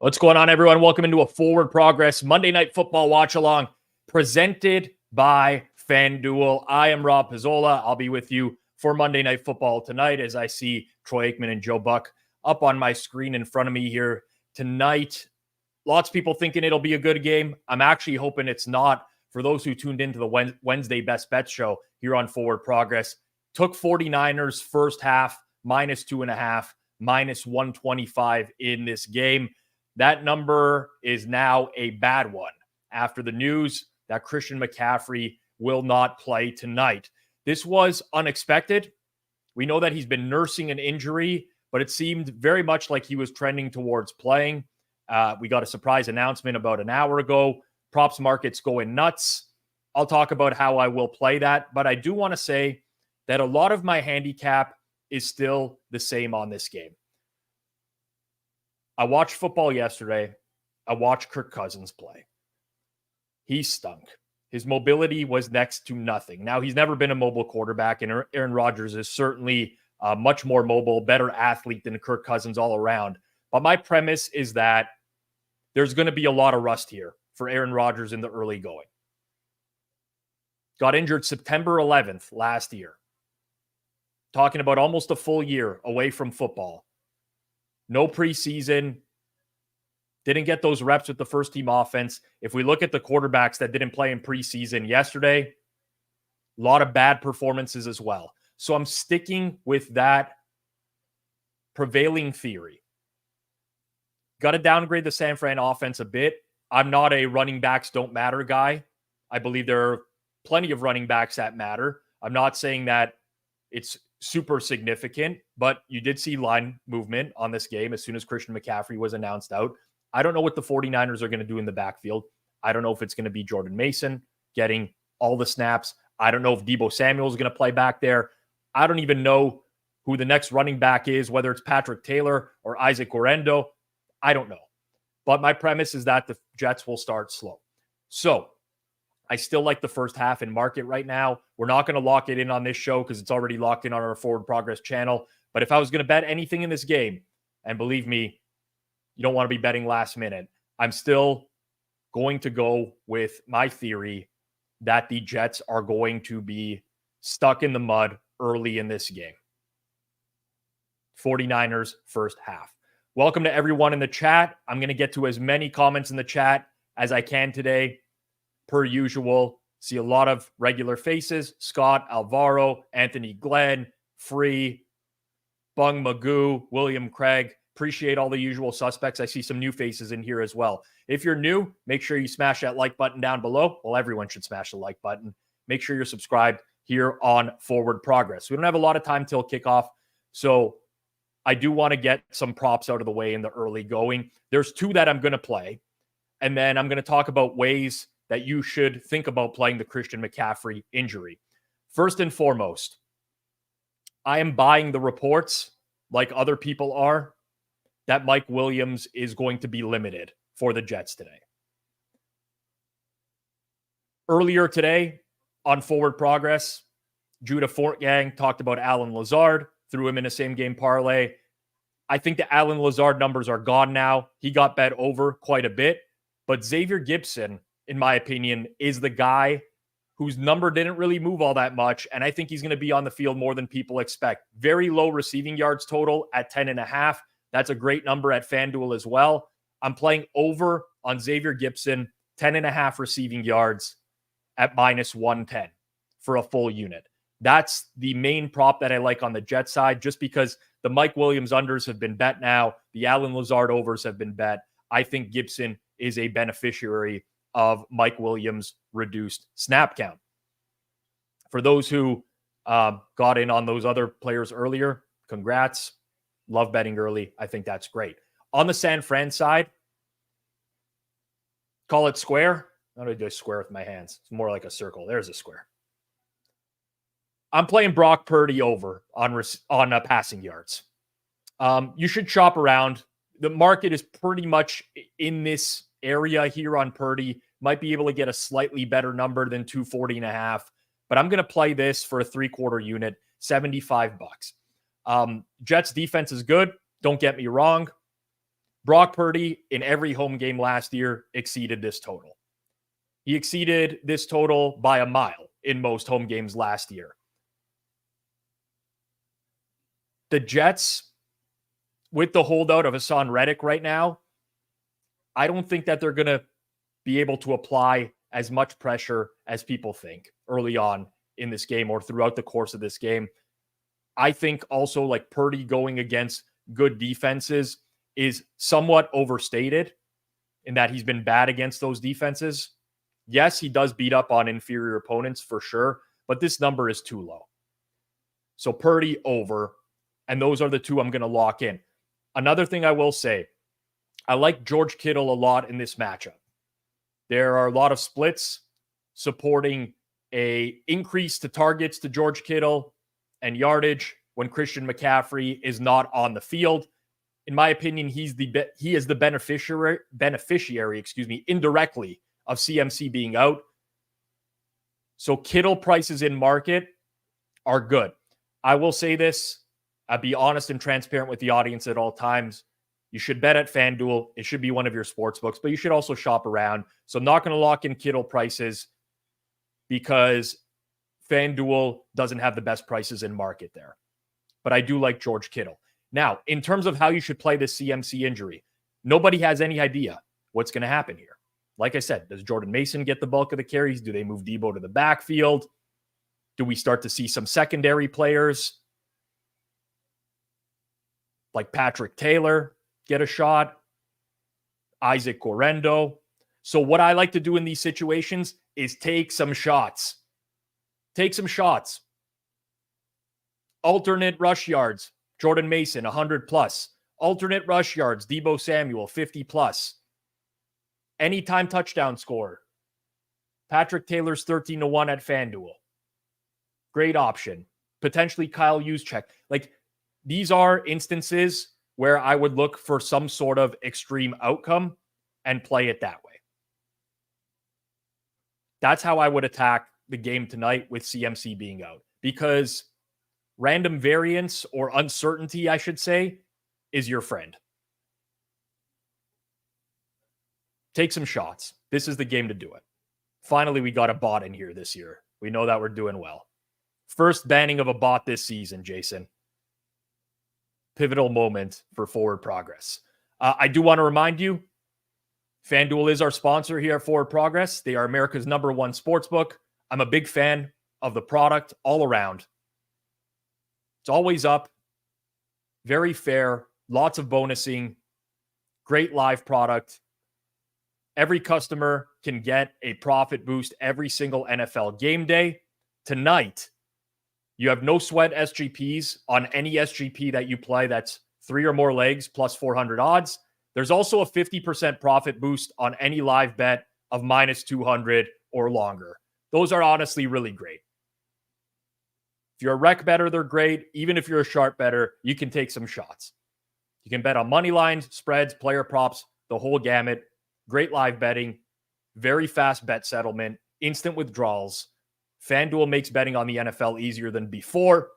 What's going on, everyone? Welcome into a Forward Progress Monday Night Football watch-along presented by Fanduel. I am Rob Pizzola. I'll be with you for Monday Night Football tonight as I see Troy Aikman and Joe Buck up on my screen in front of me here tonight. Lots of people thinking it'll be a good game. I'm actually hoping it's not. For those who tuned into the Wednesday Best Bets show here on Forward Progress, took 49ers first half, -2.5, -125 in this game. That number is now a bad one after the news that Christian McCaffrey will not play tonight. This was unexpected. We know that he's been nursing an injury, but it seemed very much like he was trending towards playing. We got a surprise announcement about an hour ago. Props market's going nuts. I'll talk about how I will play that, but I do want to say that a lot of my handicap is still the same on this game. I watched football yesterday. I watched Kirk Cousins play. He stunk. His mobility was next to nothing. Now, he's never been a mobile quarterback, and Aaron Rodgers is certainly much more mobile, better athlete than Kirk Cousins all around. But my premise is that there's going to be a lot of rust here for Aaron Rodgers in the early going. Got injured September 11th last year. Talking about almost a full year away from football. No preseason. Didn't get those reps with the first team offense. If we look at the quarterbacks that didn't play in preseason yesterday, a lot of bad performances as well. So I'm sticking with that prevailing theory. Got to downgrade the San Fran offense a bit. I'm not a running backs don't matter guy. I believe there are plenty of running backs that matter. I'm not saying that it's super significant, but you did see line movement on this game as soon as Christian McCaffrey was announced out. I don't know what the 49ers are going to do in the backfield. I don't know if it's going to be Jordan Mason getting all the snaps. I don't know if Deebo Samuel is going to play back there. I don't even know who the next running back is, whether it's Patrick Taylor or Isaac Guerendo. I don't know. But my premise is that the Jets will start slow. So I still like the first half in market right now. We're not going to lock it in on this show because it's already locked in on our Forward Progress channel. But if I was going to bet anything in this game, and believe me, you don't want to be betting last minute, I'm still going to go with my theory that the Jets are going to be stuck in the mud early in this game. 49ers first half. Welcome to everyone in the chat. I'm going to get to as many comments in the chat as I can today. Per usual, see a lot of regular faces. Scott, Alvaro, Anthony Glenn, Free, Bung Magoo, William Craig. Appreciate all the usual suspects. I see some new faces in here as well. If you're new, make sure you smash that like button down below. Well, everyone should smash the like button. Make sure you're subscribed here on Forward Progress. We don't have a lot of time till kickoff, so I do want to get some props out of the way in the early going. There's two that I'm going to play, and then I'm going to talk about ways that you should think about playing the Christian McCaffrey injury. First and foremost, I am buying the reports, like other people are, that Mike Williams is going to be limited for the Jets today. Earlier today on Forward Progress, Judah Fortgang talked about Alan Lazard, threw him in a same-game parlay. I think the Alan Lazard numbers are gone now. He got bet over quite a bit, but Xavier Gipson, in my opinion, is the guy whose number didn't really move all that much, and I think he's going to be on the field more than people expect. Very low receiving yards total at 10.5. That's a great number at FanDuel as well. I'm playing over on Xavier Gipson, 10.5 receiving yards at -110 for a full unit. That's the main prop that I like on the Jet side, just because the Mike Williams unders have been bet now. The Alan Lazard overs have been bet. I think Gipson is a beneficiary of Mike Williams' reduced snap count. For those who got in on those other players earlier, congrats. Love betting early. I think that's great. On the San Fran side, call it square. How do I do a square with my hands? It's more like a circle. There's a square. I'm playing Brock Purdy over on passing yards. You should shop around. The market is pretty much in this area here on Purdy. Might be able to get a slightly better number than 240.5, but I'm going to play this for a 3/4 unit, $75. Jets defense is good. Don't get me wrong. Brock Purdy in every home game last year exceeded this total. He exceeded this total by a mile in most home games last year. The Jets, with the holdout of Hassan Reddick right now, I don't think that they're going to be able to apply as much pressure as people think early on in this game or throughout the course of this game. I think also like Purdy going against good defenses is somewhat overstated in that he's been bad against those defenses. Yes, he does beat up on inferior opponents for sure, but this number is too low. So Purdy over, and those are the two I'm going to lock in. Another thing I will say, I like George Kittle a lot in this matchup. There are a lot of splits supporting a increase to targets to George Kittle and yardage when Christian McCaffrey is not on the field. In my opinion, he is the beneficiary, indirectly of CMC being out. So Kittle prices in market are good. I will say this. I'll be honest and transparent with the audience at all times. You should bet at Fanduel. It should be one of your sports books, but you should also shop around. So I'm not going to lock in Kittle prices because Fanduel doesn't have the best prices in market there. But I do like George Kittle. Now, in terms of how you should play this CMC injury, nobody has any idea what's going to happen here. Like I said, does Jordan Mason get the bulk of the carries? Do they move Debo to the backfield? Do we start to see some secondary players like Patrick Taylor get a shot? Isaac Guerrero? So what I like to do in these situations is take some shots. Take some shots. Alternate rush yards. Jordan Mason, 100 plus. Alternate rush yards. Debo Samuel, 50 plus. Anytime touchdown scorer. Patrick Taylor's 13-1 at FanDuel. Great option. Potentially Kyle Juszczyk. Like, these are instances where I would look for some sort of extreme outcome and play it that way. That's how I would attack the game tonight with CMC being out. Because random variance or uncertainty, I should say, is your friend. Take some shots. This is the game to do it. Finally, we got a bot in here this year. We know that we're doing well. First banning of a bot this season, Jason. Pivotal moment for forward progress. I do want to remind you, FanDuel is our sponsor here at Forward Progress. They are America's #1 sportsbook. I'm a big fan of the product all around. It's always up. Very fair. Lots of bonusing. Great live product. Every customer can get a profit boost every single NFL game day. Tonight, you have no sweat SGPs on any SGP that you play that's 3 or more legs plus 400 odds. There's also a 50% profit boost on any live bet of -200 or longer. Those are honestly really great. If you're a rec better, they're great. Even if you're a sharp better, you can take some shots. You can bet on money lines, spreads, player props, the whole gamut. Great live betting, very fast bet settlement, instant withdrawals. FanDuel makes betting on the NFL easier than before.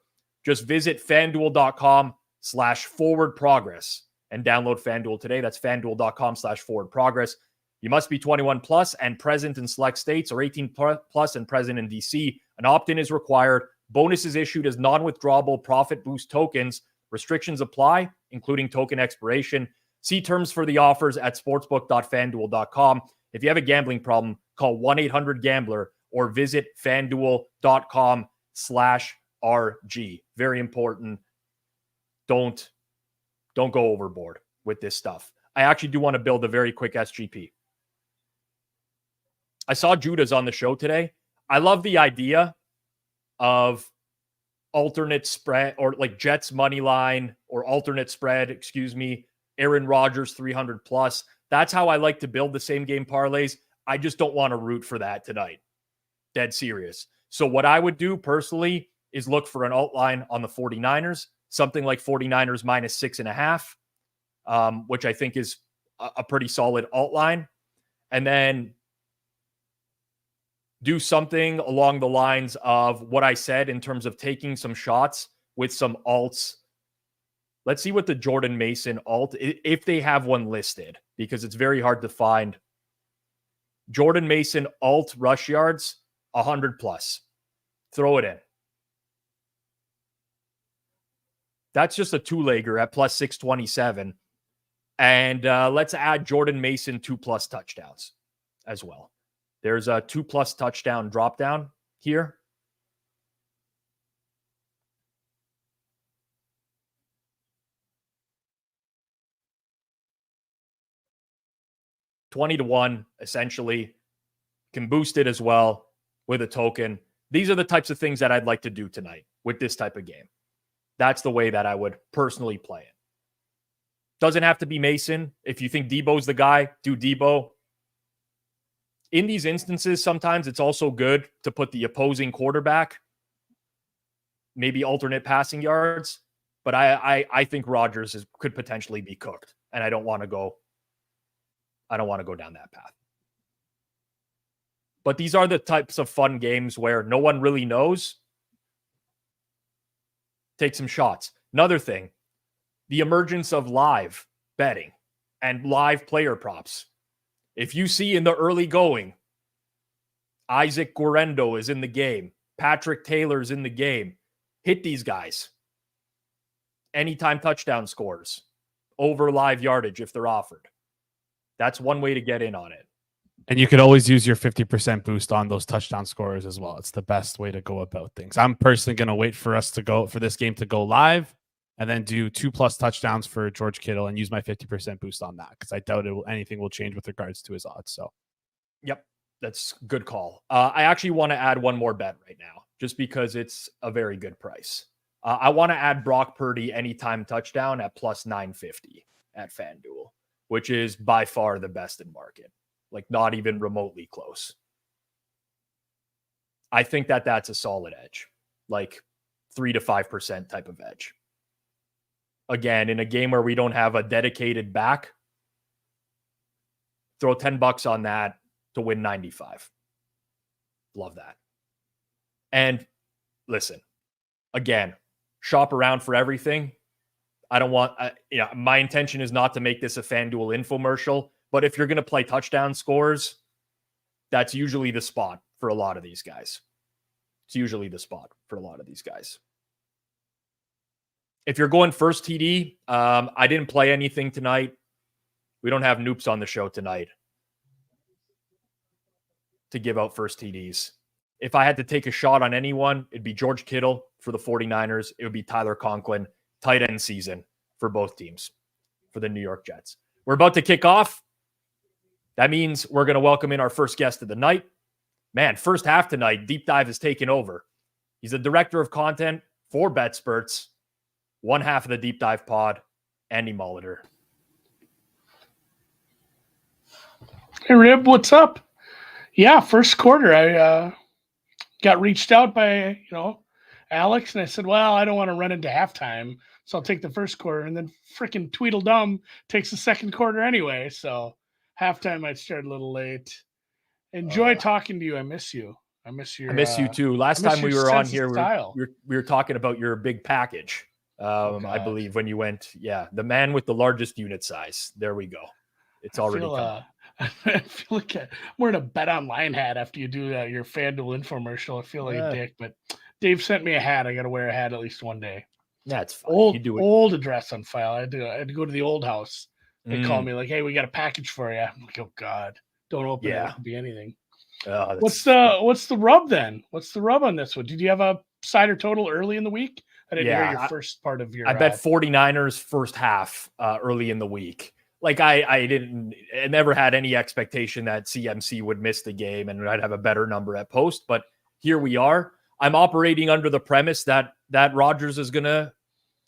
Just visit fanduel.com/forwardprogress and download FanDuel today. That's fanduel.com/forwardprogress. You must be 21 plus and present in select states or 18 plus and present in DC. An opt-in is required. Bonuses issued as non-withdrawable profit boost tokens. Restrictions apply, including token expiration. See terms for the offers at sportsbook.fanduel.com. If you have a gambling problem, call 1-800-GAMBLER or visit fanduel.com/RG. Very important. Don't go overboard with this stuff. I actually do want to build a very quick SGP. I saw Judah's on the show today. I love the idea of alternate spread or like Jets money line or alternate spread, Aaron Rodgers 300 plus. That's how I like to build the same game parlays. I just don't want to root for that tonight. Dead serious. So what I would do personally is look for an alt line on the 49ers, something like 49ers -6.5, which I think is a pretty solid alt line. And then do something along the lines of what I said in terms of taking some shots with some alts Let's see what the Jordan Mason alt, if they have one listed, because it's very hard to find. Jordan Mason alt rush yards, 100 plus. Throw it in. That's just a two-legger at plus 627. And let's add Jordan Mason 2+ touchdowns as well. There's a 2+ touchdown drop down here. $20-1, essentially. Can boost it as well with a token. These are the types of things that I'd like to do tonight with this type of game. That's the way that I would personally play it. Doesn't have to be Mason. If you think Debo's the guy, do Debo. In these instances, sometimes it's also good to put the opposing quarterback, maybe alternate passing yards. But I think Rodgers could potentially be cooked, and I don't want to go down that path. But these are the types of fun games where no one really knows. Take some shots. Another thing, the emergence of live betting and live player props. If you see in the early going, Isaac Guerendo is in the game, Patrick Taylor's in the game, hit these guys. Anytime touchdown scores, over live yardage if they're offered. That's one way to get in on it. And you could always use your 50% boost on those touchdown scorers as well. It's the best way to go about things. I'm personally going to wait for this game to go live and then do 2+ touchdowns for George Kittle and use my 50% boost on that, because I doubt anything will change with regards to his odds. So, yep, that's a good call. I actually want to add one more bet right now, just because it's a very good price. I want to add Brock Purdy anytime touchdown at plus 950 at Fanduel, which is by far the best in market. Like, not even remotely close. I think that's a solid edge, like 3 to 5% type of edge. Again, in a game where we don't have a dedicated back, throw $10 on that to win 95. Love that. And listen, again, shop around for everything. I don't want, my intention is not to make this a FanDuel infomercial, but if you're going to play touchdown scores, that's usually the spot for a lot of these guys. It's usually the spot for a lot of these guys. If you're going first TD, I didn't play anything tonight. We don't have Noops on the show tonight to give out first TDs. If I had to take a shot on anyone, it'd be George Kittle for the 49ers. It would be Tyler Conklin, tight end season for both teams, for the New York Jets. We're about to kick off. That means we're going to welcome in our first guest of the night. Man, first half tonight, Deep Dive has taken over. He's the director of content for BetSperts. One half of the Deep Dive pod, Andy Molitor. Hey, Rib, what's up? Yeah, first quarter, I got reached out by, Alex, and I said, well, I don't want to run into halftime, so I'll take the first quarter. And then freaking Tweedledum takes the second quarter anyway, so halftime might start a little late. Enjoy talking to you. I miss you. I miss you too. Last time we were on here, we were talking about your big package. I believe when you went, the man with the largest unit size. There we go. It's already come. I feel like I'm wearing a Bet Online hat after you do your FanDuel infomercial. I feel like a dick, but Dave sent me a hat. I got to wear a hat at least one day. That's fine. Old address on file. I had to go to the old house. They call me like, hey, we got a package for you. I'm like, oh God, don't open it. It could be anything. What's the rub then? What's the rub on this one? Did you have a cider total early in the week? I didn't hear your first part of your. I bet 49ers first half early in the week. Like I never had any expectation that CMC would miss the game and I'd have a better number at post. But here we are. I'm operating under the premise that Rodgers is going to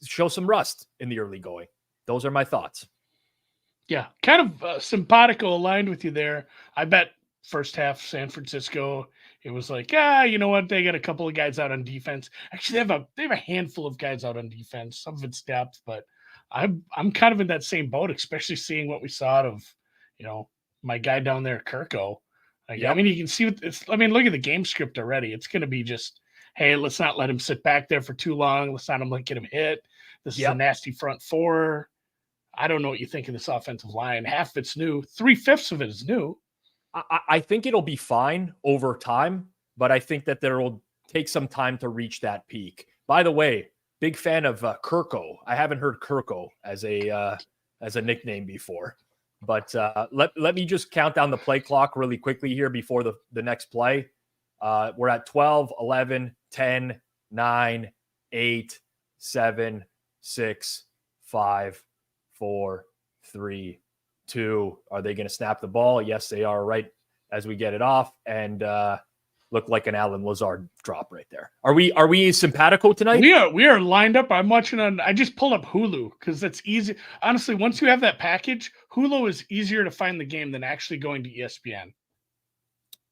show some rust in the early going. Those are my thoughts. Yeah, kind of simpatico aligned with you there. I bet first half San Francisco, it was like, you know what? They got a couple of guys out on defense. Actually, they have a handful of guys out on defense. Some of it's depth, but I'm kind of in that same boat, especially seeing what we saw out of, my guy down there, Kirko. I mean, you can see look at the game script already. It's going to be just, hey, let's not let him sit back there for too long. Let's not get him hit. This is a nasty front four. I don't know what you think of this offensive line. Half of it's new. 3/5 of it is new. I think it'll be fine over time, but I think that there will take some time to reach that peak. By the way, big fan of Kirko. I haven't heard Kirko as a nickname before, but let me just count down the play clock really quickly here before the next play. We're at 12, 11, 10, 9, 8, 7, 6, 5, 4, 3, 2. Are they going to snap the ball? Yes, they are, right as we get it off, and look like an Alan Lazard drop right there. Are we simpatico tonight? We are lined up. I'm watching I just pulled up Hulu because that's easy. Honestly, once you have that package, Hulu is easier to find the game than actually going to ESPN.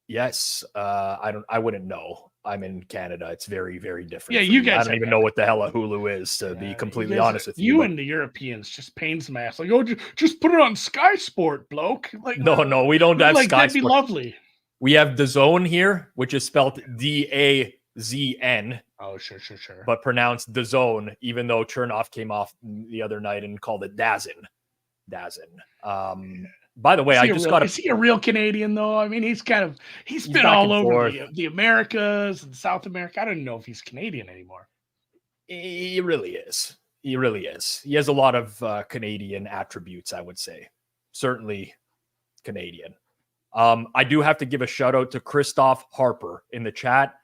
Yes, I wouldn't know. I'm in Canada. It's very, very different. Yeah, you guys. I don't even know what the hell a Hulu is, to be completely honest with you. You and the Europeans just pains in my ass. Like, oh, just put it on Sky Sport, bloke. Like, no, we don't have Sky that'd Sport. Be lovely. We have DAZN here, which is spelled DAZN. Oh, sure. But pronounced DAZN, even though Chernoff came off the other night and called it Dazn. By the way, is he a real Canadian though? I mean, he's been all over the Americas and South America. I don't know if he's Canadian anymore. He really is. He has a lot of Canadian attributes, I would say. Certainly Canadian. I do have to give a shout out to Christoph Harper in the chat.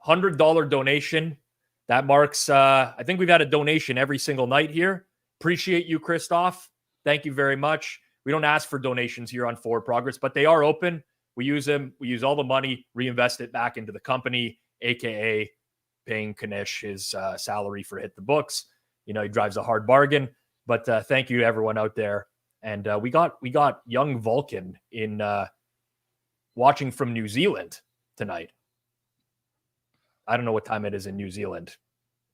$100 donation. That marks, I think we've had a donation every single night here. Appreciate you, Christoph. Thank you very much. We don't ask for donations here on Forward Progress, but they are open. We use them. We use all the money, reinvest it back into the company, aka paying Kanish his salary for Hit the Books. He drives a hard bargain. But thank you to everyone out there. And we got young Vulcan in watching from New Zealand tonight. I don't know what time it is in New Zealand.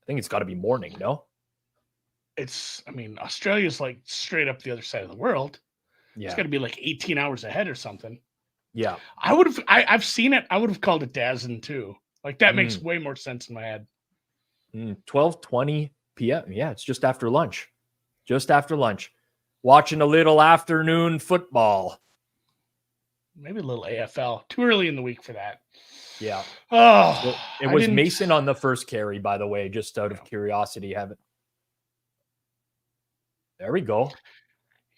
I think it's got to be morning, no? Australia's like straight up the other side of the world. Yeah. It's got to be like 18 hours ahead or something. Yeah. I've seen it. I would have called it Dazn too. Like that makes way more sense in my head. 12:20 p.m. Yeah, it's just after lunch. Watching a little afternoon football. Maybe a little AFL. Too early in the week for that. Yeah. Oh, it was Mason on the first carry, by the way, just out of curiosity. There we go.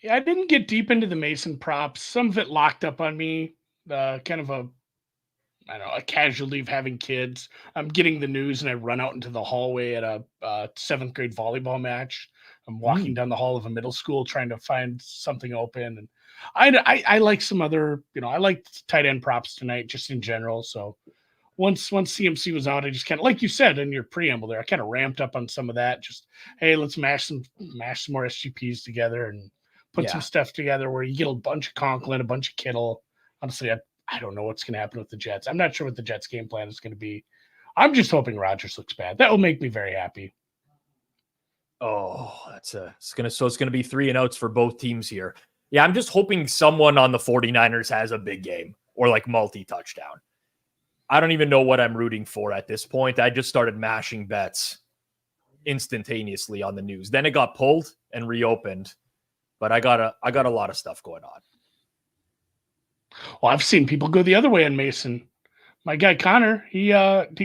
Yeah, I didn't get deep into the Mason props. Some of it locked up on me. Kind of a casualty of having kids. I'm getting the news and I run out into the hallway at a 7th grade volleyball match. I'm walking down the hall of a middle school trying to find something open. And I like some other, I like tight end props tonight just in general. So once CMC was out, I just kind of, like you said in your preamble there, I kind of ramped up on some of that. Just, hey, let's mash some more SGPs together and put some stuff together where you get a bunch of Conklin, a bunch of Kittle. Honestly, I don't know what's going to happen with the Jets. I'm not sure what the Jets game plan is going to be. I'm just hoping Rodgers looks bad. That will make me very happy. Oh, it's going to be 3 and outs for both teams here. Yeah, I'm just hoping someone on the 49ers has a big game or like multi-touchdown. I don't even know what I'm rooting for at this point. I just started mashing bets instantaneously on the news. Then it got pulled and reopened, but I got a lot of stuff going on. Well, I've seen people go the other way on Mason. My guy Connor, he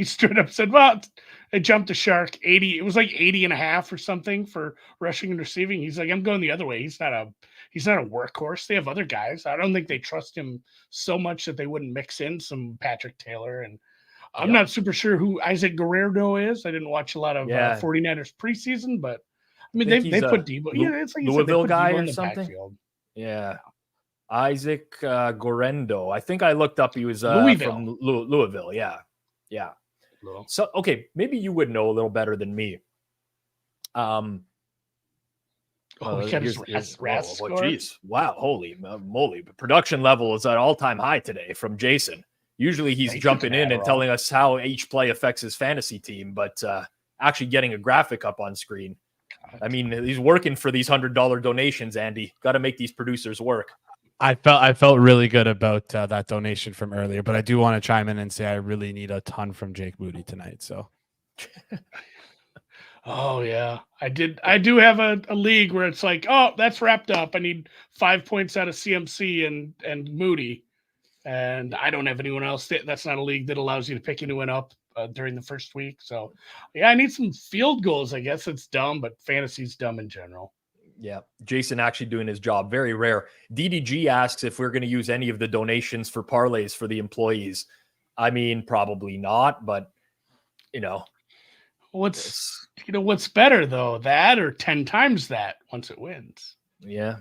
straight up said, well, I jumped the shark 80. It was like 80.5 or something for rushing and receiving. He's like, I'm going the other way. He's not a workhorse. They have other guys. I don't think they trust him so much that they wouldn't mix in some Patrick Taylor. And I'm not super sure who Isaac Guerrero is. I didn't watch a lot of 49ers preseason, but I mean, they put Debo. It's like Louisville guy or in the something. Backfield. Yeah. Isaac Gorendo. I think I looked up. He was from Louisville. Yeah. So, okay, maybe you would know a little better than me. He got his RAS score. Geez. Wow. Holy moly. Production level is at all-time high today from Jason. Usually he's jumping in and telling us how each play affects his fantasy team, but actually getting a graphic up on screen. I mean, he's working for these $100 donations, Andy. Got to make these producers work. I felt really good about that donation from earlier, but I do want to chime in and say I really need a ton from Jake Moody tonight. So Oh yeah, I do have a league where it's like, oh, that's wrapped up. I need 5 points out of CMC and Moody, and I don't have anyone else. That's not a league that allows you to pick anyone up during the first week. So yeah, I need some field goals. I guess it's dumb, but fantasy's dumb in general. Yeah, Jason actually doing his job. Very rare. DDG asks if we're going to use any of the donations for parlays for the employees. I mean, probably not, but What's better though, that or 10 times that once it wins? Yeah,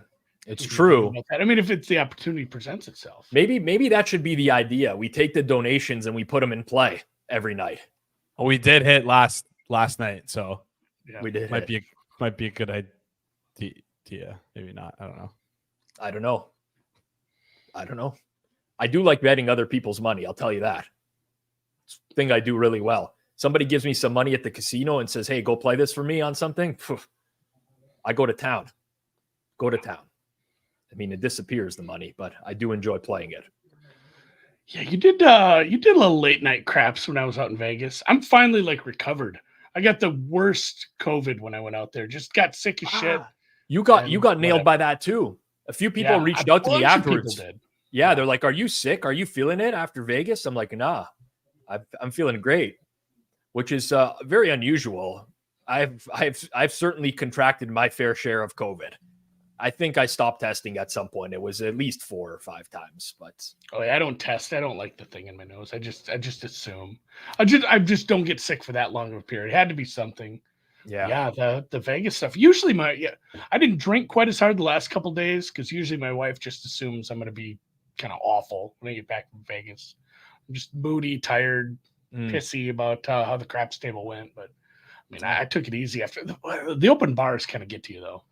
it's true. I mean, if it's the opportunity presents itself, maybe that should be the idea. We take the donations and we put them in play every night. Well, we did hit last night, so yeah, we did. Might be a good idea. Maybe not. I don't know. I do like betting other people's money. I'll tell you that. It's a thing I do really well. Somebody gives me some money at the casino and says, hey, go play this for me on something. I go to town. I mean, it disappears, the money, but I do enjoy playing it. Yeah, you did a little late night craps when I was out in Vegas. I'm finally recovered. I got the worst COVID when I went out there. Just got sick as shit. You got nailed by that too. A few people reached out to me afterwards. Yeah, they're like, are you sick? Are you feeling it after Vegas? I'm like, nah, I'm feeling great. Which is very unusual. I've certainly contracted my fair share of COVID. I think I stopped testing at some point. It was at least 4 or 5 times, but I don't test. I don't like the thing in my nose. I just assume. I just don't get sick for that long of a period. It had to be something. Yeah. The Vegas stuff. Usually I didn't drink quite as hard the last couple of days because usually my wife just assumes I'm going to be kind of awful when I get back from Vegas. I'm just moody, tired, pissy about how the craps table went. But I mean, I took it easy after the open bars kind of get to you though.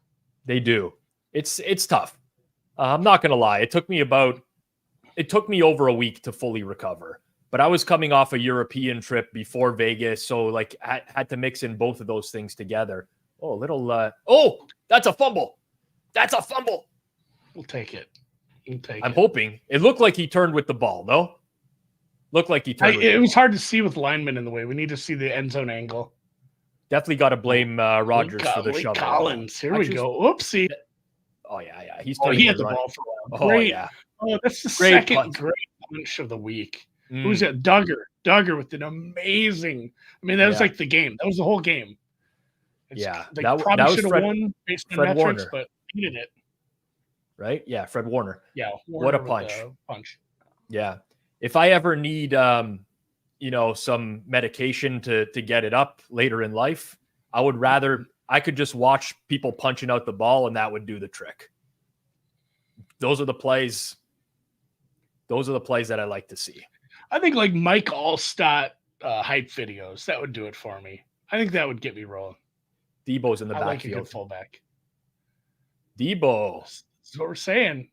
They do. It's tough. I'm not going to lie. It took me over a week to fully recover, but I was coming off a European trip before Vegas. So I had to mix in both of those things together. That's a fumble. We'll take it. I'm hoping. It looked like he turned with the ball, though. It was hard to see with linemen in the way. We need to see the end zone angle. Definitely got to blame Rogers for the shove. Collins. Here we go. Oopsie. Oh, yeah. He had the ball for a while. Great. Oh, yeah. Oh, that's the second great punch of the week. Who's that? Duggar with an amazing. I mean, that was like the game. That was the whole game. They probably should have won based on metrics, Warner. But he did it. Right? Yeah, Fred Warner. Yeah. What a punch. Yeah. If I ever need, some medication to get it up later in life, I could just watch people punching out the ball and that would do the trick. Those are the plays that I like to see. I think Mike Allstott hype videos, that would do it for me. I think that would get me rolling. Debo's in the backfield. Like a good fullback. Debo. That's what we're saying.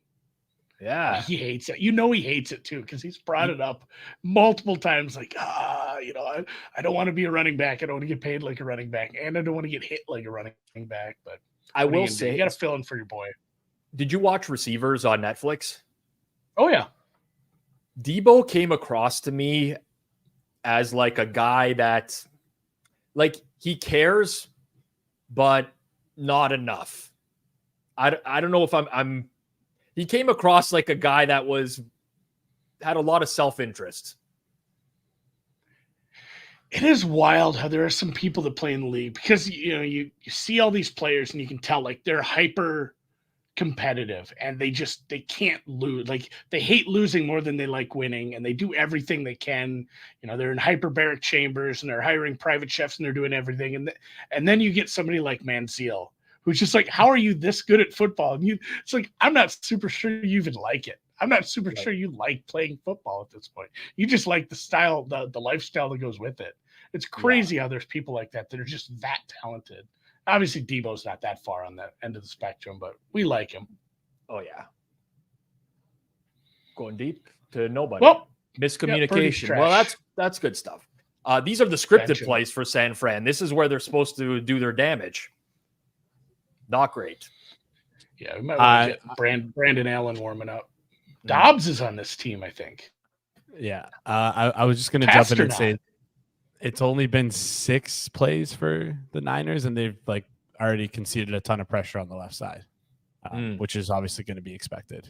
Yeah. He hates it. He hates it too because he's brought it up multiple times. I don't want to be a running back. I don't want to get paid like a running back. And I don't want to get hit like a running back. But I will say, you got to fill in for your boy. Did you watch Receivers on Netflix? Oh, yeah. Debo came across to me as a guy that he cares, but not enough. I don't know if he came across like a guy that had a lot of self-interest. It is wild how there are some people that play in the league because you see all these players and you can tell they're hyper competitive and they can't lose. They hate losing more than they like winning, and they do everything they can. They're in hyperbaric chambers and they're hiring private chefs and they're doing everything. And then you get somebody like Manziel, who's just how are you this good at football? And it's I'm not super sure you even like it. I'm not super sure you like playing football at this point. You just like the style, the lifestyle that goes with it. It's crazy how there's people like that are just that talented. Obviously, Debo's not that far on that end of the spectrum, but we like him. Oh, yeah. Going deep to nobody. Well, miscommunication. Well, that's good stuff. These are the scripted plays for San Fran. This is where they're supposed to do their damage. Not great. Yeah, we might want to get Brandon Allen warming up. Dobbs is on this team, I think. Yeah. I was just going to jump in and say, It's only been 6 plays for the Niners, and they've like already conceded a ton of pressure on the left side, which is obviously going to be expected.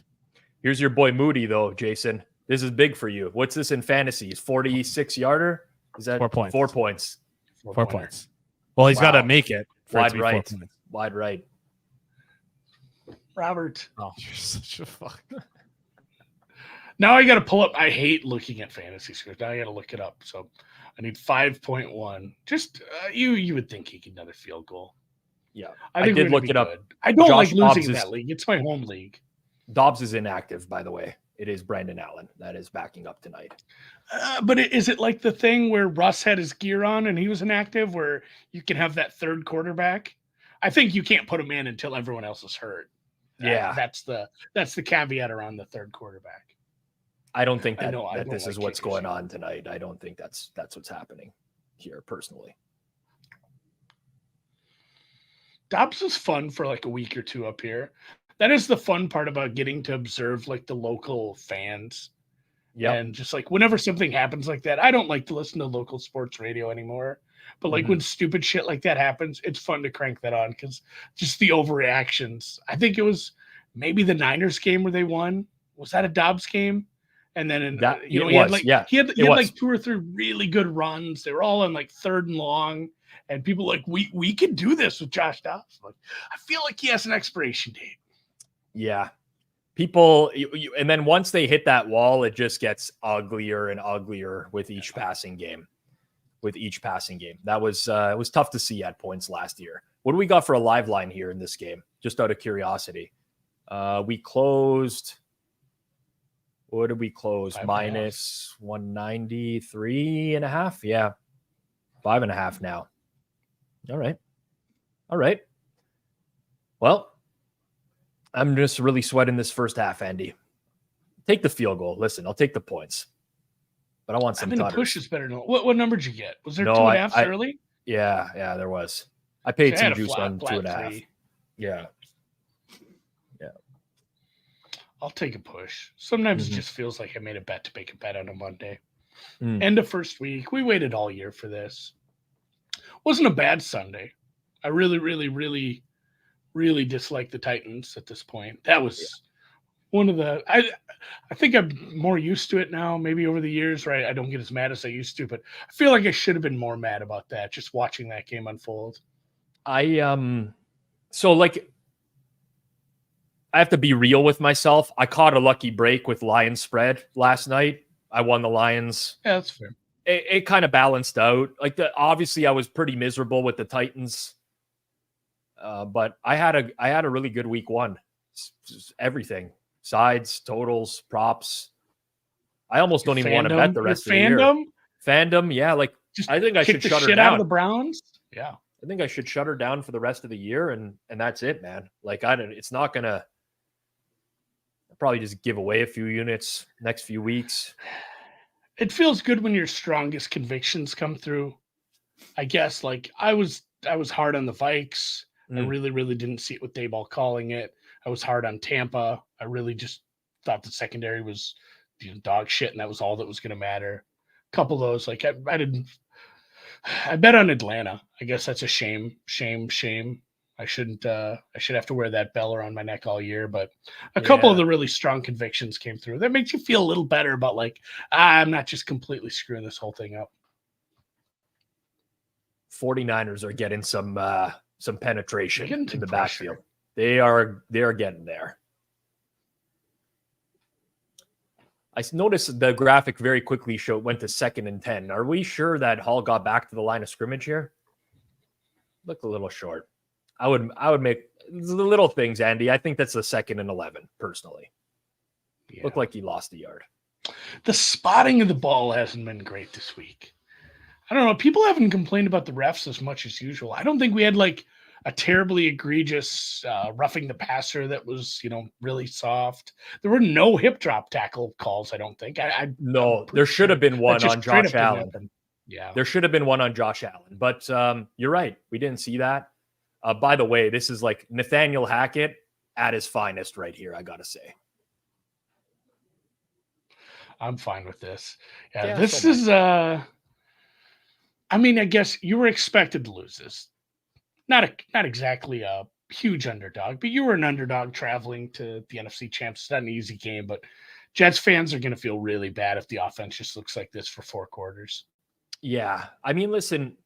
Here's your boy Moody, though, Jason. This is big for you. What's this in fantasy? 46-yarder? Is that 4 points? 4 points. 4 points. Well, he's got to make it for it Wide to be right. 4 points. Wide right. Robert. Oh, you're such a fuck. Now I got to pull up. I hate looking at fantasy scores. Now I got to look it up. So I need 5.1. Just you would think he could another field goal. Yeah, I think did look it up. Good. I don't Josh like losing in Dobbs that league. It's my home league. Dobbs is inactive, by the way. It is Brandon Allen that is backing up tonight. But is it like the thing where Russ had his gear on and he was inactive, where you can have that third quarterback? I think you can't put him in until everyone else is hurt. Yeah, that's the caveat around the third quarterback. I don't think that, I that don't this like is what's kickers. going on tonight. I don't think that's what's happening here personally. Dobbs is fun for like a week or two up here. That is the fun part about getting to observe like the local fans. Yeah. And just like whenever something happens like that, I don't like to listen to local sports radio anymore. But like when stupid shit like that happens, it's fun to crank that on because just the overreactions. I think it was maybe the Niners game where they won. Was that a Dobbs game? And then he had like 2 or 3 really good runs. They were all on like 3rd and long. And people like, we could do this with Josh Dobbs. Like, I feel like he has an expiration date. Yeah. People, and then once they hit that wall, it just gets uglier and uglier with each passing game. That was it was tough to see at points last year. What do we got for a live line here in this game? Just out of curiosity. We closed. What did we close? Minus 193.5. Yeah. 5.5 now. All right. Well, I'm just really sweating this first half, Andy. Take the field goal. Listen, I'll take the points. But I want some a push is better. What number did you get? Was there 2.5 early? Yeah, there was. I paid some juice on 2.5. Yeah. I'll take a push. Sometimes it just feels like I made a bet to make a bet on a Monday. End of first week. We waited all year for this. Wasn't a bad Sunday. I really, really, really, really dislike the Titans at this point. That was one of the I think I'm more used to it now, maybe over the years, right? I don't get as mad as I used to, but I feel like I should have been more mad about that, just watching that game unfold. I have to be real with myself. I caught a lucky break with Lions spread last night. I won the Lions. Yeah, that's fair. It kind of balanced out. Obviously I was pretty miserable with the Titans. But I had a really good week 1. Everything. Sides, totals, props. I almost don't even want to bet the rest of the year. Fandom, yeah. I think I should shut her down. Out of the Browns. Yeah. I think I should shut her down for the rest of the year, and that's it, man. It's not gonna. I'll probably just give away a few units next few weeks. It feels good when your strongest convictions come through. I guess I was hard on the Vikes. I really, really didn't see it with Dayball calling it. I was hard on Tampa. I really just thought the secondary was dog shit, and that was all that was going to matter. A couple of those, I didn't. I bet on Atlanta. I guess that's a shame. I shouldn't. I should have to wear that bell around my neck all year. But a couple of the really strong convictions came through. That makes you feel a little better about I'm not just completely screwing this whole thing up. 49ers are getting some penetration in the backfield. They are getting there. I noticed the graphic very quickly went to 2nd and 10. Are we sure that Hall got back to the line of scrimmage here? Looked a little short. I would make the little things, Andy. I think that's the 2nd and 11, personally. Yeah. Looked like he lost a yard. The spotting of the ball hasn't been great this week. I don't know. People haven't complained about the refs as much as usual. I don't think we had a terribly egregious roughing the passer that was, really soft. There were no hip drop tackle calls, I don't think. No, there should have been one on Josh Allen. Yeah. There should have been one on Josh Allen. But you're right. We didn't see that. By the way, this is Nathaniel Hackett at his finest right here, I got to say. I'm fine with this. Yeah, this is I mean, I guess you were expected to lose this. Not exactly a huge underdog, but you were an underdog traveling to the NFC champs. It's not an easy game, but Jets fans are going to feel really bad if the offense just looks like this for 4 quarters. Yeah. I mean, listen,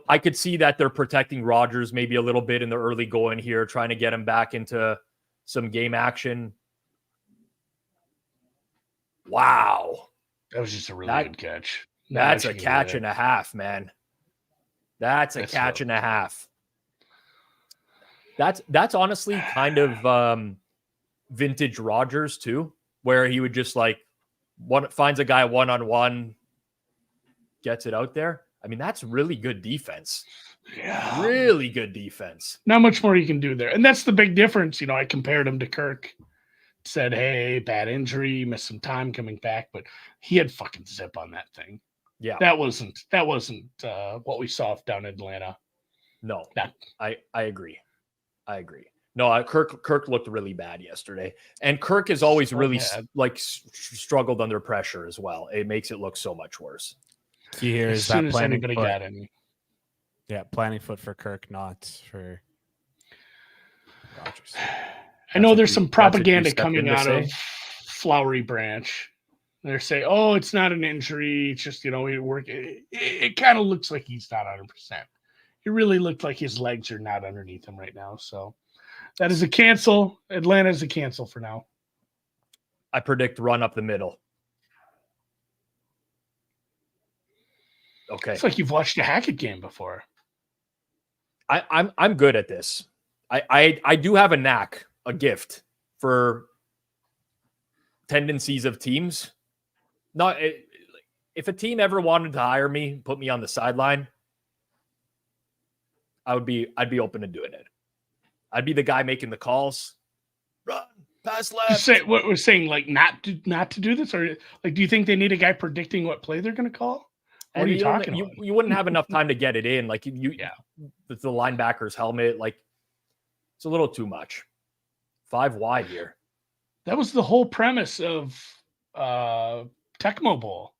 I could see that they're protecting Rodgers maybe a little bit in the early going here, trying to get him back into some game action. Wow. That was just a really good catch. That's a catch and a half, man. That's a catch and a half. That's honestly kind of vintage Rodgers too, where he would just finds a guy one-on-one, gets it out there. I mean, that's really good defense. Yeah. Really good defense. Not much more you can do there. And that's the big difference. I compared him to Kirk. Said, hey, bad injury, missed some time coming back, but he had fucking zip on that thing. Yeah. That wasn't what we saw down in Atlanta. No. I agree. No, Kirk looked really bad yesterday. And Kirk has always really struggled under pressure as well. It makes it look so much worse. Key here is that planning foot. Got any. Yeah, planning foot for Kirk, not for Rodgers. I know there's some propaganda coming out of Flowery Branch. They're saying, "Oh, it's not an injury. It's just we work." It kind of looks like he's not 100%. It really looked like his legs are not underneath him right now. So that is a cancel. Atlanta is a cancel for now. I predict run up the middle. Okay, it's like you've watched a Hackett game before. I'm good at this. I do have a gift for tendencies of teams. If a team ever wanted to hire me, put me on the sideline, I'd be open to doing it. I'd be the guy making the calls. Run, pass left. What we're saying, not to do this, or do you think they need a guy predicting what play they're going to call? What are you talking about? You wouldn't have enough time to get it in. It's the linebacker's helmet. It's a little too much. 5 wide here. That was the whole premise of Tecmo Bowl.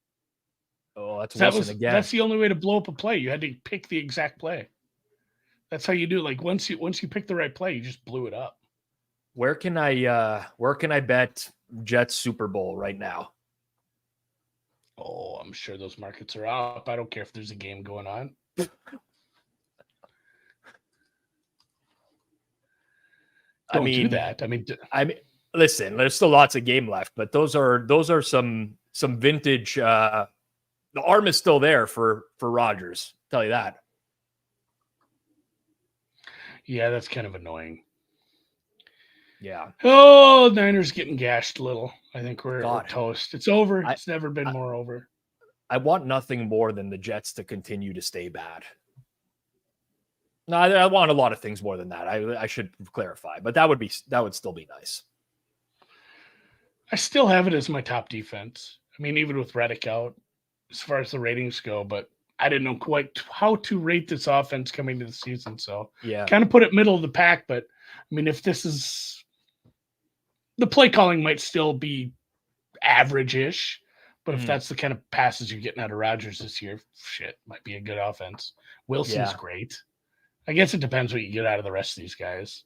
Oh, that's again. That's the only way to blow up a play. You had to pick the exact play. That's how you do it. Once you pick the right play, you just blew it up. Where can I bet Jets Super Bowl right now? Oh, I'm sure those markets are up. I don't care if there's a game going on. Do that. I mean, listen, there's still lots of game left, but those are some vintage. The arm is still there for Rodgers. I'll tell you that. Yeah, that's kind of annoying. Yeah. Oh, Niners getting gashed a little. I think we're toast. It's over. It's never been more over. I want nothing more than the Jets to continue to stay bad. No, I want a lot of things more than that. I should clarify, but that would still be nice. I still have it as my top defense. I mean, even with Reddick out, as far as the ratings go, but I didn't know quite how to rate this offense coming to the season. So yeah, kind of put it middle of the pack. But I mean, if this is the play calling might still be average-ish, but if that's the kind of passes you're getting out of Rodgers this year, shit, might be a good offense. Wilson's great. I guess it depends what you get out of the rest of these guys.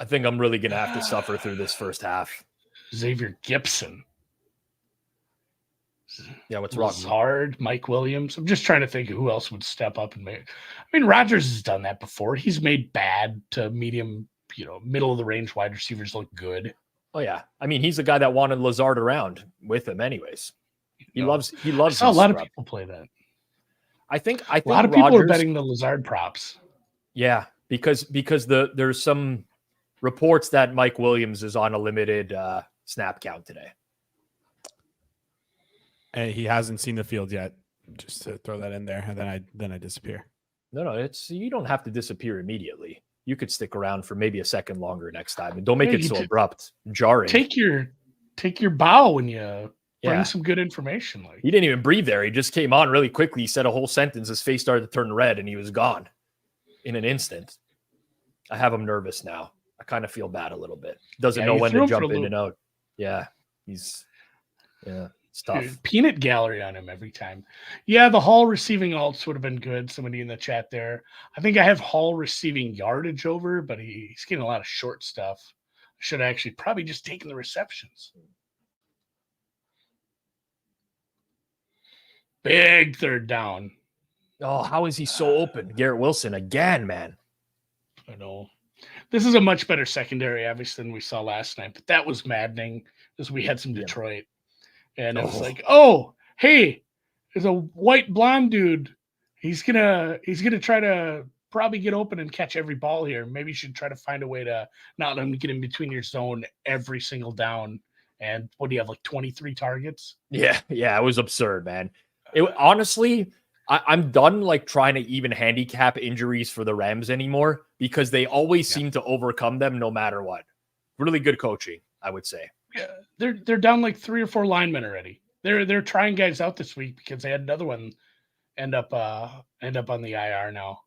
I think I'm really going to have to suffer through this first half. Xavier Gipson. Yeah, what's wrong? Hard, Mike Williams. I'm just trying to think of who else would step up and make. I mean, Rodgers has done that before. He's made bad to medium, middle of the range wide receivers look good. Oh yeah, I mean, he's the guy that wanted Lazard around with him, anyways. He loves. I saw a lot of people play that. I think a lot of people are betting the Lazard props. Yeah, because there's some reports that Mike Williams is on a limited snap count today. And he hasn't seen the field yet. Just to throw that in there, and then I disappear. No, you don't have to disappear immediately. You could stick around for maybe a second longer next time, and don't make it so abrupt, jarring. Take your bow when you bring some good information. He didn't even breathe there. He just came on really quickly. He said a whole sentence. His face started to turn red, and he was gone in an instant. I have him nervous now. I kind of feel bad a little bit. Doesn't know when to jump in and out. Yeah, It's tough. Dude, peanut gallery on him every time. Yeah, the Hall receiving alts would have been good. Somebody in the chat there. I think I have Hall receiving yardage over, but he's getting a lot of short stuff. I should have actually probably just taken the receptions. Big third down. Oh, how is he so open? Garrett Wilson again, man. I know. This is a much better secondary, obviously, than we saw last night, but that was maddening because we had some Detroit. And it was like, oh, hey, there's a white blonde dude. He's gonna try to probably get open and catch every ball here. Maybe you should try to find a way to not let him get in between your zone every single down. And what do you have, like 23 targets? Yeah, it was absurd, man. Honestly, I'm done like trying to even handicap injuries for the Rams anymore because they always seem to overcome them no matter what. Really good coaching, I would say. Yeah, they're down like 3 or 4 linemen already. They're trying guys out this week because they had another one end up on the IR now.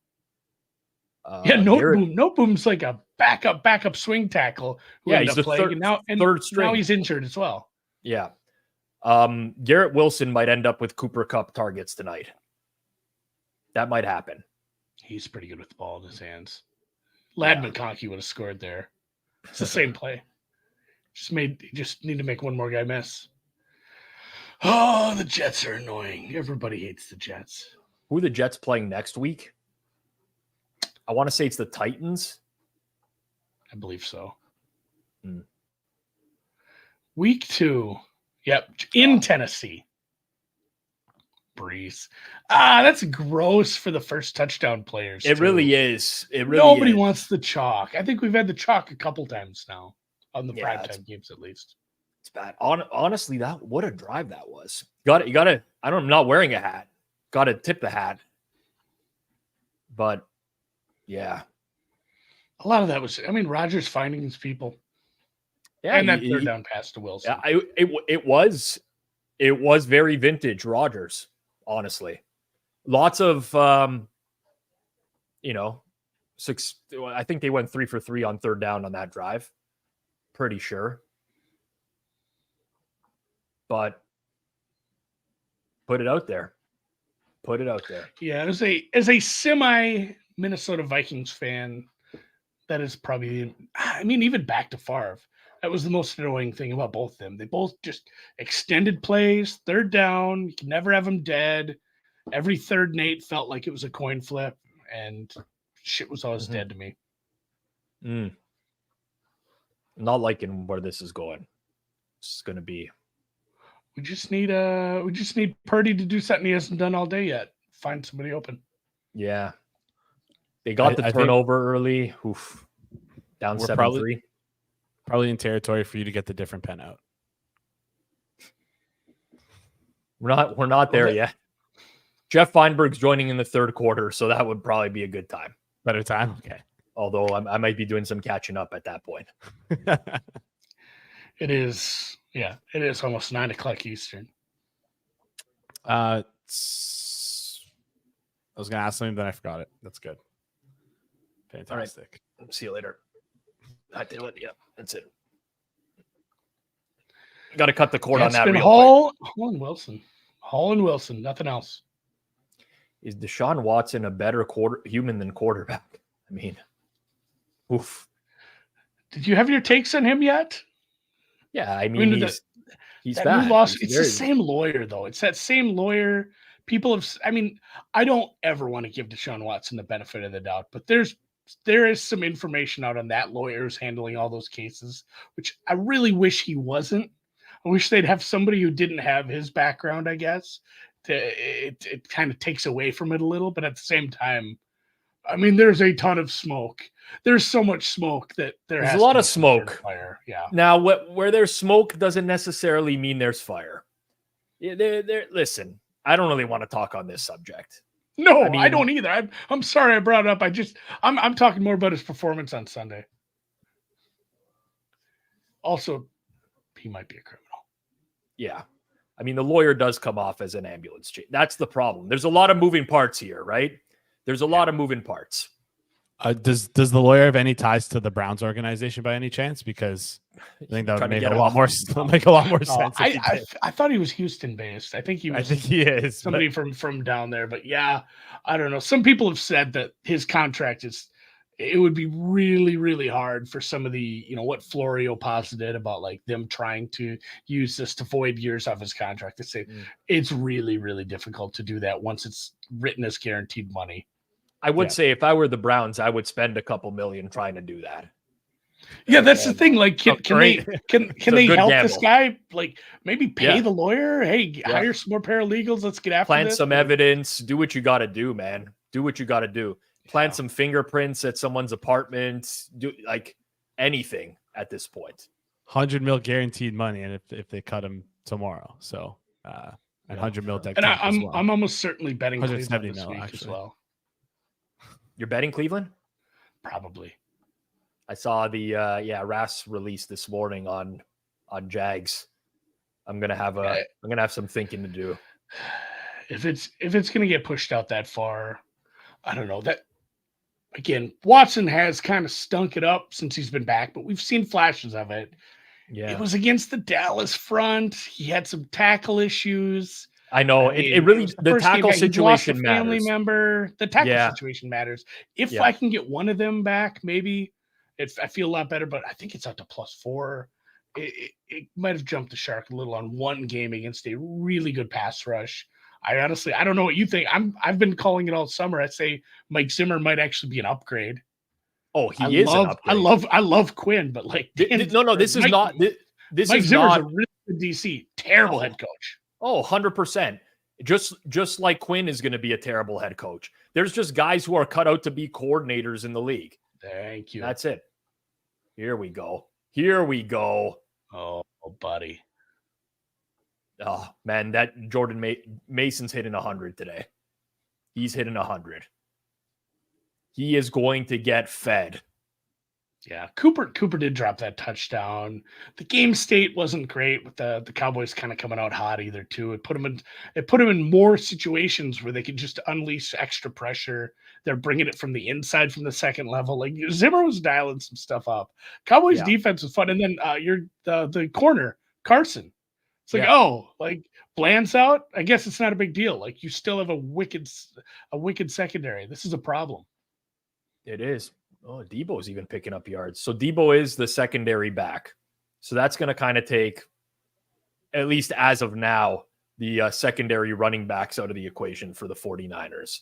Noteboom's like a backup swing tackle. He's the third string. Now he's injured as well. Yeah. Garrett Wilson might end up with Cooper Kupp targets tonight. That might happen. He's pretty good with the ball in his hands. Lad McConkey would have scored there. It's the same play. Just need to make one more guy miss. Oh, the Jets are annoying. Everybody hates the Jets. Who are the Jets playing next week? I want to say it's the Titans. I believe so. Week 2. Yep. In Tennessee. Breeze. That's gross for the first touchdown players. It really is. Nobody wants the chalk. I think we've had the chalk a couple times now on the primetime games, at least. It's bad. Honestly, what a drive that was. You got to. I'm not wearing a hat. Got to tip the hat. But yeah, a lot of that was. I mean, Rodgers finding his people. Yeah, and that third down pass to Wilson. Yeah, it was very vintage Rodgers. Honestly, lots of I think they went 3 for 3 on third down on that drive. Pretty sure. But put it out there. Yeah, as a semi Minnesota Vikings fan, that is probably, I mean, even back to Favre, that was the most annoying thing about both of them. They both just extended plays, third down. You can never have them dead. Every third and 8 felt like it was a coin flip, and shit was always dead to me. Not liking where this is going. It's going to be. We just need Purdy to do something he hasn't done all day yet. Find somebody open. Yeah. They got the turnover early. Oof. Down 7-3. Probably in territory for you to get the different pen out. We're not there yet. Jeff Feinberg's joining in the third quarter, so that would probably be a good time. Better time? Okay. Although I might be doing some catching up at that point. It is. Yeah, it is almost 9:00 Eastern. I was going to ask something, then I forgot it. That's good. Fantastic. All right. See you later. Yeah, that's it. Got to cut the cord on that. Hall and Wilson. Nothing else. Is Deshaun Watson a better human than quarterback? I mean, oof. Did you have your takes on him yet? Yeah, I mean he's bad. It's the same lawyer, though. It's that same lawyer. People have. I mean, I don't ever want to give Deshaun Watson the benefit of the doubt, but there is some information out on that lawyer who's handling all those cases, which I really wish he wasn't. I wish they'd have somebody who didn't have his background, I guess. It kind of takes away from it a little, but at the same time, I mean, there's a ton of smoke. There's so much smoke that there's a lot of smoke. Fire. Yeah. Now, where there's smoke doesn't necessarily mean there's fire. Listen, I don't really want to talk on this subject. No, I don't either. I'm sorry I brought it up. I'm talking more about his performance on Sunday. Also, he might be a criminal. Yeah. I mean, the lawyer does come off as an ambulance chief. That's the problem. There's a lot of moving parts here, right? There's a lot of moving parts. Does the lawyer have any ties to the Browns organization by any chance? Because I think that would Trying to make get a him lot off more him. make a lot more Oh, sense. If he I did. I thought he was Houston based. I think he I was think he is somebody from down there. But yeah, I don't know. Some people have said that his contract it would be really, really hard for some of the, what Florio posited about like them trying to use this to void years off his contract. They say it's really, really difficult to do that once it's written as guaranteed money. I would say if I were the Browns, I would spend a couple million trying to do that. Yeah, that's the thing. Like, can they help this guy? Like, maybe pay the lawyer. Hey, hire some more paralegals. Let's get after Plant this. some evidence. Do what you got to do, man. Do what you got to do. Plant some fingerprints at someone's apartment. Do like anything at this point. $100 million guaranteed money, and if they cut him tomorrow, so and $100 million. And I'm almost certainly betting Cleveland this week actually. as well. You're betting Cleveland? Probably. I saw the RAS release this morning on Jags. I'm gonna have some thinking to do. If it's gonna get pushed out that far, I don't know. That again, Watson has kind of stunk it up since he's been back, but we've seen flashes of it. Yeah, it was against the Dallas front. He had some tackle issues. I know it really the tackle situation matters. Family member, the tackle situation matters. If I can get one of them back, maybe. I feel a lot better, but I think it's up to +4. It might have jumped the shark a little on one game against a really good pass rush. I don't know what you think. I've been calling it all summer. I say Mike Zimmer might actually be an upgrade. Oh, he is an upgrade. I love Quinn, but like this is not. This Mike is Zimmer's not a really good DC. Terrible head coach. Oh, 100%. Just like Quinn is going to be a terrible head coach. There's just guys who are cut out to be coordinators in the league. Thank you. That's it. Here we go. Oh, buddy. Oh, man, that Jordan Mason's hitting 100 today. He's hitting 100. He is going to get fed. Yeah, Cooper did drop that touchdown. The game state wasn't great with the Cowboys kind of coming out hot either too. It put them in more situations where they could just unleash extra pressure. They're bringing it from the inside from the second level. Like Zimmer was dialing some stuff up. Cowboys defense was fun, and then the corner Carson. It's like like Bland's out. I guess it's not a big deal. Like you still have a wicked secondary. This is a problem. It is. Oh, Debo's even picking up yards. So Debo is the secondary back. So that's going to kind of take, at least as of now, the secondary running backs out of the equation for the 49ers.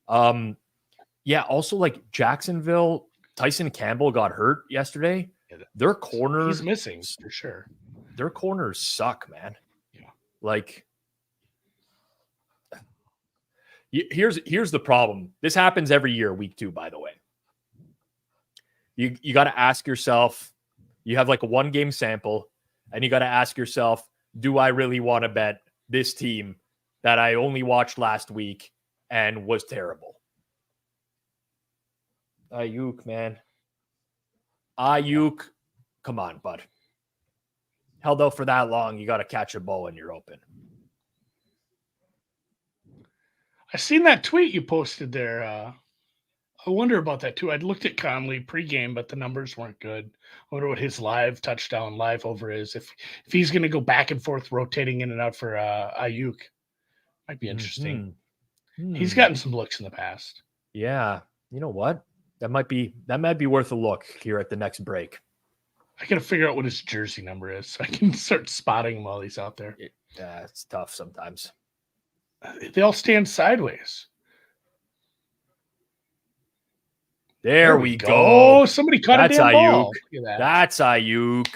Also like Jacksonville, Tyson Campbell got hurt yesterday. Their corners. He's missing for sure. Their corners suck, man. Yeah. Like, here's the problem. This happens every year, week 2, by the way. You got to ask yourself, you have like a 1-game sample, and you got to ask yourself, do I really want to bet this team that I only watched last week and was terrible? Ayuk, man. Ayuk, come on, bud. Held out for that long, you got to catch a ball and you're open. I seen that tweet you posted there. I wonder about that too. I'd looked at Conley pregame, but the numbers weren't good. I wonder what his live over is. If he's going to go back and forth, rotating in and out for Ayuk, might be interesting. He's gotten some looks in the past. Yeah, you know what? That might be worth a look here at the next break. I got to figure out what his jersey number is so I can start spotting him while he's out there. Yeah, it's tough sometimes. They all stand sideways. There we go. Oh, somebody caught a damn ball. That's Ayuk.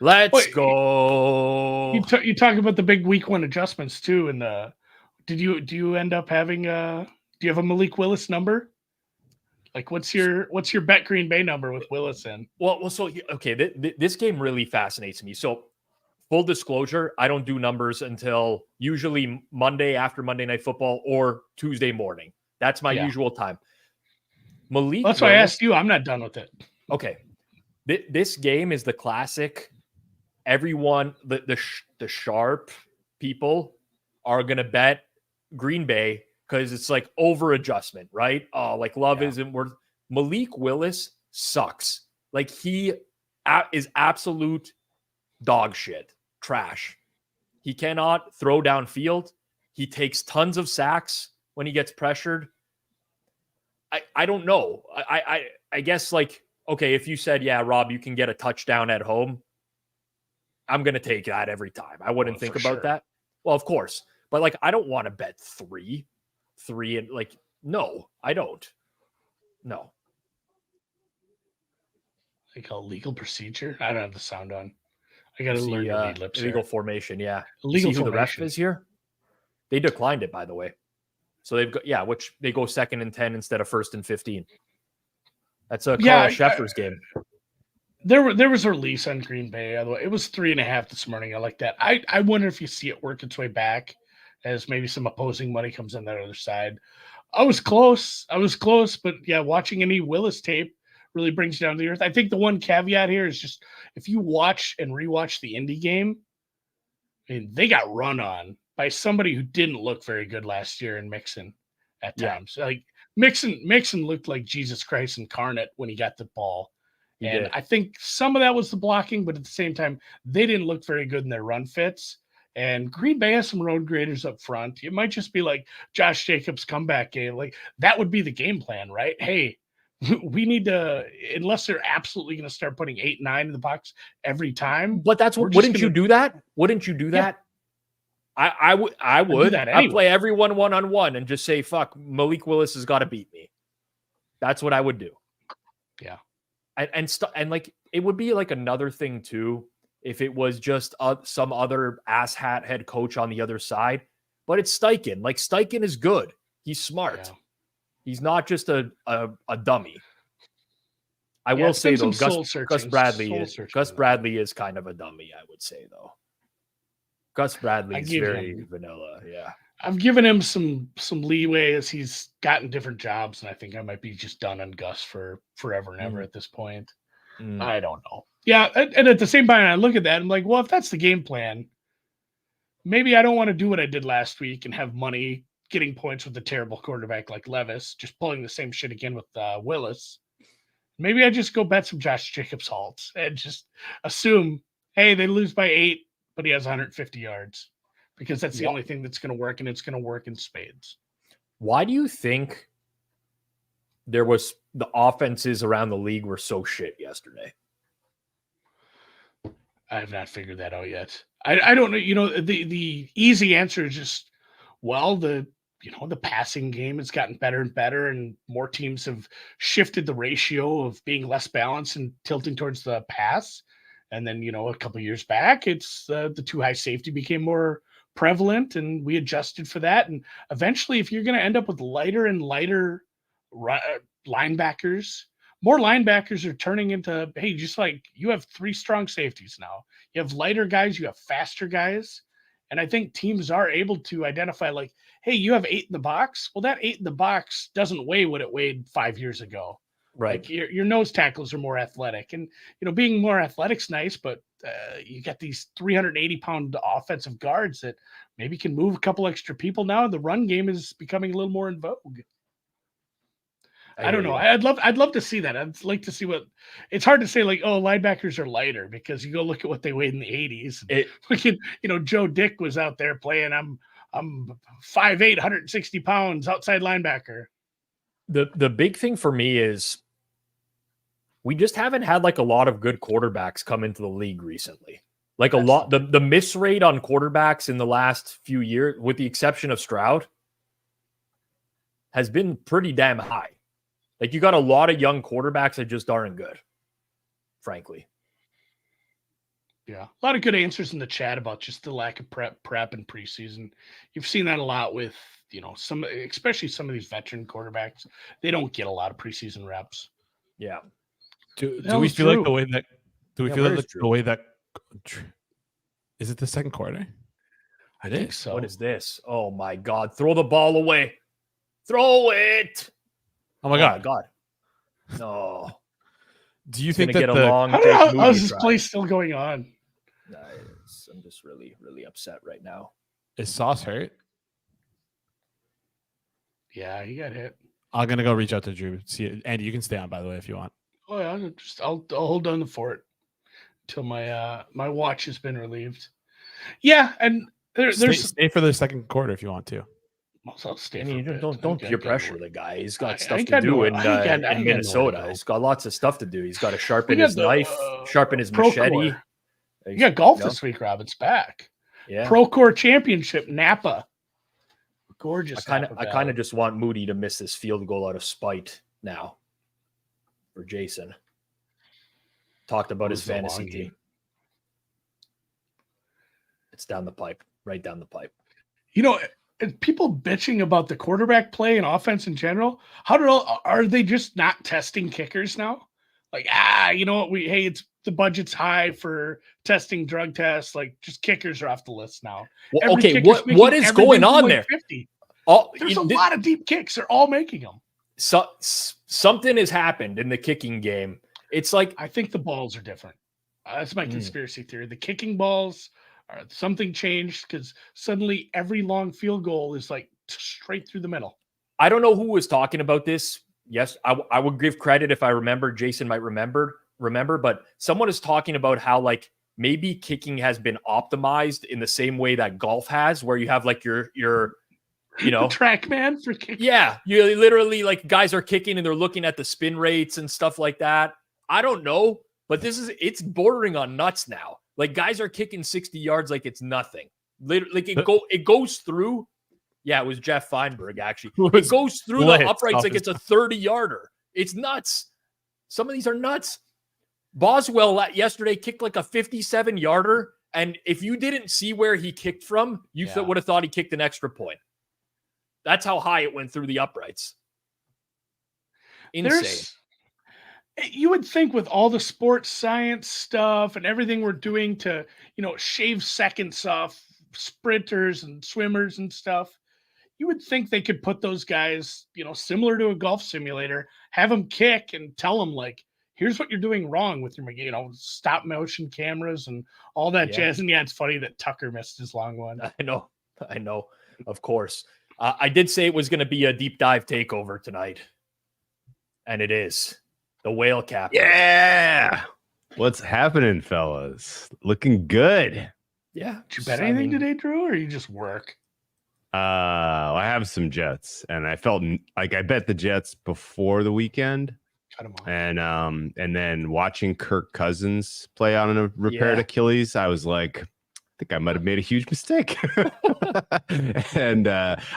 Let's go. You talk about the big week 1 adjustments too. And do you end up having do you have a Malik Willis number? Like what's your bet Green Bay number with Willis in? Well, so okay, this game really fascinates me. So full disclosure, I don't do numbers until usually Monday after Monday Night Football or Tuesday morning. That's my usual time. Malik. That's why I asked you. I'm not done with it. Okay. This game is the classic. Everyone, the sharp people are going to bet Green Bay because it's like over adjustment, right? Oh, like Love isn't worth. Malik Willis sucks. Like, he is absolute dog shit, trash. He cannot throw downfield. He takes tons of sacks when he gets pressured. I don't know. I guess, like, okay, if you said, yeah, Rob, you can get a touchdown at home, I'm going to take that every time. I wouldn't think about that. Well, of course. But, like, I don't want to bet three and, like, no, I don't. No. Like a legal procedure? I don't have the sound on. I got to learn to read lips. Illegal formation, yeah. Illegal see who formation. the ref is here? They declined it, by the way. So they've got, which they go 2nd and 10 instead of 1st and 15. That's a Carl Schefter's game. There was a release on Green Bay. It was 3.5 this morning. I like that. I wonder if you see it work its way back as maybe some opposing money comes on that other side. I was close, but yeah, watching any Willis tape really brings you down to the earth. I think the one caveat here is just if you watch and rewatch the Indy game, I mean, they got run on by somebody who didn't look very good last year in Mixon at times. Like Mixon looked like Jesus Christ incarnate when he got the ball. I think some of that was the blocking, but at the same time, they didn't look very good in their run fits. And Green Bay has some road graders up front. It might just be like Josh Jacobs' comeback game. Like, that would be the game plan, right? Hey, we need to, unless they're absolutely going to start putting 8, 9 in the box every time. But that's what, wouldn't you do that? Wouldn't you do that? I would. Do that anyway. I'd play everyone 1-on-1 and just say, fuck, Malik Willis has got to beat me. That's what I would do. Yeah. And like, it would be like another thing too, if it was just some other asshat head coach on the other side. But it's Steichen. Like, Steichen is good. He's smart. Yeah. He's not just a dummy. I will say, though, Gus Bradley is kind of a dummy, I would say, though. Gus Bradley is very vanilla. Yeah. I've given him some leeway as he's gotten different jobs, and I think I might be just done on Gus for forever and ever at this point. I don't know. Yeah, and at the same time, I look at that, I'm like, well, if that's the game plan, maybe I don't want to do what I did last week and have money getting points with a terrible quarterback like Levis, just pulling the same shit again with Willis. Maybe I just go bet some Josh Jacobs halts and just assume, hey, they lose by 8, but he has 150 yards. Because that's the only thing that's going to work, and it's going to work in spades. Why do you think the offenses around the league were so shit yesterday? I have not figured that out yet. I don't know. You know, the easy answer is just, well, the passing game has gotten better and better, and more teams have shifted the ratio of being less balanced and tilting towards the pass. And then, a couple of years back, it's the too high safety became more prevalent, and we adjusted for that. And eventually, if you're going to end up with lighter and lighter linebackers, more linebackers are turning into, hey, just like you have 3 strong safeties now. You have lighter guys, you have faster guys. And I think teams are able to identify, like, hey, you have 8 in the box. Well, that 8 in the box doesn't weigh what it weighed 5 years ago. Right. Like, your nose tackles are more athletic, and being more athletic's nice, but you got these 380-pound offensive guards that maybe can move a couple extra people now. The run game is becoming a little more in vogue. I don't know. I'd love to see that. I'd like to see what. It's hard to say, like, oh, linebackers are lighter, because you go look at what they weighed in the 80s. Look at, Joe Dick was out there playing. I'm 5'8", 160 pounds, outside linebacker. The big thing for me is we just haven't had like a lot of good quarterbacks come into the league recently. Like the miss rate on quarterbacks in the last few years, with the exception of Stroud, has been pretty damn high. Like, you got a lot of young quarterbacks that just aren't good, frankly. Yeah. A lot of good answers in the chat about just the lack of prep in preseason. You've seen that a lot with, especially some of these veteran quarterbacks. They don't get a lot of preseason reps. Yeah. Do we feel like the way that the way that is it the second quarter? I think so. What is this? Oh my God. Throw the ball away. Throw it. Oh my God. No. Do you think that how is this play still going on? I'm just really, really upset right now. Is Sauce hurt? Yeah, he got hit. I'm gonna go reach out to Drew. See, Andy, you can stay on, by the way, if you want. Oh yeah, I'll hold down the fort until my my watch has been relieved. Yeah, and there's Stay for the second quarter if you want to. I'll stay I for a mean, bit. don't peer pressure the guy. He's got I stuff to got do nowhere- in I got nowhere Minnesota. to go. He's got lots of stuff to do. He's got to We sharpen got his the, knife, sharpen his Pro machete. Core. You got golf You know? this week, Rob. It's back. Yeah. Pro Core Championship, Napa. Gorgeous. I Napa kind Valley. of just want Moody to miss this field goal out of spite now for Jason. Talked about his It was a long fantasy game. team. It's down the pipe, right down the pipe. You know, people bitching about the quarterback play and offense in general. Are they just not testing kickers now? Like, you know what? It's the budget's high for testing drug tests. Like, just kickers are off the list now. Well, Every okay, kicker's making what is everything going from, on like, there? 50. Oh, There's a lot of deep kicks. They're all making them. Something has happened in the kicking game. It's like I think the balls are different. That's my conspiracy theory. The kicking balls something changed because suddenly every long field goal is like straight through the middle. I don't know who was talking about this. Yes, I would give credit if I remember. Jason might remember, but someone is talking about how like maybe kicking has been optimized in the same way that golf has, where you have like your you know, track man for kicking. Yeah, you literally like guys are kicking and they're looking at the spin rates and stuff like that. I don't know, but it's bordering on nuts now. Like guys are kicking 60 yards like it's nothing. Like it goes through. Yeah, it was Jeff Feinberg actually. It goes through the uprights like it's a 30-yarder. It's nuts. Some of these are nuts. Boswell yesterday kicked like a 57-yarder, and if you didn't see where he kicked from, you would have thought he kicked an extra point. That's how high it went through the uprights. Insane. You would think with all the sports science stuff and everything we're doing to, shave seconds off sprinters and swimmers and stuff, you would think they could put those guys, similar to a golf simulator, have them kick and tell them like, here's what you're doing wrong with your, stop motion cameras and all that jazz. And it's funny that Tucker missed his long one. I know. Of course. I did say it was going to be a deep dive takeover tonight. And it is. The whale cap. Yeah. What's happening, fellas? Looking good. Yeah. Did you bet anything today, Drew, or you just work? I have some Jets, and I felt like I bet the Jets before the weekend. Cut them off. And then watching Kirk Cousins play on a repaired Achilles, I was like, I think I might have made a huge mistake. And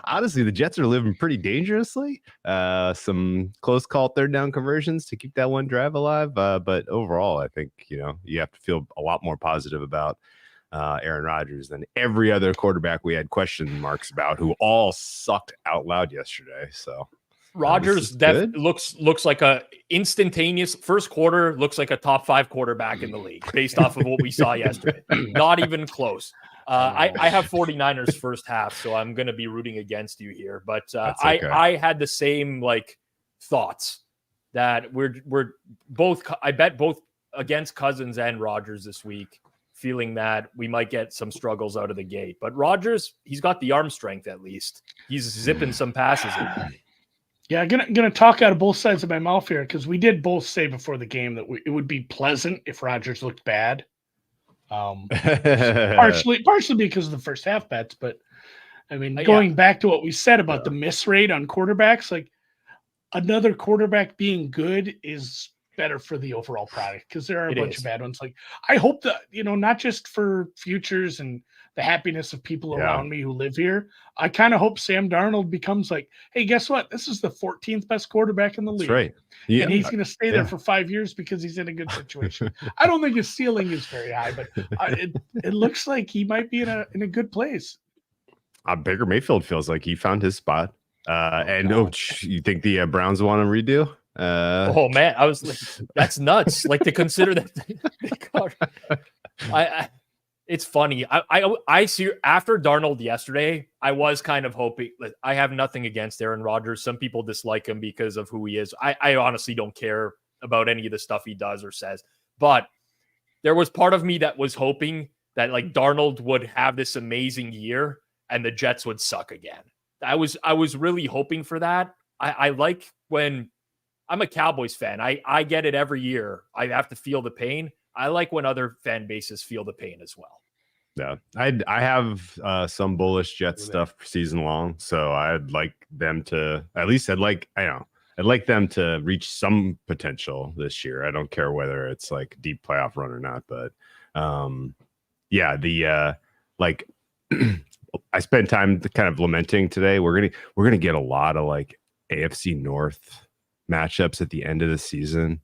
honestly, the Jets are living pretty dangerously. Some close call third down conversions to keep that one drive alive. But overall, I think, you have to feel a lot more positive about Aaron Rodgers than every other quarterback we had question marks about, who all sucked out loud yesterday. So Rodgers looks like a instantaneous first quarter, looks like a top 5 quarterback in the league based off of what we saw yesterday. Not even close. I have 49ers first half, so I'm going to be rooting against you here. But okay. I had the same thoughts that we're both. I bet both against Cousins and Rodgers this week, feeling that we might get some struggles out of the gate. But Rodgers, he's got the arm strength at least. He's zipping some passes in there. Yeah, I'm gonna talk out of both sides of my mouth here because we did both say before the game that it would be pleasant if Rodgers looked bad. Partially because of the first half bets, but I mean, going back to what we said about the miss rate on quarterbacks, like another quarterback being good is better for the overall product because there are a bunch of bad ones. Like I hope that, not just for futures and the happiness of people around me who live here, I kind of hope Sam Darnold becomes like, hey, guess what? This is the 14th best quarterback in the league. That's right. Yeah. And he's going to stay there for 5 years because he's in a good situation. I don't think his ceiling is very high, but it looks like he might be in a good place. Baker Mayfield feels like he found his spot. You think the Browns want to redo? Oh man, I was like, that's nuts. Like to consider that. It's funny. I see after Darnold yesterday, I was kind of hoping. Like, I have nothing against Aaron Rodgers. Some people dislike him because of who he is. I honestly don't care about any of the stuff he does or says. But there was part of me that was hoping that like Darnold would have this amazing year and the Jets would suck again. I was really hoping for that. I like when I'm a Cowboys fan. I get it every year. I have to feel the pain. I like when other fan bases feel the pain as well. Yeah, I have some bullish Jets stuff season long, so I'd like them to I'd like them to reach some potential this year. I don't care whether it's like a deep playoff run or not, but like I spent time kind of lamenting today. We're gonna get a lot of like AFC North matchups at the end of the season,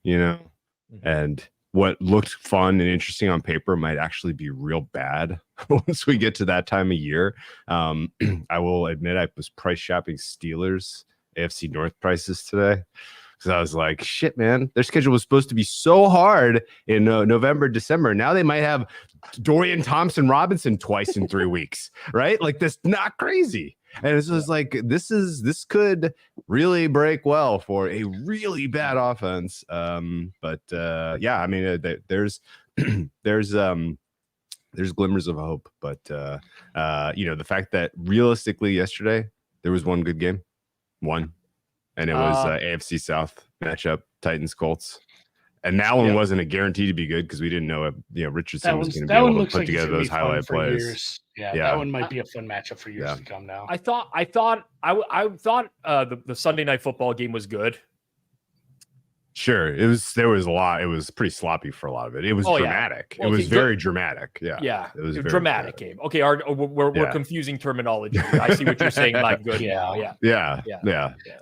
and what looked fun and interesting on paper might actually be real bad once we get to that time of year. I will admit I was price shopping Steelers AFC North prices today because I was like, shit, man, their schedule was supposed to be so hard in November, December. Now they might have Dorian Thompson-Robinson twice in 3 weeks, right? Like, that's not crazy. And it's just like, this could really break well for a really bad offense. But I mean, there's glimmers of hope. But the fact that realistically yesterday there was one good game, and it was AFC South matchup, Titans Colts. And that one wasn't a guarantee to be good because we didn't know Richardson was going to be able to put together those highlight plays. Yeah, that one might be a fun matchup for years to come now. I thought the Sunday Night Football game was good. Sure, there was a lot. It was pretty sloppy for a lot of it. It was dramatic. Well, it was very dramatic. Yeah, it was a dramatic game. Okay, we're confusing terminology. I see what you're saying. Like good. Yeah.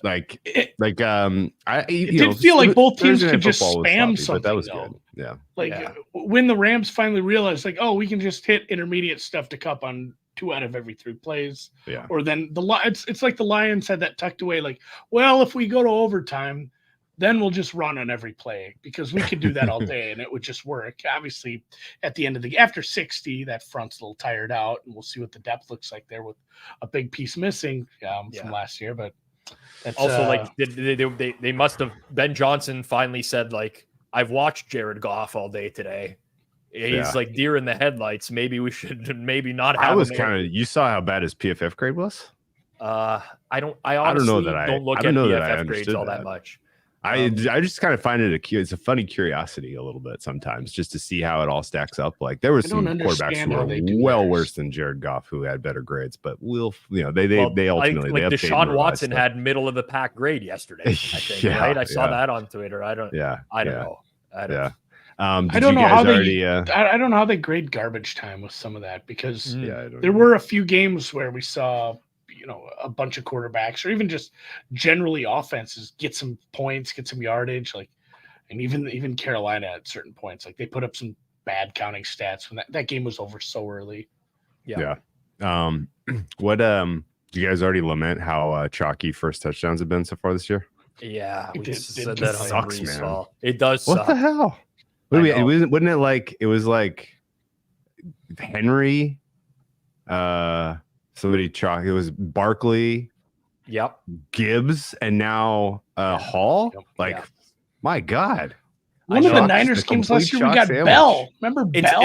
Like it did feel like both teams could just spam something. But that was good. Yeah. When the Rams finally realized, like, oh, we can just hit intermediate stuff to cup on 2 out of every 3 plays. Yeah. Or then it's like the Lions had that tucked away. Like, well, if we go to overtime, then we'll just run on every play because we could do that all day and it would just work. Obviously, at the end of after 60, that front's a little tired out, and we'll see what the depth looks like there with a big piece missing from last year. But that's also like they must have. Ben Johnson finally said, like, I've watched Jared Goff all day today. He's like deer in the headlights. Maybe we should not have. I was you saw how bad his PFF grade was? I honestly don't look at PFF grades all that much. I just kind of find it's a funny curiosity a little bit sometimes just to see how it all stacks up. Like there were some quarterbacks who were well worse than Jared Goff who had better grades, but they ultimately like Deshaun Watson had middle of the pack grade yesterday. I think, right? I saw that on Twitter. I don't know. I don't know how I don't know how they grade garbage time with some of that because there were a few games where we saw a bunch of quarterbacks or even just generally offenses get some points, get some yardage, like, and even Carolina at certain points, like they put up some bad counting stats when that game was over so early. What do you guys already lament how chalky first touchdowns have been so far this year? Yeah, we said that sucks, man. It does what suck. The hell? Wouldn't it like it was like Henry somebody it was Barkley, Gibbs, and now Hall. My God. One of the Niners games last year, we got Bell. Remember Bell?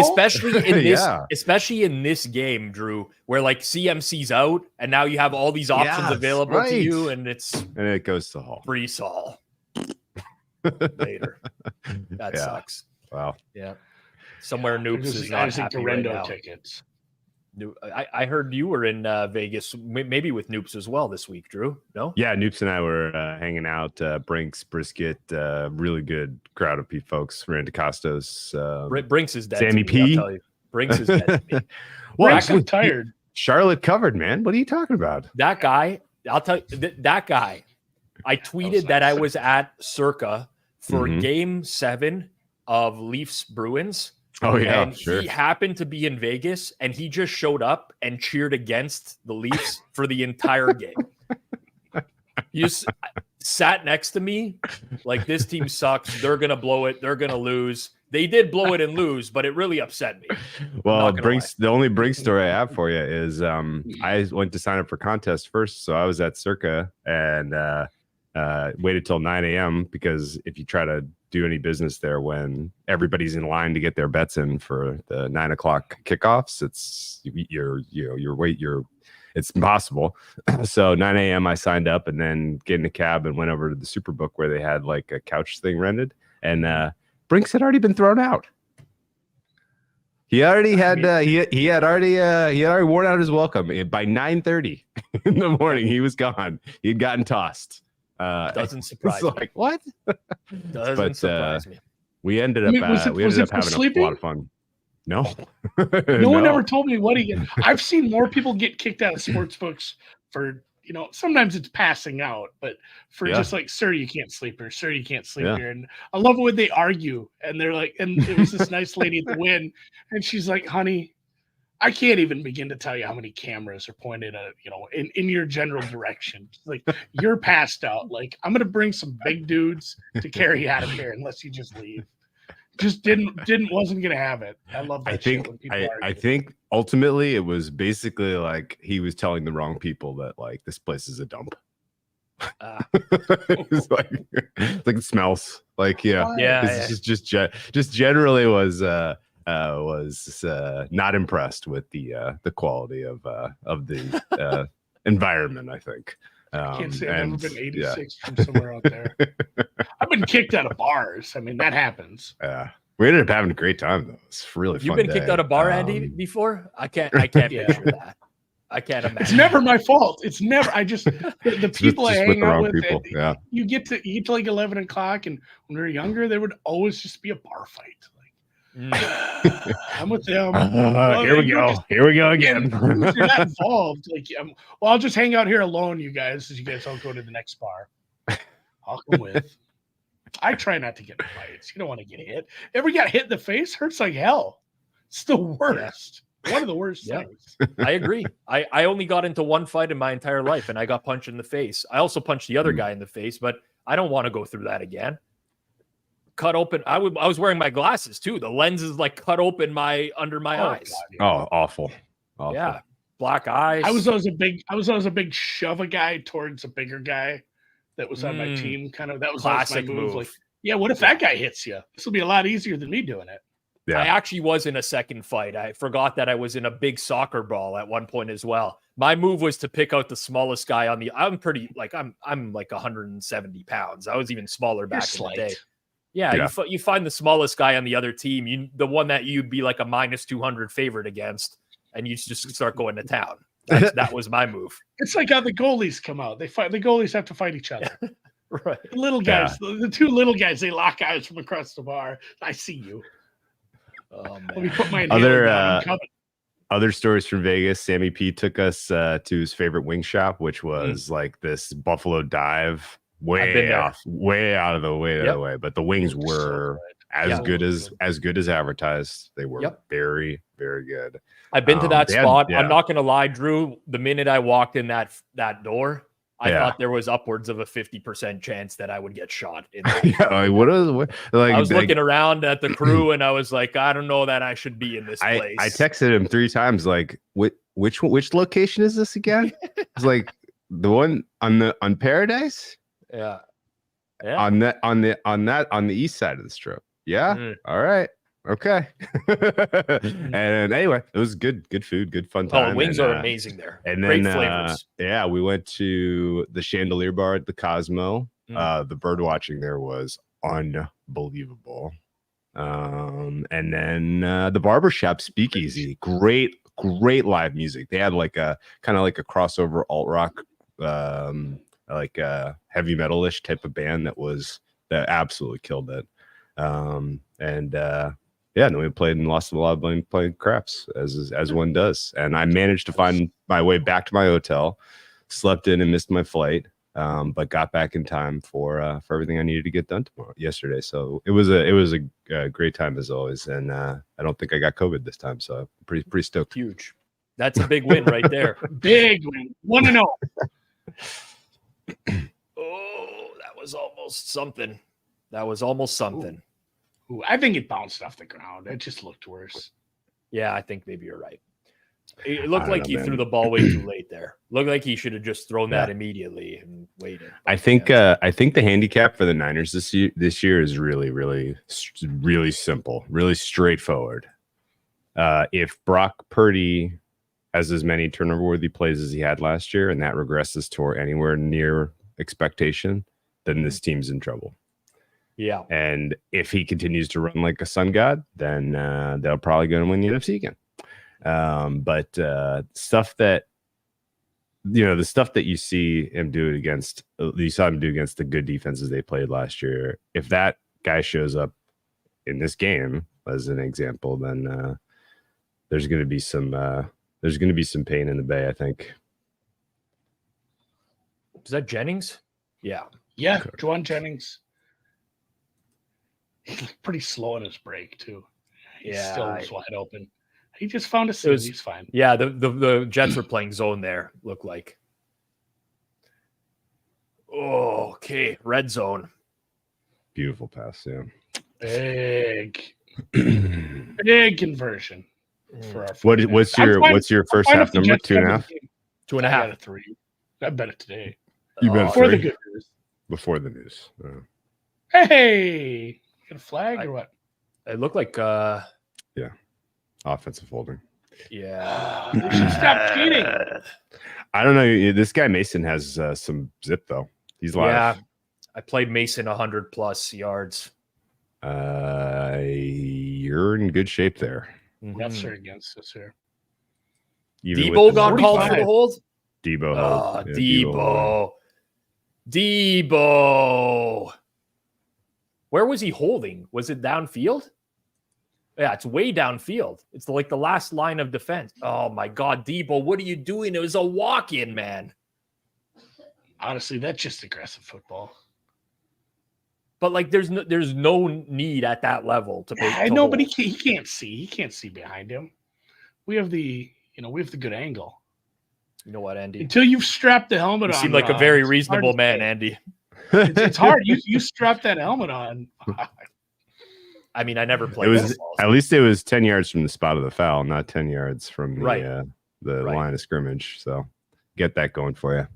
Especially in this game, Drew, where like CMC's out, and now you have all these options available to you, and it goes to Hall. Free Saul later. That sucks. Wow. Yeah. Somewhere Noops is not happy right now. Tickets. I heard you were in Vegas, maybe with Noops as well this week, Drew. No? Yeah, Noops and I were hanging out. Brinks, Brisket, really good crowd of folks. Randy Costos. Brinks is dead. Sammy to me, P. I'll tell you. Brinks is dead to me. Brinks is tired. Charlotte covered, man. What are you talking about? That guy, I'll tell you, that guy, I tweeted that I was at Circa for Game 7 of Leafs Bruins. Oh, yeah, and he happened to be in Vegas, and he just showed up and cheered against the Leafs for the entire game. He just sat next to me like, this team sucks. They're going to blow it. They're going to lose. They did blow it and lose, but it really upset me. Well, the only Brinks story I have for you is I went to sign up for contest first, so I was at Circa and waited till 9 a.m. because if you try to do any business there when everybody's in line to get their bets in for the 9 o'clock kickoffs, it's it's impossible. So 9 a.m. I signed up and then get in a cab and went over to the Superbook where they had like a couch thing rented, and Brinks had already been thrown out. He already had he had already worn out his welcome. By 9:30 in the morning. He was gone. He'd gotten tossed. Doesn't surprise me. Like, what? Doesn't surprise me. We ended up having a lot of fun. No, no one ever told me what he get. I've seen more people get kicked out of sports books for, sometimes it's passing out, but for just like, sir, you can't sleep here. Sir, you can't sleep here. And I love it when they argue and they're like, and it was this nice lady at the Wynn, and she's like, honey, I can't even begin to tell you how many cameras are pointed at, in your general direction. Like, you're passed out. Like, I'm going to bring some big dudes to carry you out of here unless you just leave. Just wasn't going to have it. I love that. I think ultimately it was basically like he was telling the wrong people that like this place is a dump. It's like it smells like, just generally was not impressed with the quality of the environment, I think. I can't say I've never been 86 from somewhere out there. I've been kicked out of bars. I mean, that happens. Yeah. We ended up having a great time though. It's really fun. You've been kicked out of bar, Andy, before? I can't picture that. I can't imagine. It's never my fault. It's never. I just the people I hang out with. Yeah. You get to like 11 o'clock, and when we were younger, there would always just be a bar fight. I'm with them. Here we go again. You're not involved. Like, I'll just hang out here alone, you guys, as you guys all go to the next bar. I'll come with. I try not to get in fights. You don't want to get hit. Ever got hit in the face? Hurts like hell. It's the worst. One of the worst things. I agree. I only got into one fight in my entire life, and I got punched in the face. I also punched the other guy in the face, but I don't want to go through that again. Cut open. I was wearing my glasses too. The lens is like cut open under my eyes. God, awful. Yeah, black eyes. I was always a big shove a guy towards a bigger guy that was on my team. Kind of, that was classic my move. Like, what if that guy hits you? This will be a lot easier than me doing it. Yeah. I actually was in a second fight. I forgot that I was in a big soccer ball at one point as well. My move was to pick out the smallest guy on the. I'm like 170 pounds. I was even smaller back in the day. Yeah. You find the smallest guy on the other team, the one that you'd be like a -200 favorite against, and you just start going to town. That was my move. It's like how the goalies come out. The goalies have to fight each other. Right. The little guys, the two little guys, they lock eyes from across the bar. I see you. Oh, man. Let me put my inhaler down. Other stories from Vegas. Sammy P took us to his favorite wing shop, which was like this Buffalo Dive. Way out of the way, but the wings were as good as advertised. They were very, very good. I've been to that spot. I'm not going to lie, Drew. The minute I walked in that door, I thought there was upwards of a 50% chance that I would get shot. I was looking around at the crew, and I was like, I don't know that I should be in this place. I texted him 3 times, like, which location is this again? It's like the one on Paradise. Yeah. On the east side of the strip. Yeah. All right. Okay. And anyway, it was good food, good fun time. The wings are amazing there. And great then flavors. We went to the Chandelier Bar at the Cosmo. The bird watching there was unbelievable. And then the barbershop Speakeasy, great live music. They had like a kind of like a crossover alt rock like a heavy metal-ish type of band that absolutely killed it. And then we played and lost a lot of money playing craps as one does. And I managed to find my way back to my hotel, slept in and missed my flight, but got back in time for everything I needed to get done yesterday. So it was a great time as always. And I don't think I got COVID this time, so I'm pretty stoked. Huge. That's a big win right there. Big win. 1-0. Oh, that was almost something. Ooh, I think it bounced off the ground. It just looked worse. Yeah, I think maybe you're right. It looked like he threw the ball way too late there. Looked like he should have just thrown that immediately and waited. I think the handicap for the Niners this year is really, really, really simple, really straightforward. If Brock Purdy has as many turnover-worthy plays as he had last year, and that regresses to anywhere near expectation, then this team's in trouble. Yeah. And if he continues to run like a sun god, then they're probably going to win the NFC again. But stuff that, the stuff that you see him do against, you saw him do against the good defenses they played last year. If that guy shows up in this game, as an example, then there's going to be some pain in the Bay, I think. Is that Jennings? Yeah. Yeah, Juwan Jennings. He looked pretty slow on his break too. He still was wide open. He just found a seam. He's fine. Yeah, the Jets were playing zone there, looked like. Oh, okay. Red zone. Beautiful pass, yeah. Big conversion for our what's your first half number? 2.5? 2.5. I got a 3. I bet it today. You bet Before the good news. Before the news. Hey, got a flag or what? It looked like Offensive holding. Yeah. We should stop cheating. I don't know. This guy Mason has some zip though. He's live. Yeah. I played Mason 100+ yards. You're in good shape there. Refs are against us here. Debo got called for the hold? Debo. Oh, yeah, Debo. Where was he holding? Was it downfield? Yeah, it's way downfield. It's like the last line of defense. Oh my God, Debo, what are you doing? It was a walk-in, man. Honestly, that's just aggressive football. But like, there's no need at that level to make. I know, but he can't see. He can't see behind him. We have the good angle. You know what, Andy? Until you've strapped the helmet on. You seem like a very reasonable man, Andy. It's hard. You strap that helmet on. I mean, I never played. At least it was 10 yards from the spot of the foul, not 10 yards from the Right. line of scrimmage. So get that going for you.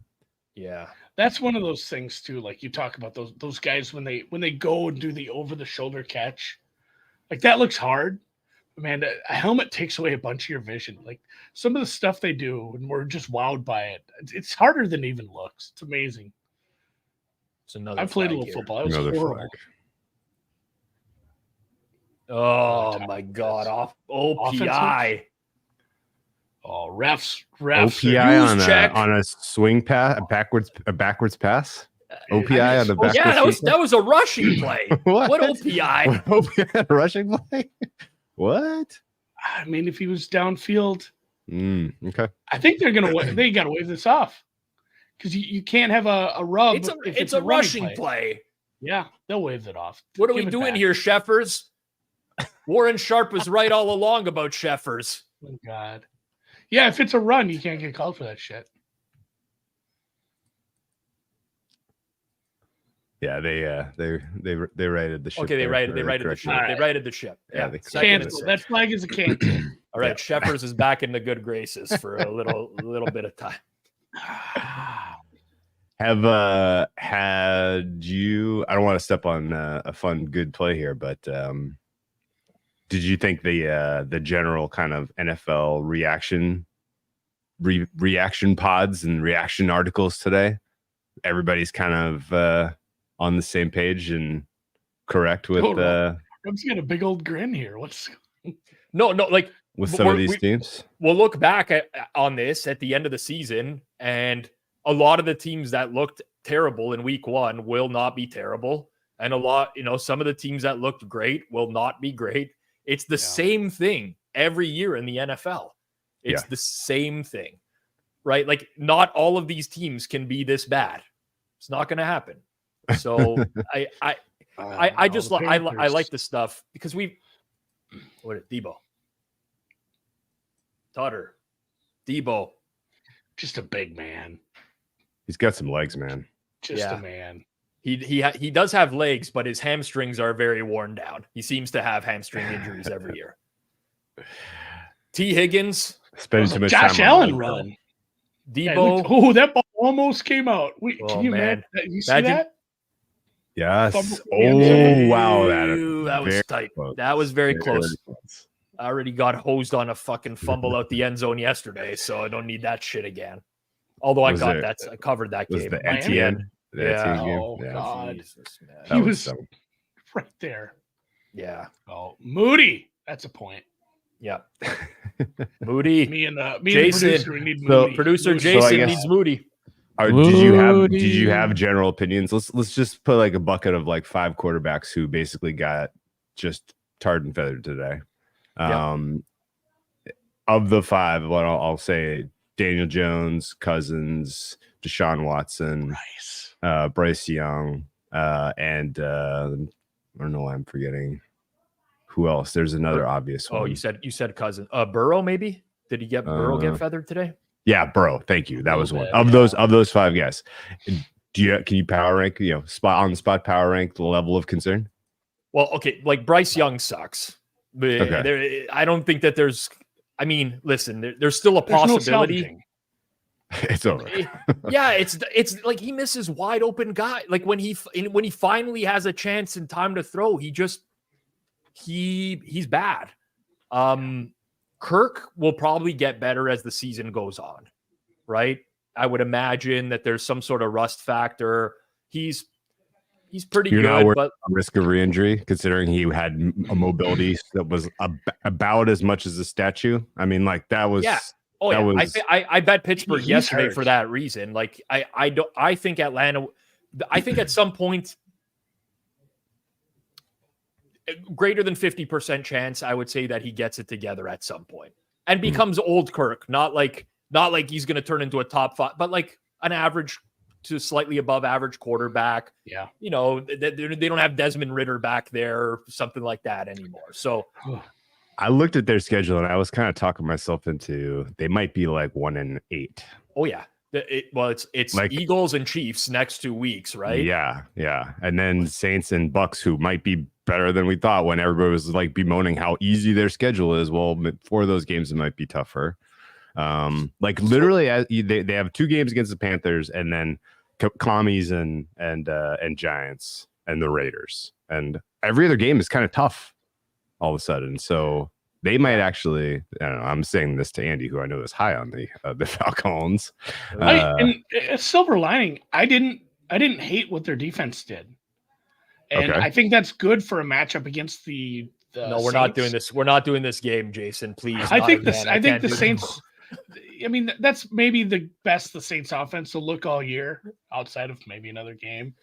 Yeah. That's one of those things too. Like you talk about those guys when they go and do the over the shoulder catch, like that looks hard. Man, a helmet takes away a bunch of your vision. Like some of the stuff they do, and we're just wowed by it. It's harder than it even looks. It's amazing. I played a little football. It was horrible. Flag. Oh my God! Off OPI. Oh, refs. OPI on a swing pass, a backwards pass. OPI on the backwards. Yeah, that was a rushing play. What OPI? OPI rushing play. What? I mean, if he was downfield, okay. I think they got to wave this off because you can't have a rub. It's a rushing play. Yeah, they'll wave it off. What are we doing here, Sheffers? Warren Sharp was right all along about Sheffers. Oh God. Yeah, if it's a run, you can't get called for that shit. Yeah, they righted the ship. Okay, they righted the ship. Right. They righted the ship. Yeah, cancel. That flag is a cancel. All right, Sheffers is back in the good graces for a little bit of time. Had you? I don't want to step on a fun good play here, but did you think the general kind of NFL reaction pods and reaction articles today, everybody's kind of on the same page and correct with Rob's got a big old grin here. What's no like with some of these teams? We'll look back on this at the end of the season, and a lot of the teams that looked terrible in week 1 will not be terrible, and some of the teams that looked great will not be great. It's the same thing every year in the NFL. It's the same thing, right? Like not all of these teams can be this bad. It's not going to happen. So I like this stuff because Debo, Tutter, Debo, just a big man. He's got some legs, man. Just a man. He does have legs, but his hamstrings are very worn down. He seems to have hamstring injuries every year. T. Higgins spending too much Josh time Allen run. Debo. That ball almost came out. Can you imagine? You see that? Yes. Oh wow, that was tight. That was very close. I already got hosed on a fucking fumble out the end zone yesterday, so I don't need that shit again. Although I covered that was game. the Miami? Etienne? The Yeah. Etienne game? Oh, Yeah. God. Jesus, man. He was dumb. right there. Yeah. Oh, Moody. That's a point. Yeah. Moody. Me and the Jason. producer, we need So, Moody. Producer Moody. Jason guess- needs Moody. Did you have general opinions? Let's just put like a bucket of like 5 quarterbacks who basically got just tarred and feathered today. Of the 5, what I'll say Daniel Jones, Cousins, Deshaun Watson, Bryce Young, and I don't know why I'm forgetting who else. There's another obvious one. Oh, you said Cousins. Burrow, maybe? Did he get Burrow get feathered today? Yeah, Burrow. Thank you. That was one bit, of those 5 guys. Can you power rank? On the spot power rank the level of concern. Well, okay, like Bryce Young sucks. But Okay. I don't think that there's. I mean, listen, there's still a possibility. It's over. Yeah, it's like he misses wide open guy. Like when he finally has a chance and time to throw, he's bad. Kirk will probably get better as the season goes on, right? I would imagine that there's some sort of rust factor. He's pretty good, but risk of re-injury, considering he had a mobility that was about as much as a statue. I mean, like that was. Yeah. Oh yeah. I bet Pittsburgh yesterday for that reason. Like I think Atlanta. I think at some point, greater than 50% chance, I would say that he gets it together at some point and becomes old Kirk. Not like he's going to turn into a top 5, but like an average to slightly above average quarterback. Yeah. They don't have Desmond Ridder back there or something like that anymore. So I looked at their schedule and I was kind of talking myself into they might be like 1-8. Oh yeah. It's like Eagles and Chiefs next 2 weeks, right? Yeah. And then Saints and Bucks, who might be better than we thought when everybody was like bemoaning how easy their schedule is. Well, 4 of those games, it might be tougher. Like literally they have 2 games against the Panthers and then Commies and Giants and the Raiders, and every other game is kind of tough all of a sudden. So they might actually, I don't know, I'm saying this to Andy, who I know is high on the Falcons. And a silver lining, I didn't hate what their defense did. And I think that's good for a matchup against the No, we're not doing this. We're not doing this game, Jason. Please. I think the Saints. I mean, that's maybe the best the Saints offense will look all year, outside of maybe another game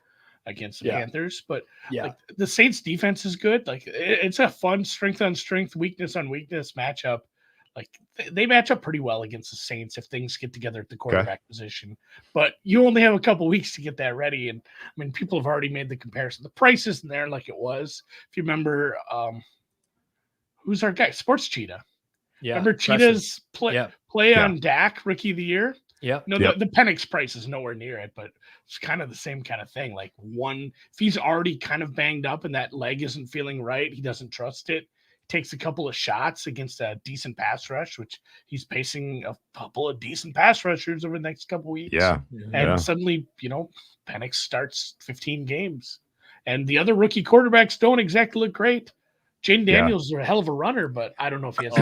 against the Panthers. But like, the Saints defense is good. Like it's a fun strength on strength, weakness on weakness matchup. Like they match up pretty well against the Saints if things get together at the quarterback position. But you only have a couple weeks to get that ready. And I mean, people have already made the comparison. The price isn't there like it was. If you remember, who's our guy? Sports Cheetah. Yeah. Remember Cheetah's play on Dak, Rookie of the Year? Yeah. No, the Penix price is nowhere near it, but it's kind of the same kind of thing. Like if he's already kind of banged up and that leg isn't feeling right, he doesn't trust it. Takes a couple of shots against a decent pass rush, which he's pacing a couple of decent pass rushers over the next couple of weeks. Yeah. And suddenly, Penix starts 15 games. And the other rookie quarterbacks don't exactly look great. Jaden Daniels is a hell of a runner, but I don't know if he has.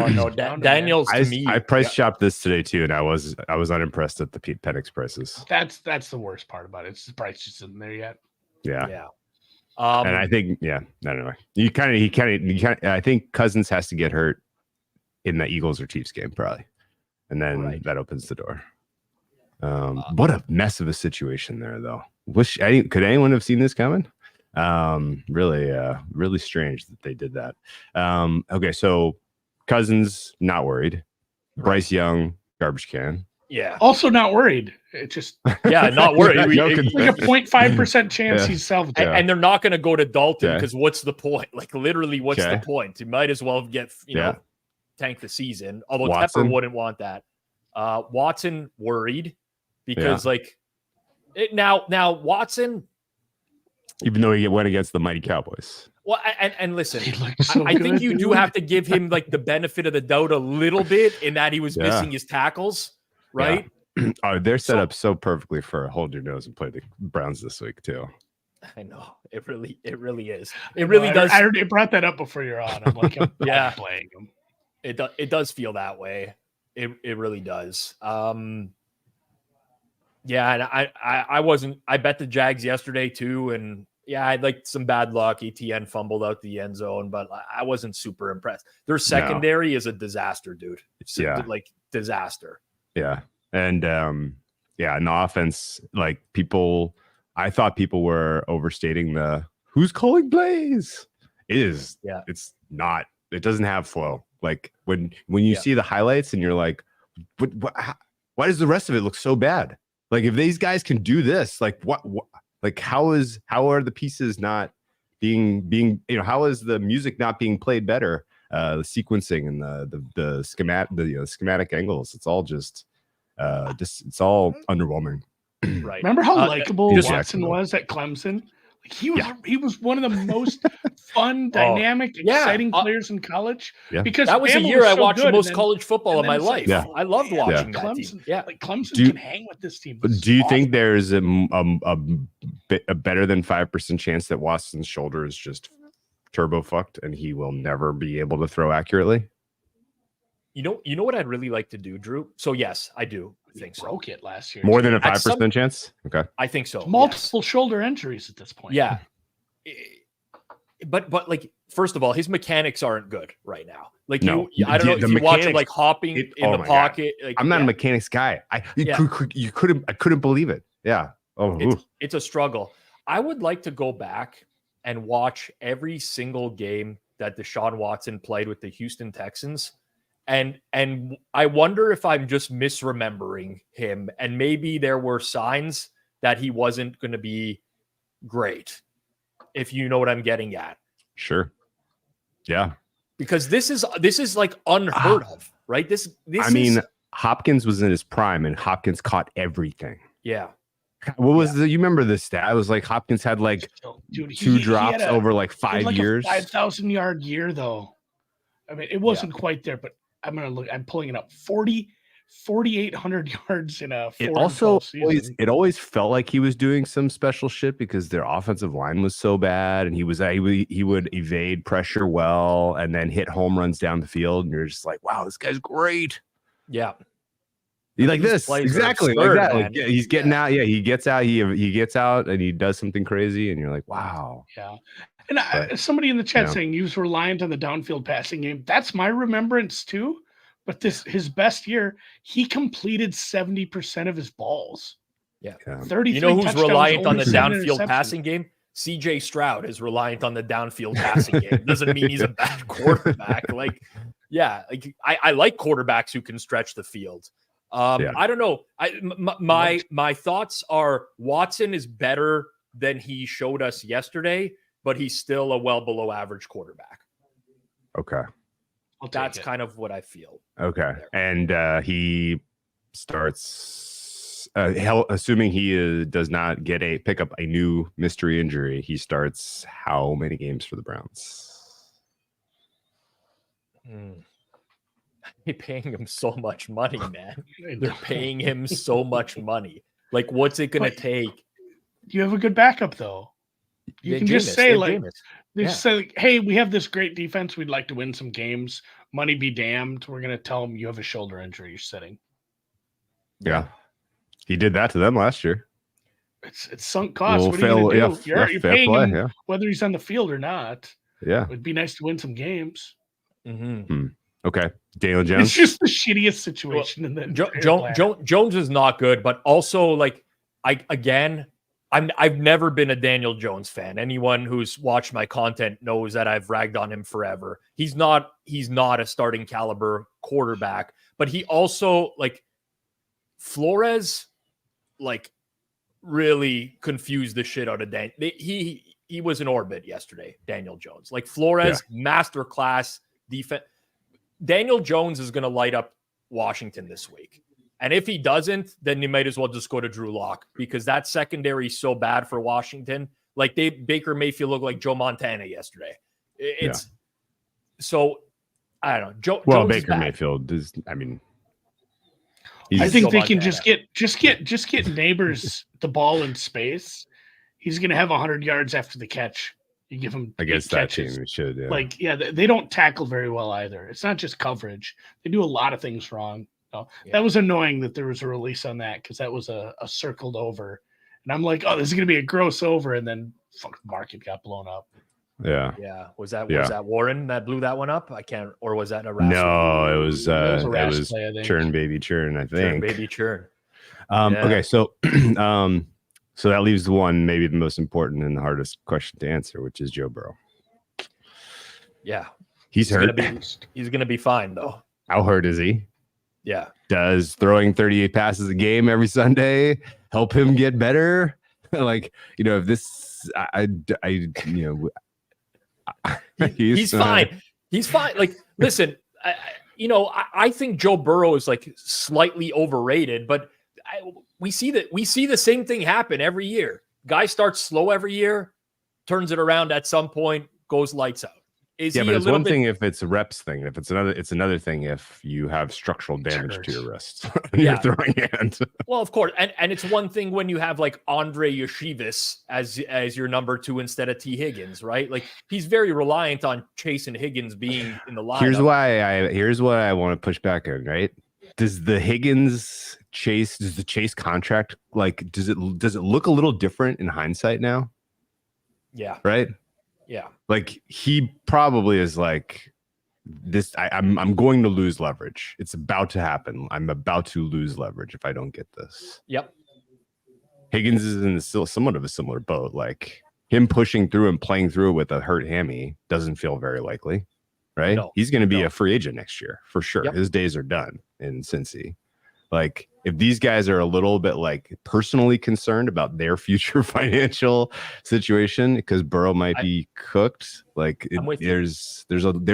Daniels to me. I price shopped this today too, and I was unimpressed at the Penix prices. That's the worst part about it. It's the price just isn't there yet. Yeah. And I think, I don't know. I think Cousins has to get hurt in the Eagles or Chiefs game probably, and then that opens the door. What a mess of a situation there, though. Could anyone have seen this coming? Really strange that they did that. Okay, so Cousins not worried. Bryce Young garbage can. Yeah. Also not worried. It just not worried. Like a 0.5% chance he's salvageable. And they're not going to go to Dalton because what's the point? Like literally, what's the point? You might as well get tank the season. Although Watson. Tepper wouldn't want that. Watson worried because now Watson. Even though he went against the mighty Cowboys. Well, and listen, so I think you do have to give him like the benefit of the doubt a little bit in that he was missing his tackles, right? Yeah. They're set up so perfectly for hold your nose and play the Browns this week too. I know it really is. It really does. I already brought that up before you're on. I'm like, I'm playing them. It does feel that way. It really does. Yeah, and I bet the Jags yesterday too, and yeah, I had like some bad luck. ETN fumbled out the end zone, but I wasn't super impressed. Their secondary is a disaster, dude. Like disaster. Yeah. And yeah, in the offense, like I thought people were overstating who's calling plays. It is. Yeah. It's not. It doesn't have flow. Like when you see the highlights and you're like, why does the rest of it look so bad? Like if these guys can do this, like what like how are the pieces not being how is the music not being played better? The sequencing and the schematic angles, it's all just it's all underwhelming. Right. Remember how likable just Watson was at Clemson? Like he was one of the most fun, dynamic, exciting players in college. Yeah. Because that was a Bama year I so watched the good, most college football of my life. Yeah. I loved watching that Clemson. team. Yeah. Like Clemson can hang with this team. Do you think there's a better than 5% chance that Watson's shoulder is just turbo fucked and he will never be able to throw accurately? You know what I'd really like to do, Drew? So yes, I do think so. Broke it last year. More than a 5% chance? Okay. I think so. Multiple shoulder injuries at this point. Yeah. But like, first of all, his mechanics aren't good right now. Like I don't know if you watch him like hopping in the pocket. Like, I'm not a mechanics guy. I couldn't believe it. Yeah. Oh, it's a struggle. I would like to go back and watch every single game that Deshaun Watson played with the Houston Texans. And I wonder if I'm just misremembering him, and maybe there were signs that he wasn't going to be great, if you know what I'm getting at. Sure. Yeah. Because this is like unheard of, right? This Hopkins was in his prime, and Hopkins caught everything. Yeah. What was you remember the stat? I was like Hopkins had like two drops over like 5 years. 5,000-yard year though. I mean, it wasn't quite there, but I'm pulling it up. 4,800 yards in a 4 season. It always felt like he was doing some special shit because their offensive line was so bad, and he would evade pressure well and then hit home runs down the field, and you're just like, wow, this guy's great. Yeah. He like this exactly absurd, like that. Like, yeah, he's getting out. Yeah, he gets out. He gets out and he does something crazy, and you're like, wow. Yeah. And somebody in the chat saying he was reliant on the downfield passing game. That's my remembrance too. But his best year, he completed 70% of his balls. Yeah. 33 You know who's reliant on the 7 downfield passing game? CJ Stroud is reliant on the downfield passing game. Doesn't mean he's a bad quarterback. Like, yeah, like I like quarterbacks who can stretch the field. I don't know. My thoughts are Watson is better than he showed us yesterday, but he's still a well below average quarterback. Okay. That's kind of what I feel. Okay. And he starts, assuming he does not pick up a new mystery injury, he starts how many games for the Browns? They're paying him so much money, man. They're paying him so much money. Like, what's it going to take? You have a good backup, though. You can just say, like, say, hey, we have this great defense. We'd like to win some games. Money be damned. We're going to tell them you have a shoulder injury. You're sitting. Yeah. He did that to them last year. It's sunk cost. What are you going to do? You're paying him whether he's on the field or not. Yeah. It'd be nice to win some games. Okay. Daniel Jones. It's just the shittiest situation. Jones is not good, but also, like, I've never been a Daniel Jones fan. Anyone who's watched my content knows that I've ragged on him forever. He's not a starting caliber quarterback, but he also, like, Flores, like, really confused the shit out of Dan. He was in orbit yesterday, Daniel Jones. Like, Flores, masterclass defense. Daniel Jones is going to light up Washington this week. And if he doesn't, then you might as well just go to Drew Lock, because that secondary is so bad for Washington. Like, Baker Mayfield looked like Joe Montana yesterday. So I don't know. Jones Baker Mayfield is. I mean, I think they can just get Neighbors the ball in space. He's going to have 100 yards after the catch You give them against that catches. team, it should. Yeah. Like, yeah, they don't tackle very well either. It's not just coverage; they do a lot of things wrong. So that was annoying that there was a release on that because that was a circled over, and I'm like, oh, this is gonna be a gross over, and then fucking market got blown up. Yeah. Yeah. Was that Warren that blew that one up? I can't. Or was that a Rass? No, it was a Rass play, I think. churn baby churn. I think Churn, baby churn. Okay, so so that leaves the one maybe the most important and the hardest question to answer, which is Joe Burrow. Yeah, he's hurt. He's gonna be fine though. How hurt is he? Yeah. Does throwing 38 passes a game every Sunday help him get better? Like, if this, he's fine. He's fine. Like, listen, I think Joe Burrow is like slightly overrated, but we see the same thing happen every year. Guy starts slow every year, turns it around at some point, goes lights out. But it's one thing if it's a reps thing. If it's another thing if you have structural damage to your wrist in your throwing hand. Well, of course, and it's one thing when you have like Andre Yeshivas as your number 2 instead of T. Higgins, right? Like he's very reliant on Chase and Higgins being in the lineup. Here's what I want to push back on. Right? Does the Chase contract does it look a little different in hindsight now? Yeah. Right. Yeah. Like he probably is like this. I'm going to lose leverage. It's about to happen. I'm about to lose leverage if I don't get this. Yep. Higgins is in somewhat of a similar boat. Like him pushing through and playing through with a hurt hammy doesn't feel very likely, right? No, he's going to be a free agent next year for sure. Yep. His days are done in Cincy. Like if these guys are a little bit like personally concerned about their future financial situation because Burrow might be cooked, like there's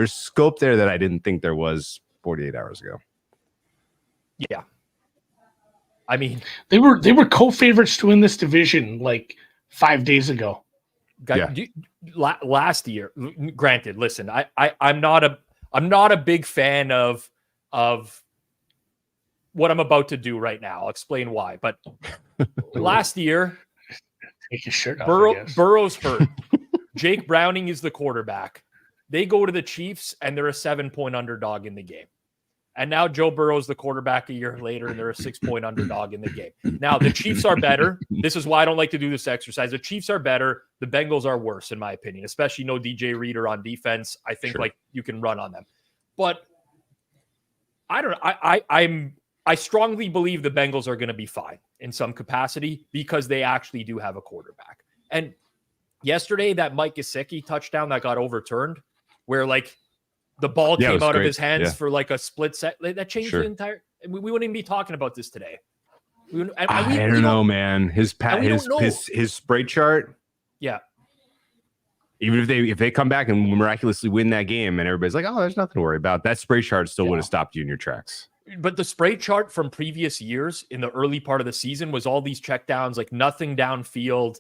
scope there that I didn't think there was 48 hours ago. Yeah. I mean, they were co-favorites to win this division like 5 days ago. Last year, granted, listen, I'm not a big fan of what I'm about to do right now. I'll explain why. But last year, take your shirt off, Burrow's hurt. Jake Browning is the quarterback. They go to the Chiefs, and they're a 7-point underdog in the game. And now Joe Burrow's the quarterback a year later, and they're a 6-point underdog in the game. Now, the Chiefs are better. This is why I don't like to do this exercise. The Chiefs are better. The Bengals are worse, in my opinion, especially no DJ Reader on defense. I think you can run on them. But I don't know. I strongly believe the Bengals are going to be fine in some capacity because they actually do have a quarterback. And yesterday, that Mike Gesicki touchdown that got overturned, where like the ball came out of his hands for like a split set, that changed the entire. We wouldn't even be talking about this today. I don't know, man. His spray chart. Yeah. Even if they come back and miraculously win that game, and everybody's like, "Oh, there's nothing to worry about," that spray chart still would have stopped you in your tracks. But the spray chart from previous years in the early part of the season was all these checkdowns, like nothing downfield.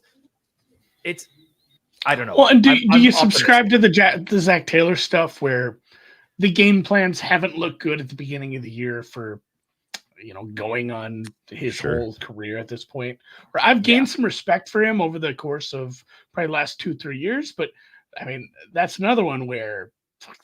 I don't know. Well, and do you subscribe to the Zach Taylor stuff where the game plans haven't looked good at the beginning of the year for, going on his whole career at this point? Or I've gained some respect for him over the course of probably the last 2-3 years, but I mean, that's another one where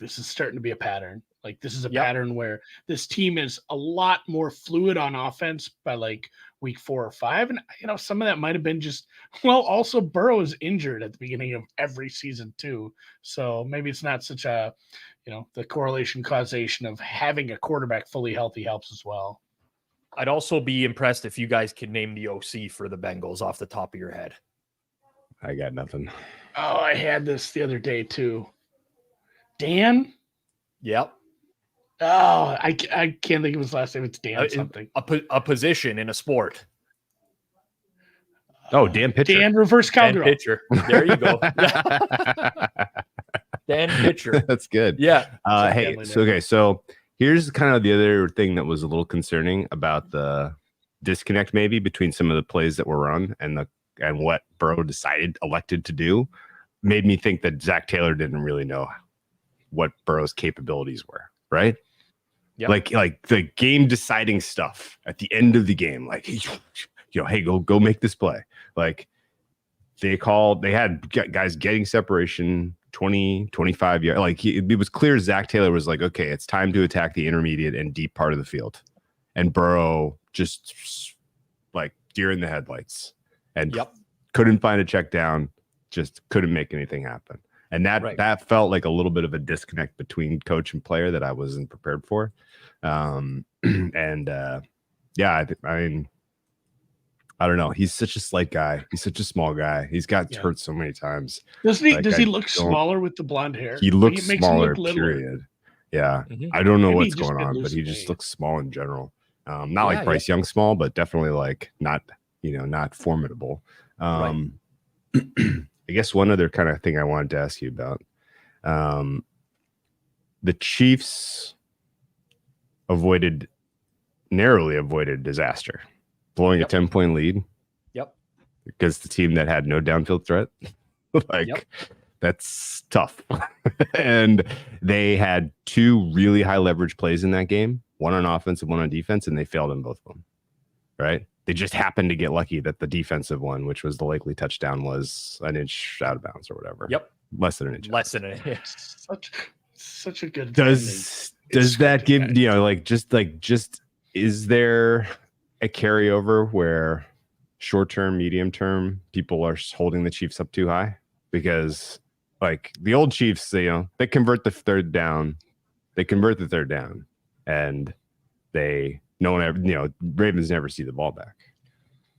this is starting to be a pattern. Like this is a pattern where this team is a lot more fluid on offense by like week 4 or 5. And, some of that might've been just, also Burrow is injured at the beginning of every season too. So maybe it's not such a, the correlation causation of having a quarterback fully healthy helps as well. I'd also be impressed if you guys could name the OC for the Bengals off the top of your head. I got nothing. Oh, I had this the other day too. Dan? Yep. Oh, I can't think of his last name. It's Dan something. A position in a sport. Oh, Dan Pitcher. Dan reverse cowgirl. Dan Pitcher. There you go. Dan Pitcher. That's good. Yeah. So here's kind of the other thing that was a little concerning about the disconnect maybe between some of the plays that were run and what Burrow elected to do. Made me think that Zach Taylor didn't really know what Burrow's capabilities were, right? Yep. Like the game deciding stuff at the end of the game, like, hey, go make this play. Like they had guys getting separation 20, 25 yards. Like it was clear Zach Taylor was like, okay, it's time to attack the intermediate and deep part of the field. And Burrow just like deer in the headlights and couldn't find a check down, just couldn't make anything happen. And that felt like a little bit of a disconnect between coach and player that I wasn't prepared for. I mean, I don't know. He's such a slight guy. He's such a small guy. He's got hurt so many times. Does he look smaller with the blonde hair? He looks smaller, period. Yeah. I don't know what's going on, but he just looks small in general. Not like Bryce Young small, but definitely like not formidable. I guess one other kind of thing I wanted to ask you about. The Chiefs narrowly avoided disaster, blowing a 10-point lead. Because the team that had no downfield threat, that's tough. And they had 2 really high leverage plays in that game, one on offense and one on defense, and they failed in both of them. Right? They just happened to get lucky that the defensive one, which was the likely touchdown, was an inch out of bounds or whatever. Less than an inch. Less than an inch. Such a good. Does that give just is there a carryover where short term, medium term, people are holding the Chiefs up too high? Because like the old Chiefs, they convert the third down, and Ravens never see the ball back.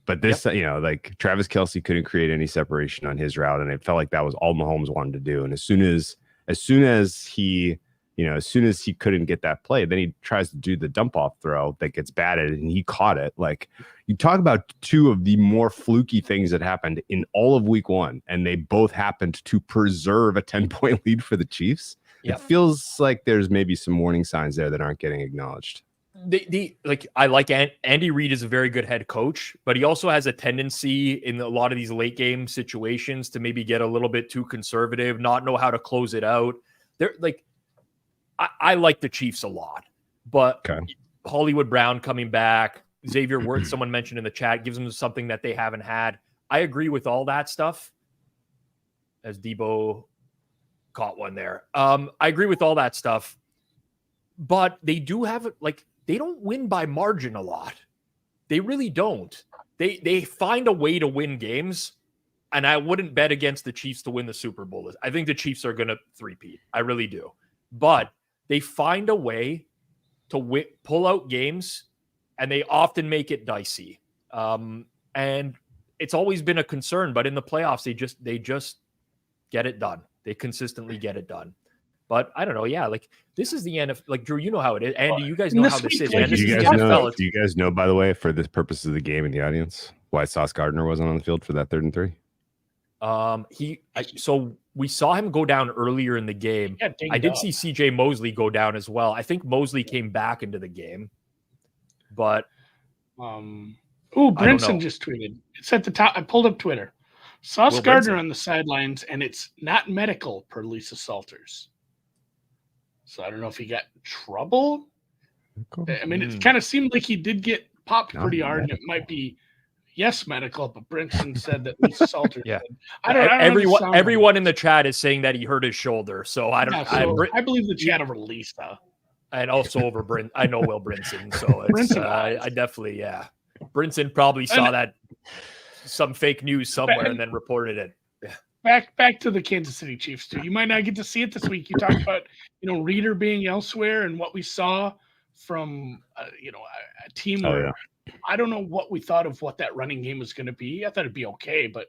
But this, like Travis Kelce couldn't create any separation on his route, and it felt like that was all Mahomes wanted to do. And as soon as he couldn't get that play, then he tries to do the dump off throw that gets batted, and he caught it. Like, you talk about 2 of the more fluky things that happened in all of week 1, and they both happened to preserve a 10-point lead for the Chiefs. It feels like there's maybe some warning signs there that aren't getting acknowledged. I like Andy Reid is a very good head coach, but he also has a tendency in a lot of these late game situations to maybe get a little bit too conservative, not know how to close it out. I like the Chiefs a lot, but Hollywood Brown coming back, Xavier Wirtz, someone mentioned in the chat, gives them something that they haven't had. I agree with all that stuff. As Debo caught one there. I agree with all that stuff, but they do have they don't win by margin a lot. They really don't. They find a way to win games, and I wouldn't bet against the Chiefs to win the Super Bowl. I think the Chiefs are going to three-peat. I really do. But they find a way to pull out games, and they often make it dicey. And it's always been a concern, but in the playoffs, they just get it done. They consistently get it done. But I don't know. Yeah, like this is the NFL. Like Drew, you know how it is. Andy, you guys know how this is. Man. Do you guys know, by the way, for the purpose of the game in the audience, why Sauce Gardner wasn't on the field for that 3rd and 3? So we saw him go down earlier in the game. I did see CJ Mosley go down as well. I think Mosley came back into the game, but Brinson just tweeted. It's at the top. I pulled up Twitter. Sauce Gardner on the sidelines, and it's not medical per Lisa Salters. So I don't know if he got in trouble. I mean, it kind of seemed like he did get popped pretty hard, and it might be medical, but Brinson said that Lisa Salters. Yeah, I don't. Everyone in the chat is saying that he hurt his shoulder. So I don't. I believe the chat over Lisa, and also over Brent. I know Will Brinson, so it's, I definitely Brinson probably saw that some fake news somewhere and then reported it. Back to the Kansas City Chiefs too. You might not get to see it this week. You talked about Reader being elsewhere and what we saw from a team where I don't know what we thought of what that running game was going to be. I thought it'd be okay, but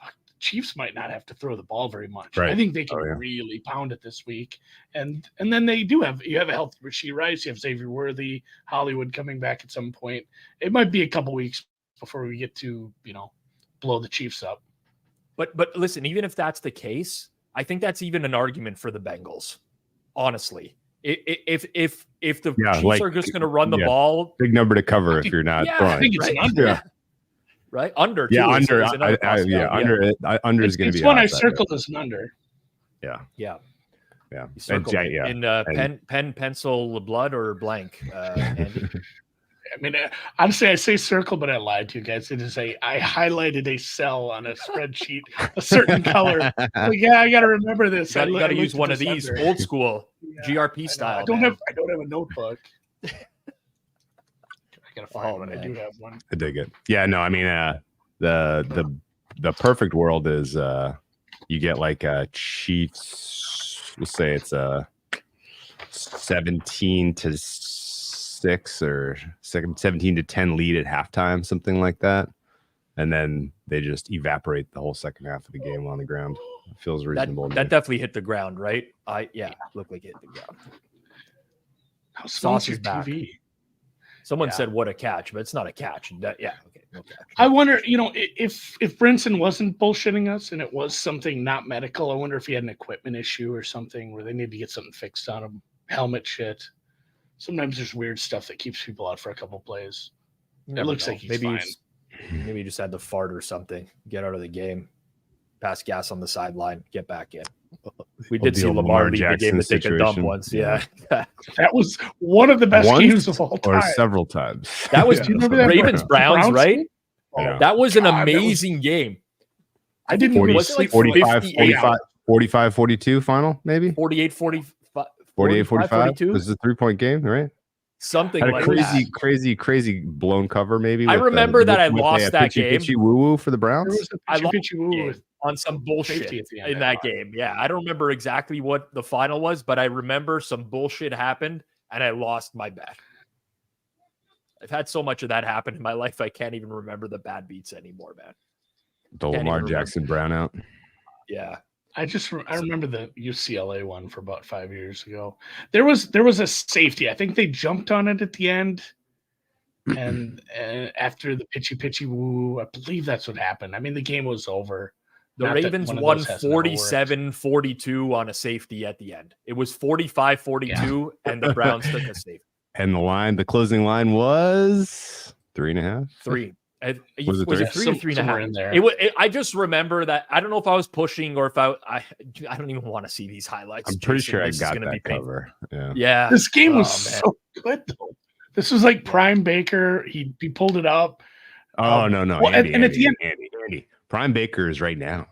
the Chiefs might not have to throw the ball very much. Right. I think they can really pound it this week. And then they do have a healthy Rashee Rice, you have Xavier Worthy, Hollywood coming back at some point. It might be a couple weeks before we get to blow the Chiefs up. But listen, even if that's the case, I think that's even an argument for the Bengals. Honestly, if the Chiefs are just going to run the ball, big number to cover if you're not throwing. I think it's an under. Right, under. Under. Under is going to be. It's one I circled as an under. Yeah. In pen, pencil, blood, or blank. Andy? I mean, honestly, I say circle, but I lied to you guys. It is I highlighted a cell on a spreadsheet, a certain color. Like, yeah, I got to remember this. You got to use one of this these under. old school Yeah, GRP I style. don't man. have a notebook. I gotta find one. Man. I do have one. I dig it. Yeah, no, I mean, the perfect world is you get like a Chiefs. We'll say it's a 17-6 or 17-10 lead at halftime, something like that, and then they just evaporate the whole second half of the game on the ground. It feels reasonable. That definitely hit the ground, right? Looked like it hit the ground. How small is Sauce your is back. TV? Someone Yeah. said, "What a catch!" But it's not a catch. Okay, no catch. I wonder, if Brinson wasn't bullshitting us and it was something not medical, I wonder if he had an equipment issue or something where they need to get something fixed on him. Helmet shit. Sometimes there's weird stuff that keeps people out for a couple plays. You It never looks know. like he's maybe fine. maybe he just had to fart or something. Get out of the game. Pass gas on the sideline. Get back in. We did see Lamar leave the game to take a dump once. Yeah. That was one of the best games of all time. or several times. That was Do you remember that Ravens Browns, right? game? Oh, Yeah. That was an God, that was- amazing game. I didn't 40, go to was it like sleep for 45, 58 45, 42 final, maybe 48, 45, 48, 45. 42? This is a 3-point game, right? Something Had a like crazy, that. crazy blown cover, maybe. I with remember that I with lost that pitchy, game. Pitchy woo woo for the There Browns. was a I lost pitchy woo game with on some bullshit safety at the end. in that game. Yeah, I don't remember exactly what the final was, but I remember some bullshit happened and I lost my bet. I've had so much of that happen in my life, I can't even remember the bad beats anymore, man. The Can't Lamar even Jackson brownout. Yeah. I remember the UCLA one for about 5 years ago. There was a safety. I think they jumped on it at the end, and after the pitchy woo, I believe that's what happened. I mean, the game was over. The Not that Ravens one of won those has never worked. 47-42 on a safety at the end. It was 45-42, and the Browns took a safety. And the closing line was 3.5. 3. Was it was three? it 3 or 3.5? Somewhere in there. I just remember that. I don't know if I was pushing or if I don't even want to see these highlights. I'm pretty Jason. sure I This is got gonna that be painful. cover. Yeah. Yeah. This game was man. so good though. This was like prime Baker. He pulled it up. Oh no. Well, Andy, and at the end- Andy. Prime Baker is right now.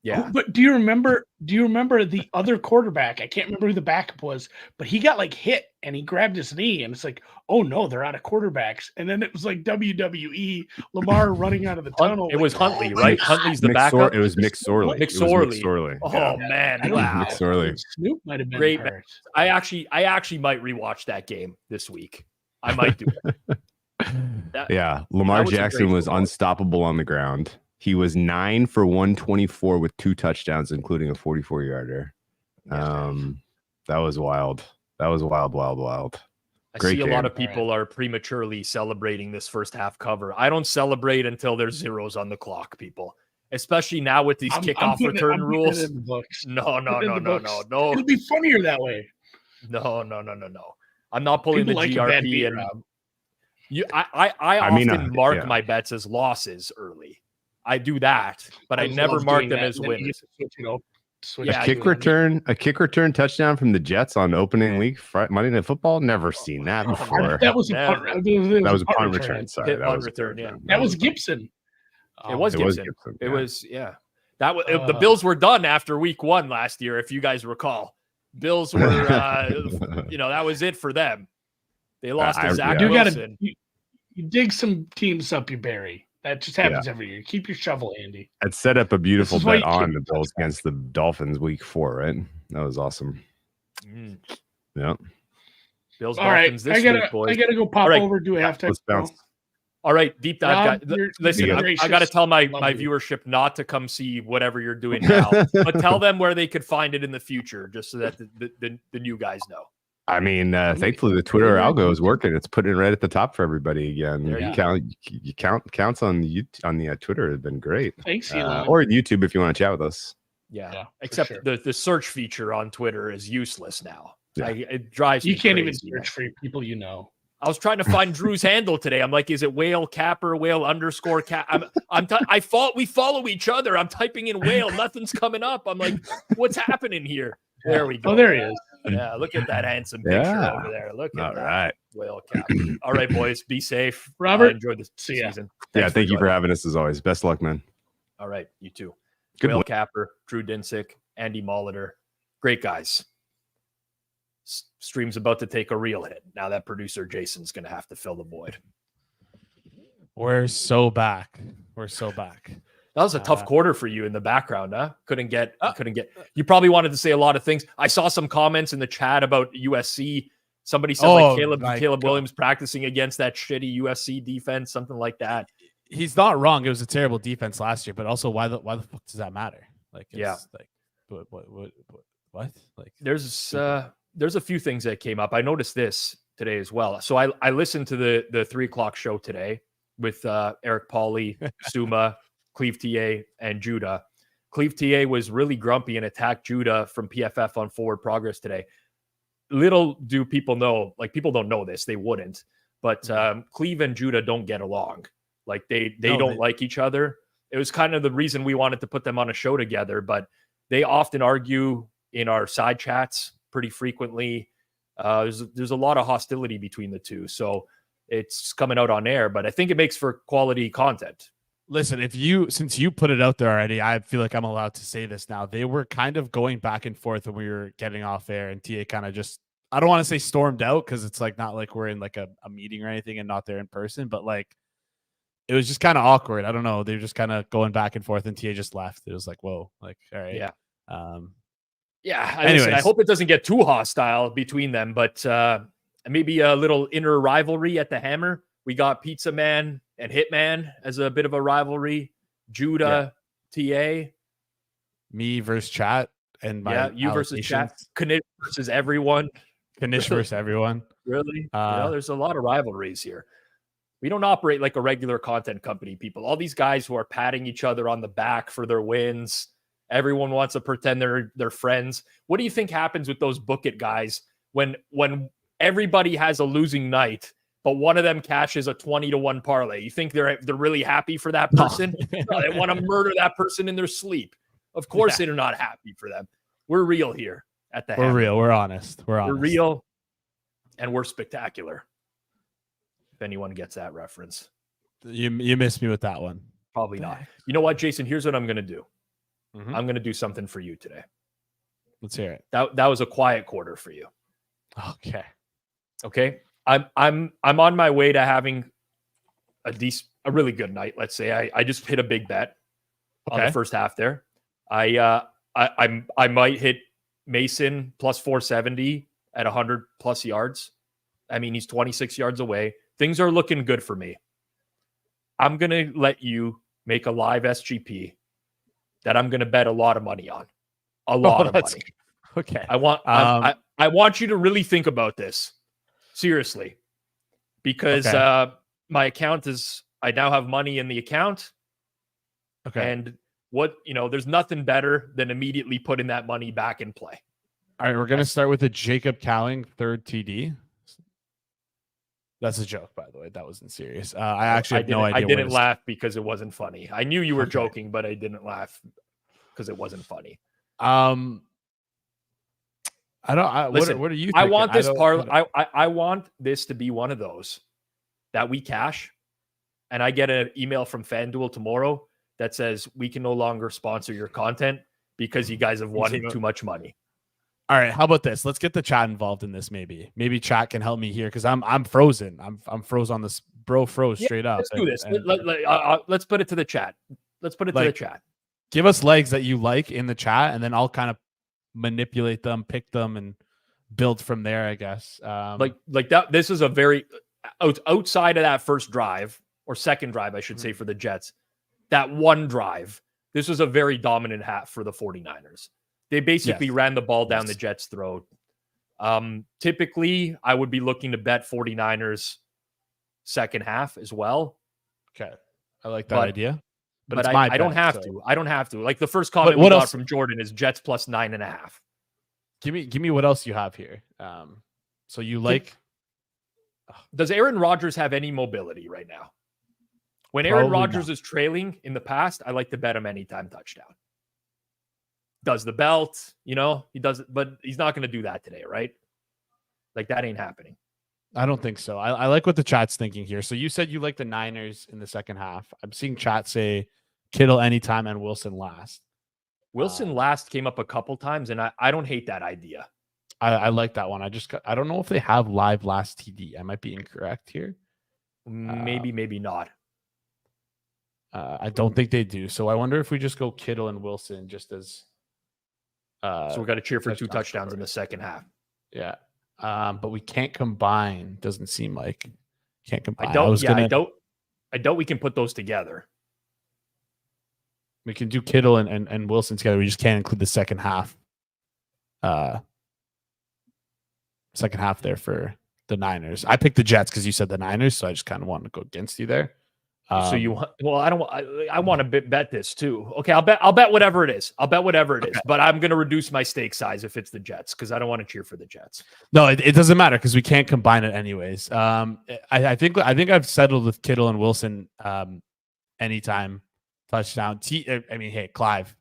Yeah. But do you remember the other quarterback? I can't remember who the backup was, but he got like hit and he grabbed his knee and it's like, oh no, they're out of quarterbacks. And then it was like WWE, Lamar running out of the tunnel. It was Huntley, right? Huntley's the backup. It was Mick Sorley. McSorley. Oh Yeah. man, I don't wow. Mick Sorley. Snoop might have been Great hurt. I actually might rewatch that game this week. I might do it. Yeah, Lamar that was a Jackson great was football. unstoppable on the ground. He was 9 for 124 with 2 touchdowns, including a 44-yarder. That was wild. That was wild. I Great see a game. lot of people are prematurely celebrating this first half cover. I don't celebrate until there's zeros on the clock, people. Especially now with these kickoff return I'm putting rules. it in the books. No. It'll be funnier that way. No. I'm not pulling People the like a bad GRP beat, and Rob. I mean, often mark yeah. my bets as losses early. I do that, but I just never love mark doing them that, as and then you wins. get to switch Yeah, A kick return touchdown from the Jets on opening week Monday Night Football. Never seen that before. That was a Never. punt. That was a punt return. Sorry, Hit that punt was a return, punt yeah. return. That was Gibson. It was It was Gibson. Gibson, It yeah. was that was the Bills were done after week 1 last year, if you guys recall. Bills were that was it for them. They lost to Zach You Wilson. you dig some teams up, you bury. That just happens every year. Keep your shovel, Andy. It set up a beautiful This is why bet you on keep the Bills against the Dolphins week 4, right? That was awesome. Mm. Yeah. Bills All right, Dolphins this I gotta week, boys. go pop All right. over, do a halftime. Let's bounce. All right, deep dive, Rob, guys. you're Listen, being I gracious. got to tell my Love you. viewership not to come see whatever you're doing now, but tell them where they could find it in the future, just so that the new guys know. I mean, thankfully the Twitter algo is working. It's putting it right at the top for everybody again. There You counts on the Twitter have been great. Thanks, Elon. Or YouTube if you want to chat with us. Yeah, Yeah, for except sure. the search feature on Twitter is useless now. Yeah. It drives You me can't even crazy, search for people you know. I was trying to find Drew's handle today. I'm like, is it whale capper, whale underscore cap? We follow each other. I'm typing in whale. Nothing's coming up. I'm like, what's happening here? There we go. Oh, there he is. Yeah, look at that handsome picture Yeah. over there. Look at All that right. whale cap. All right, boys, be safe. Robert, enjoy the see ya. season. Yeah, Thanks thank you for joining. having us as always. Best of luck, man. All right, you too. Good Whale one. Capper, Drew Dinsick, Andy Molitor. Great guys. Stream's about to take a real hit. Now that producer Jason's going to have to fill the void. We're so back. We're so back. That was a tough quarter for you in the background, huh? Couldn't get. You probably wanted to say a lot of things. I saw some comments in the chat about USC. Somebody said Caleb Williams practicing against that shitty USC defense, something like that. He's not wrong. It was a terrible defense last year, but also why the fuck does that matter? Like, like what? Like, there's a few things that came up. I noticed this today as well. So I listened to the 3:00 show today with Eric Pauly, Suma, Cleve TA, and Judah. Cleve TA was really grumpy and attacked Judah from PFF on Forward Progress today. Little do people know, like people don't know this, they wouldn't, but Cleve and Judah don't get along. Like they don't like each other. It was kind of the reason we wanted to put them on a show together, but they often argue in our side chats pretty frequently. There's a lot of hostility between the two. So it's coming out on air, but I think it makes for quality content. Listen, since you put it out there already, I feel like I'm allowed to say this now. They were kind of going back and forth when we were getting off air, and TA kind of just, I don't want to say stormed out because it's like not like we're in like a meeting or anything and not there in person, but like it was just kind of awkward. I don't know. They were just kind of going back and forth, and TA just left. It was like, whoa, like, all right. Yeah. Anyways. Listen, I hope it doesn't get too hostile between them, but maybe a little inner rivalry at the Hammer. We got Pizza Man and Hitman as a bit of a rivalry. Judah, TA. Me versus chat. And you versus chat. Knish versus everyone. Knish versus everyone. Really? There's a lot of rivalries here. We don't operate like a regular content company, people. All these guys who are patting each other on the back for their wins. Everyone wants to pretend they're friends. What do you think happens with those book it guys when everybody has a losing night, but one of them cashes a 20-1 parlay? You think they're really happy for that person? No, they want to murder that person in their sleep. Of course they're not happy for them. We're real here at the Hammer. We're real. We're honest. We're real, and we're spectacular. If anyone gets that reference. You missed me with that one. Probably not. You know what, Jason? Here's what I'm going to do. I'm going to do something for you today. Let's hear it. That was a quiet quarter for you. Okay. I'm on my way to having a really good night. Let's say I just hit a big bet on the first half there. I might hit Mason plus 470 at 100 plus yards. I mean, he's 26 yards away. Things are looking good for me. I'm going to let you make a live SGP that I'm going to bet a lot of money on. A lot of money. Okay. I want you to really think about this seriously, because my account I now have money in the account. Okay. And there's nothing better than immediately putting that money back in play. All right. We're going to start with a Jacob Cowling third TD. That's a joke, by the way. That wasn't serious. I actually have no idea. I didn't laugh because it wasn't funny. I knew you were joking, but I didn't laugh because it wasn't funny. Listen, what are you thinking? I want this I want this to be one of those that we cash, and I get an email from Fanduel tomorrow that says we can no longer sponsor your content because you guys have won too much money. All right, how about this? Let's get the chat involved in this. Maybe chat can help me here because I'm frozen. I'm froze on this. Bro froze straight up. Let's do this. Let's put it to the chat. Let's put it to the chat. Give us legs that you like in the chat, and then I'll kind of manipulate them, pick them, and build from there. I guess. Like that. This is a very outside of that first drive or second drive, I should say, for the Jets. That one drive. This was a very dominant half for the 49ers. They basically ran the ball down the Jets' throat. Typically, I would be looking to bet 49ers second half as well. Okay. I like that idea. But I don't have to. I don't have to. Like the first comment we got from Jordan is Jets plus 9.5. Give me what else you have here. So you like... Does Aaron Rodgers have any mobility right now? When Aaron Rodgers is trailing in the past, I like to bet him anytime touchdown. does the belt, he does it, but he's not going to do that today, right? Like that ain't happening. I don't think so. I like what the chat's thinking here. So you said you like the Niners in the second half. I'm seeing chat say Kittle anytime and Wilson last. Wilson last came up a couple times, and I don't hate that idea. I like that one. I don't know if they have live last TD. I might be incorrect here. Maybe not. I don't think they do. So I wonder if we just go Kittle and Wilson just as. So we got to cheer for 2 touchdowns in the second half. Yeah. But we can't combine. Doesn't seem like can't combine. I doubt we can put those together. We can do Kittle and Wilson together. We just can't include the second half. Second half there for the Niners. I picked the Jets because you said the Niners, so I just kind of wanted to go against you there. So you want? Well, I want to bet this too. Okay, I'll bet whatever it is. Is, but I'm going to reduce my stake size if it's the Jets because I don't want to cheer for the Jets. No, it doesn't matter because we can't combine it anyways. I think I've settled with Kittle and Wilson. Anytime touchdown. Hey, Clive,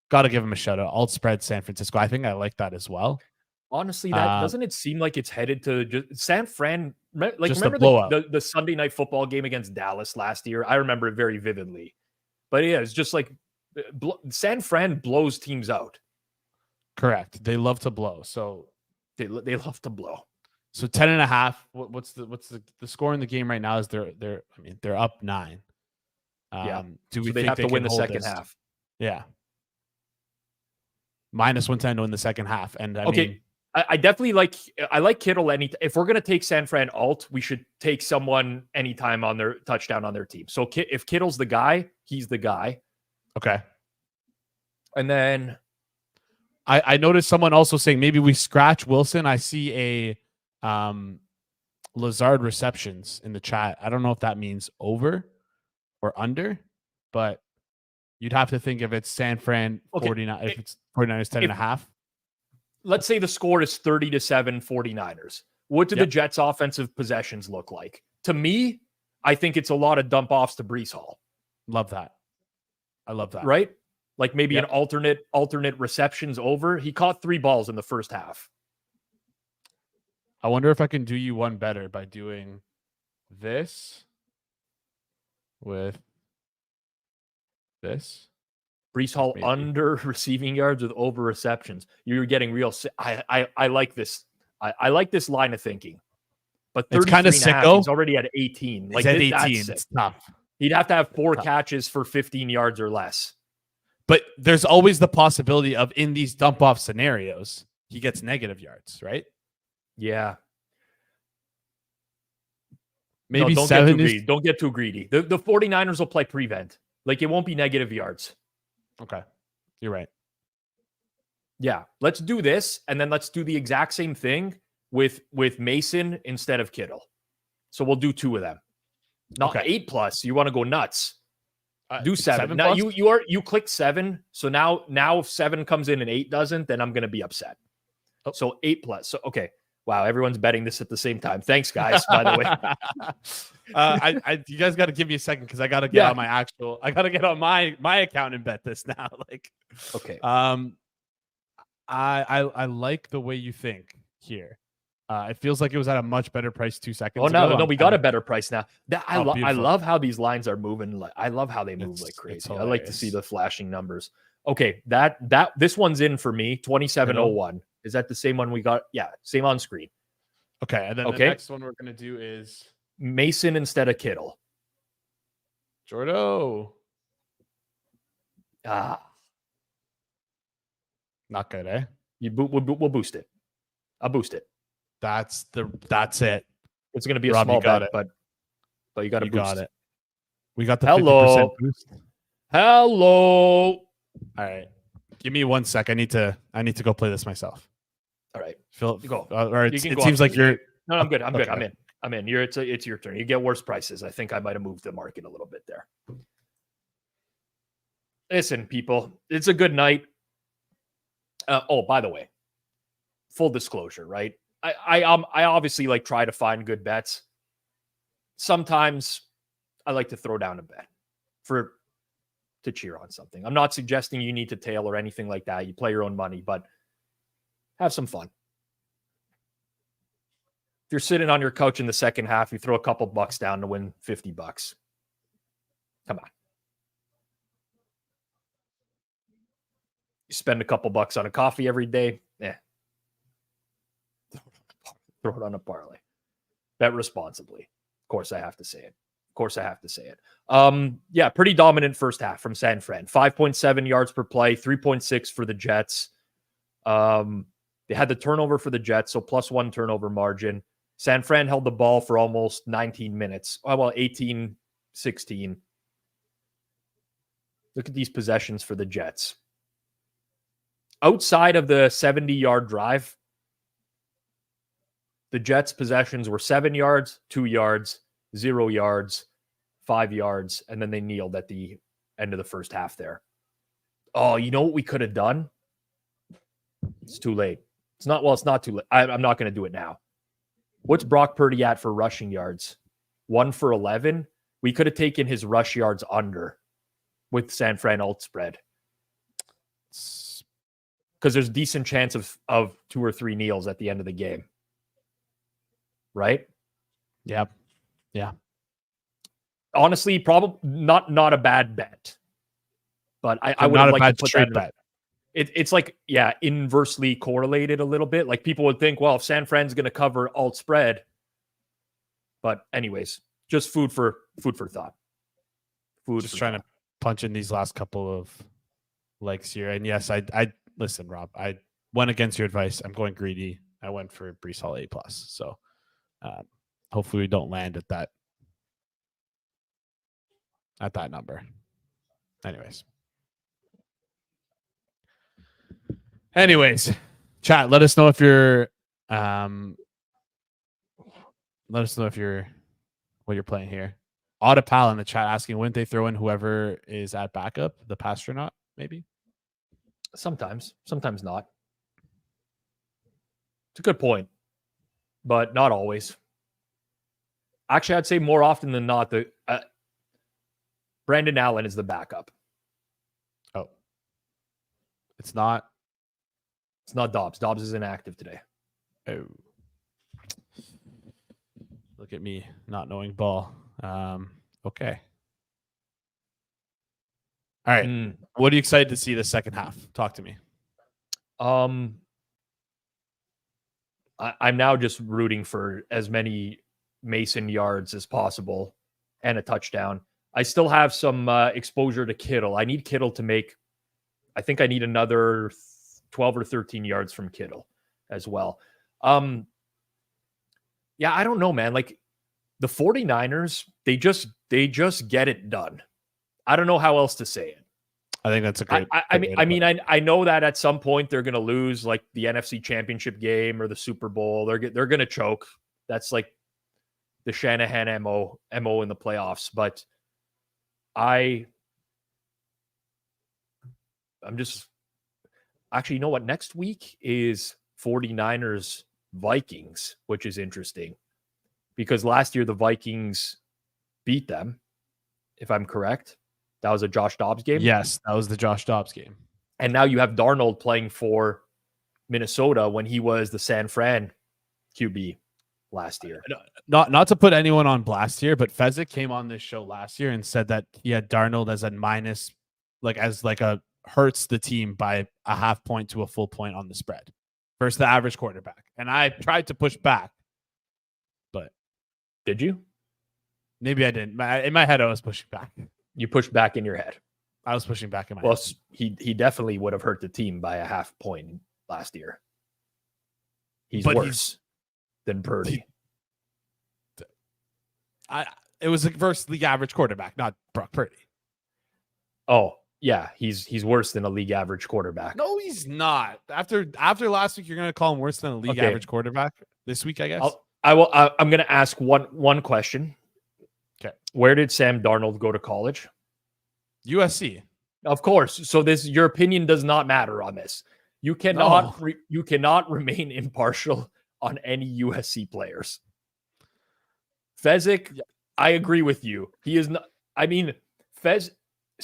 got to give him a shout out. Alt spread San Francisco. I think I like that as well. Honestly, that doesn't it seem like it's headed to just San Fran? Like just remember the Sunday night football game against Dallas last year? I remember it very vividly. But yeah, it's just like San Fran blows teams out. Correct. They love to blow. So they love to blow. So 10.5. What's the score in the game right now? Is they're up 9. Do we they have to win the second half? Yeah. Minus 110 to win the second half. And I definitely like Kittle. If we're going to take San Fran alt, we should take someone anytime on their touchdown on their team. So if Kittle's the guy, he's the guy. Okay. And then I noticed someone also saying maybe we scratch Wilson. I see a Lazard receptions in the chat. I don't know if that means over or under, but you'd have to think if it's San Fran 49, if it's 49ers 10.5. Let's say the score is 30-7 49ers. What do the Jets' offensive possessions look like? To me, I think it's a lot of dump offs to Breece Hall. Love that. I love that. Right? Like maybe an alternate receptions over. He caught 3 balls in the first half. I wonder if I can do you one better by doing this with this. Breece Hall under receiving yards with over receptions. You're getting real. I like this. I like this line of thinking. But it's kind of sicko. He's already at 18. Like at 18, it's tough. He'd have to have 4 catches for 15 yards or less. But there's always the possibility of in these dump off scenarios, he gets negative yards, right? Yeah. Maybe don't 7 get too greedy. Don't get too greedy. The 49ers will play prevent. Like it won't be negative yards. Okay. You're right. Yeah. Let's do this. And then let's do the exact same thing with Mason instead of Kittle. So we'll do 2 of them. Not 8+. You want to go nuts. Do 7. Now you clicked 7. So now if 7 comes in and 8 doesn't, then I'm going to be upset. So 8+. So, okay. Wow. Everyone's betting this at the same time. Thanks guys, by the way. You guys got to give me a second. Cause I got to get on I got to get on my account and bet this now. Okay. I like the way you think here. It feels like it was at a much better price 2 seconds ago. No, we got a better price now. I love how these lines are moving. I love how they move like crazy. I like to see the flashing numbers. Okay, this one's in for me. 2701. Is that the same one we got? Yeah, same on screen. Okay, and then the next one we're gonna do is Mason instead of Kittle. Jordo. Not good, eh? We'll boost it. I'll boost it. That's it. It's going to be a small bet, but you got to boost. Got it. We got the 50% boost. Hello. All right. Give me 1 sec. I need to go play this myself. All right. Phil, you go. It seems like you're. No, I'm good. I'm good. I'm in. It's your turn. You get worse prices. I think I might have moved the market a little bit there. Listen, people, it's a good night. By the way, full disclosure, right? I obviously try to find good bets. Sometimes I like to throw down a bet for to cheer on something. I'm not suggesting you need to tail or anything like that. You play your own money, but have some fun. If you're sitting on your couch in the second half, you throw a couple bucks down to win $50. Come on. You spend a couple bucks on a coffee every day. Throw it on a parlay. Bet responsibly. Of course, I have to say it. Yeah, pretty dominant first half from San Fran. 5.7 yards per play, 3.6 for the Jets. They had the turnover for the Jets, so +1 turnover margin. San Fran held the ball for almost 19 minutes. Well, 18, 16. Look at these possessions for the Jets. Outside of the 70-yard drive, the Jets' possessions were 7 yards, 2 yards, 0 yards, 5 yards, and then they kneeled at the end of the first half there. Oh, you know what we could have done? It's too late. It's not too late. I'm not going to do it now. What's Brock Purdy at for rushing yards? 1 for 11. We could have taken his rush yards under with San Fran alt spread. Because there's a decent chance of 2 or 3 kneels at the end of the game. Right? Yeah. Honestly, probably not a bad bet. But I would have liked to put that bet. It's like, yeah, inversely correlated a little bit. Like people would think, well, if San Fran's going to cover alt spread. But anyways, just food for thought. Just trying to punch in these last couple of legs here. And yes, I listen, Rob, I went against your advice. I'm going greedy. I went for Breece Hall A+. So hopefully we don't land at that number. Anyways, chat, let us know if you're what you're playing here. Autopal in the chat asking, wouldn't they throw in whoever is at backup, the Pastronaut, maybe? Sometimes not. It's a good point, but not always. Actually, I'd say more often than not, the Brandon Allen is the backup. Oh, it's not Dobbs. Dobbs is inactive today. Oh, look at me not knowing ball. Okay. All right. What are you excited to see the second half? Talk to me. I'm now just rooting for as many Mason yards as possible and a touchdown. I still have some exposure to Kittle. I need Kittle to make, I think I need another 12 or 13 yards from Kittle as well. Yeah, I don't know, man. Like the 49ers, they just get it done. I don't know how else to say it. I think that's a great. I know that at some point they're going to lose, like the NFC Championship game or the Super Bowl. They're going to choke. That's like the Shanahan MO in the playoffs. But I'm just actually, you know what? Next week is 49ers Vikings, which is interesting because last year the Vikings beat them, if I'm correct. That was a Josh Dobbs game? Yes, that was the Josh Dobbs game. And now you have Darnold playing for Minnesota when he was the San Fran QB last year. Not to put anyone on blast here, but Fezzik came on this show last year and said that he had Darnold as a minus, as a hurts the team by a half point to a full point on the spread versus the average quarterback. And I tried to push back, but did you? Maybe I didn't. In my head, I was pushing back. You pushed back in your head. I was pushing back in my head. Well, he definitely would have hurt the team by a half point last year. He's worse than Purdy. It was versus league average quarterback, not Brock Purdy. Oh, yeah, he's worse than a league average quarterback. No, he's not. After last week, you're going to call him worse than a league average quarterback this week, I guess. I'm going to ask one question. Okay. Where did Sam Darnold go to college? USC. Of course. So your opinion does not matter on this. You cannot you cannot remain impartial on any USC players. Fezzik, I agree with you. He is not. I mean,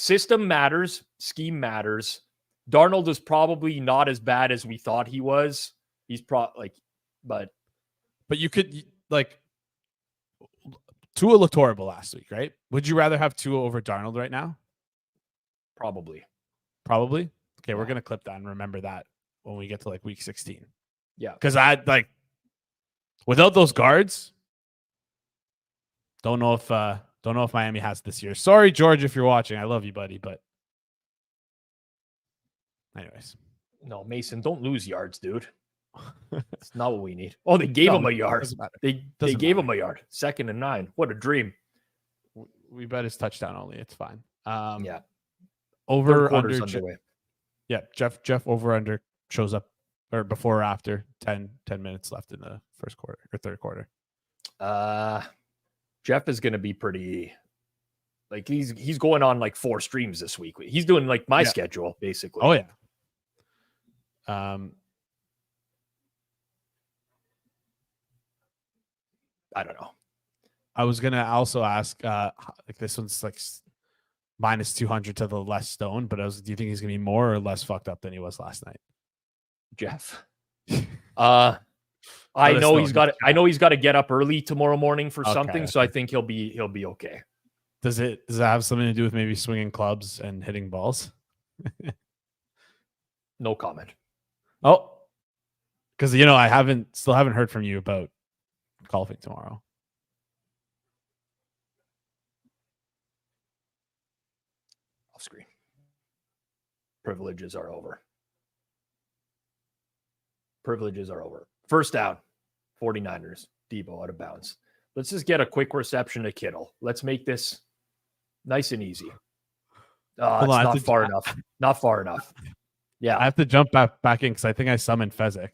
system matters, scheme matters. Darnold is probably not as bad as we thought he was. He's but you could Tua looked horrible last week, right? Would you rather have Tua over Darnold right now? probably. Probably. Okay, Yeah. we're gonna clip that and remember that when we get to like week 16. Yeah. Because without those guards, don't know if Miami has this year. Sorry, George, if you're watching. I love you, buddy. But anyways. No, Mason, don't lose yards, dude. That's not what we need. Oh, they gave him a yard. They gave him a yard. 2nd and 9. What a dream. We bet his touchdown only. It's fine. Yeah. Over Under. underway. Yeah, Jeff over under shows up or before or after 10 minutes left in the first quarter or third quarter. Jeff is going to be pretty he's going on like 4 streams this week. He's doing like my schedule basically. Oh yeah. I don't know. I was gonna also ask, this one's like minus 200 to the less stone, but do you think he's gonna be more or less fucked up than he was last night? Jeff. I know he's got to get up early tomorrow morning for something, so I think he'll be okay. Does it have something to do with maybe swinging clubs and hitting balls? No comment. Oh, because I still haven't heard from you about golfing tomorrow. Off screen. Privileges are over. First down. 49ers. Debo out of bounds. Let's just get a quick reception to Kittle. Let's make this nice and easy. It's not far enough. Not far enough. Yeah. I have to jump back in because I think I summoned Fezzik.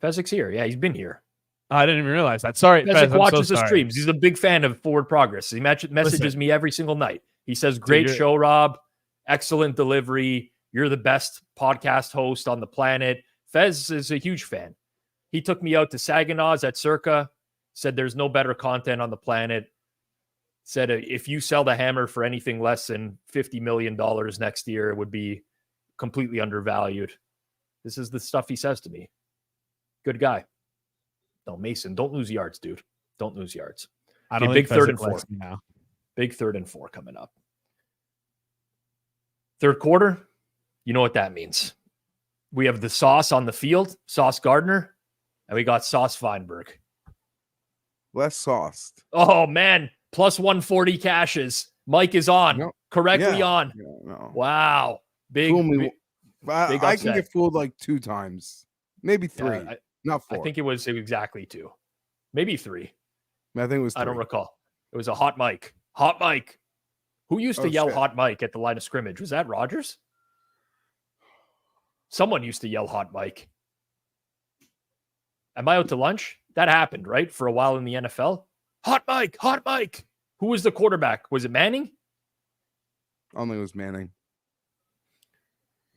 Fezzik's here. Yeah, he's been here. I didn't even realize that. Sorry, Fezzik watches the streams. He's a big fan of Forward Progress. He messages me every single night. He says, "Great show, Rob. Excellent delivery. You're the best podcast host on the planet." Fez is a huge fan. He took me out to Saginaw's at Circa, said there's no better content on the planet. Said if you sell the hammer for anything less than $50 million next year, it would be completely undervalued. This is the stuff he says to me. Good guy. No, Mason, don't lose yards, dude. Don't lose yards. I don't big think 3rd and 4 now. Big 3rd and 4 coming up. Third quarter, you know what that means. We have the Sauce on the field, Sauce Gardner, and we got Sauce Feinberg. Less sauced. Oh, man. Plus 140 cashes. Mike is on. No. Correctly on. No. Wow. Big. I can get fooled like 2 times. Maybe 3. Not 4. I think it was exactly 2. Maybe 3. I think it was 3. I don't recall. It was a hot mic. Hot mic. Who used to yell hot mic at the line of scrimmage? Was that Rodgers? Someone used to yell hot mic. Am I out to lunch? That happened, right? For a while in the NFL. Hot mic, hot mic. Who was the quarterback? Was it Manning? I don't think it was Manning.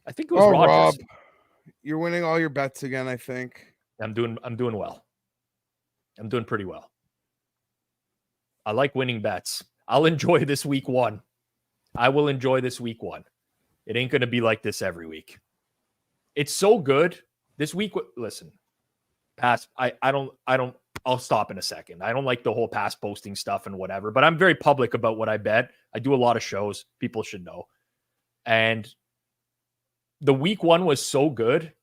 I think it was Rodgers. Rob, you're winning all your bets again, I think. I'm doing well. I'm doing pretty well. I like winning bets. I'll enjoy this week 1. I will enjoy this week 1. It ain't going to be like this every week. It's so good. This week, listen, I'll stop in a second. I don't like the whole pass posting stuff and whatever, but I'm very public about what I bet. I do a lot of shows. People should know. And the week 1 was so good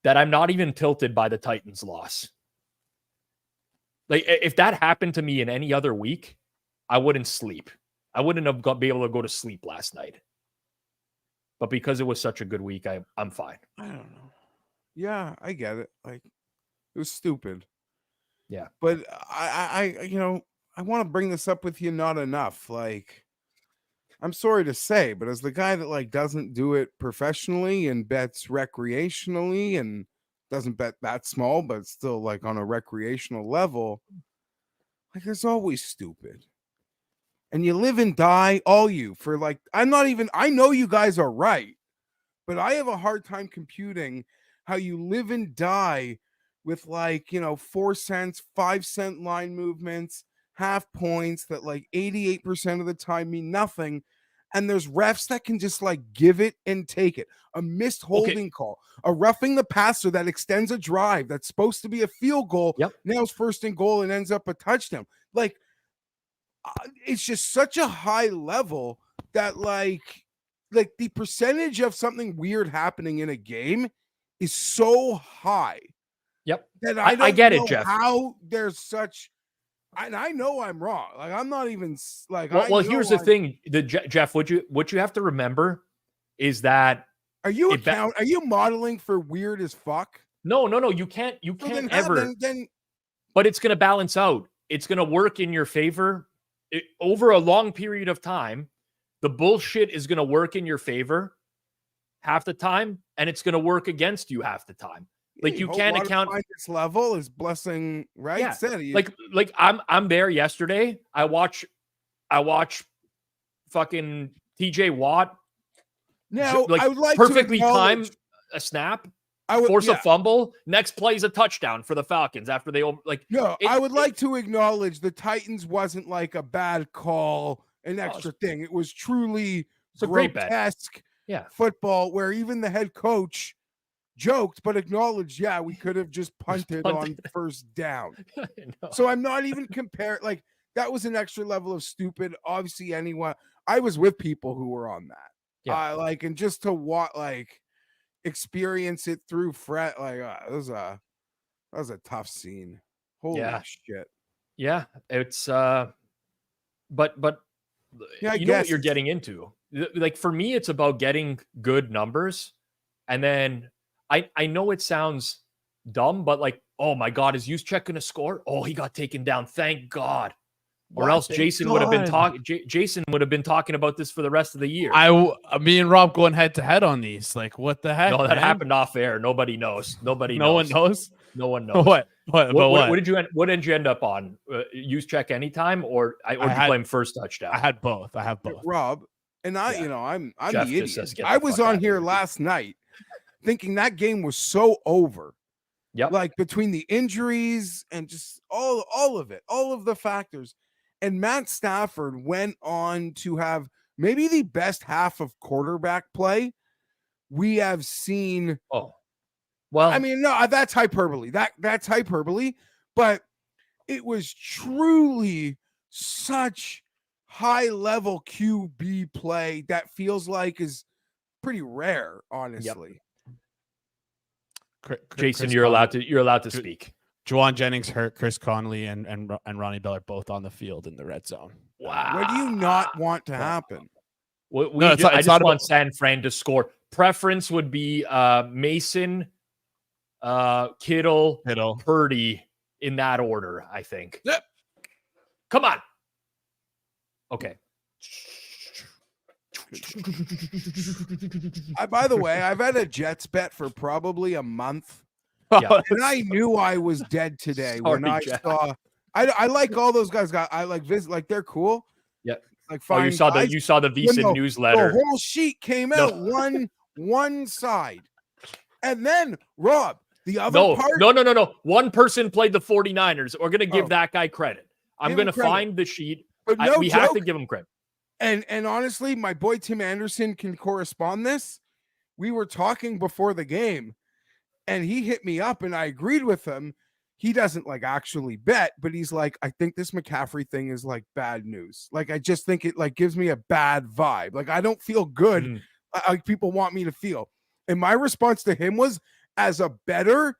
that I'm not even tilted by the Titans loss. Like if that happened to me in any other week, I wouldn't sleep. I wouldn't have been able to go to sleep last night. But because it was such a good week, I'm fine. I don't know. Yeah, I get it. Like it was stupid. Yeah. But I want to bring this up with you not enough. Like I'm sorry to say, but as the guy that like doesn't do it professionally and bets recreationally and doesn't bet that small, but still like on a recreational level, like it's always stupid. And you live and die, all you, for like, I know you guys are right, but I have a hard time computing how you live and die with like, 4 cents, 5 cent line movements, half points that like 88% of the time mean nothing. And there's refs that can just like give it and take it. A missed holding call, a roughing the passer that extends a drive that's supposed to be a field goal. Yep. Now it's first and goal and ends up a touchdown. Like, it's just such a high level that like the percentage of something weird happening in a game is so high. Yep. That I get it, Jeff. How there's such, and I know I'm wrong. Like, I'm not even like. Well, here's the thing, Jeff. What you have to remember is that are you are you modeling for weird as fuck? No. You can't ever. Then, but it's going to balance out. It's going to work in your favor over a long period of time. The bullshit is going to work in your favor half the time, and it's going to work against you half the time. Like, you can't account this level is blessing, right? Yeah. Said like I'm there yesterday. I watch fucking TJ Watt. Now, like, I would like perfectly to time a snap, force a fumble. Next play is a touchdown for the Falcons after they I would like to acknowledge the Titans wasn't like a bad call, an extra thing. It was truly grotesque football where even the head coach joked but acknowledged, we could have just punted on first down. So I'm not even comparing. Like, that was an extra level of stupid. Obviously, anyone, I was with people who were on that. And just to experience it through Fred, that was a tough scene. Holy shit. Yeah, it's but you know what you're getting into. Like, for me, it's about getting good numbers, and then I know it sounds dumb, but like, oh my God, is Juszczyk gonna score? Oh, he got taken down. Thank God. Or else Jason would have been talking. Jason would have been talking about this for the rest of the year. Me and Rob going head to head on these. Like, what the heck? No, that happened off air. Nobody knows. No one knows. No one knows. What did you end up on? Juszczyk anytime, or did you play him first touchdown? I had both. Rob, and I'm Jeff the idiot. I was on here last night thinking that game was so over. Yep. Like, between the injuries and just all of it, all of the factors. And Matt Stafford went on to have maybe the best half of quarterback play we have seen. Oh, well, I mean, no, that's hyperbole. That's hyperbole, but it was truly such high level QB play that feels like is pretty rare, honestly. Yep. Jason, you're allowed to speak. Juwan Jennings hurt. Chris Conley and Ronnie Bell are both on the field in the red zone. Wow. What do you not want to happen? I just want San Fran to score. Preference would be Mason, Kittle, Purdy, in that order, I think. Yep. Come on. Okay. By the way, I've had a Jets bet for probably a month. Yeah. And I knew I was dead today when I saw. I like all those guys. I like visit, like, they're cool. Yeah. Like, fine. You saw the VSiN newsletter. The whole sheet came out one side, and then Rob, the other part. No. One person played the 49ers. We're gonna give that guy credit. I'm gonna find the sheet. But we have to give him credit. And honestly, my boy Tim Anderson can correspond this. We were talking before the game. And he hit me up, and I agreed with him. He doesn't actually bet, but he's like, I think this McCaffrey thing is like bad news. Like, I just think it gives me a bad vibe. Like, I don't feel good like people want me to feel. And my response to him was, as a bettor,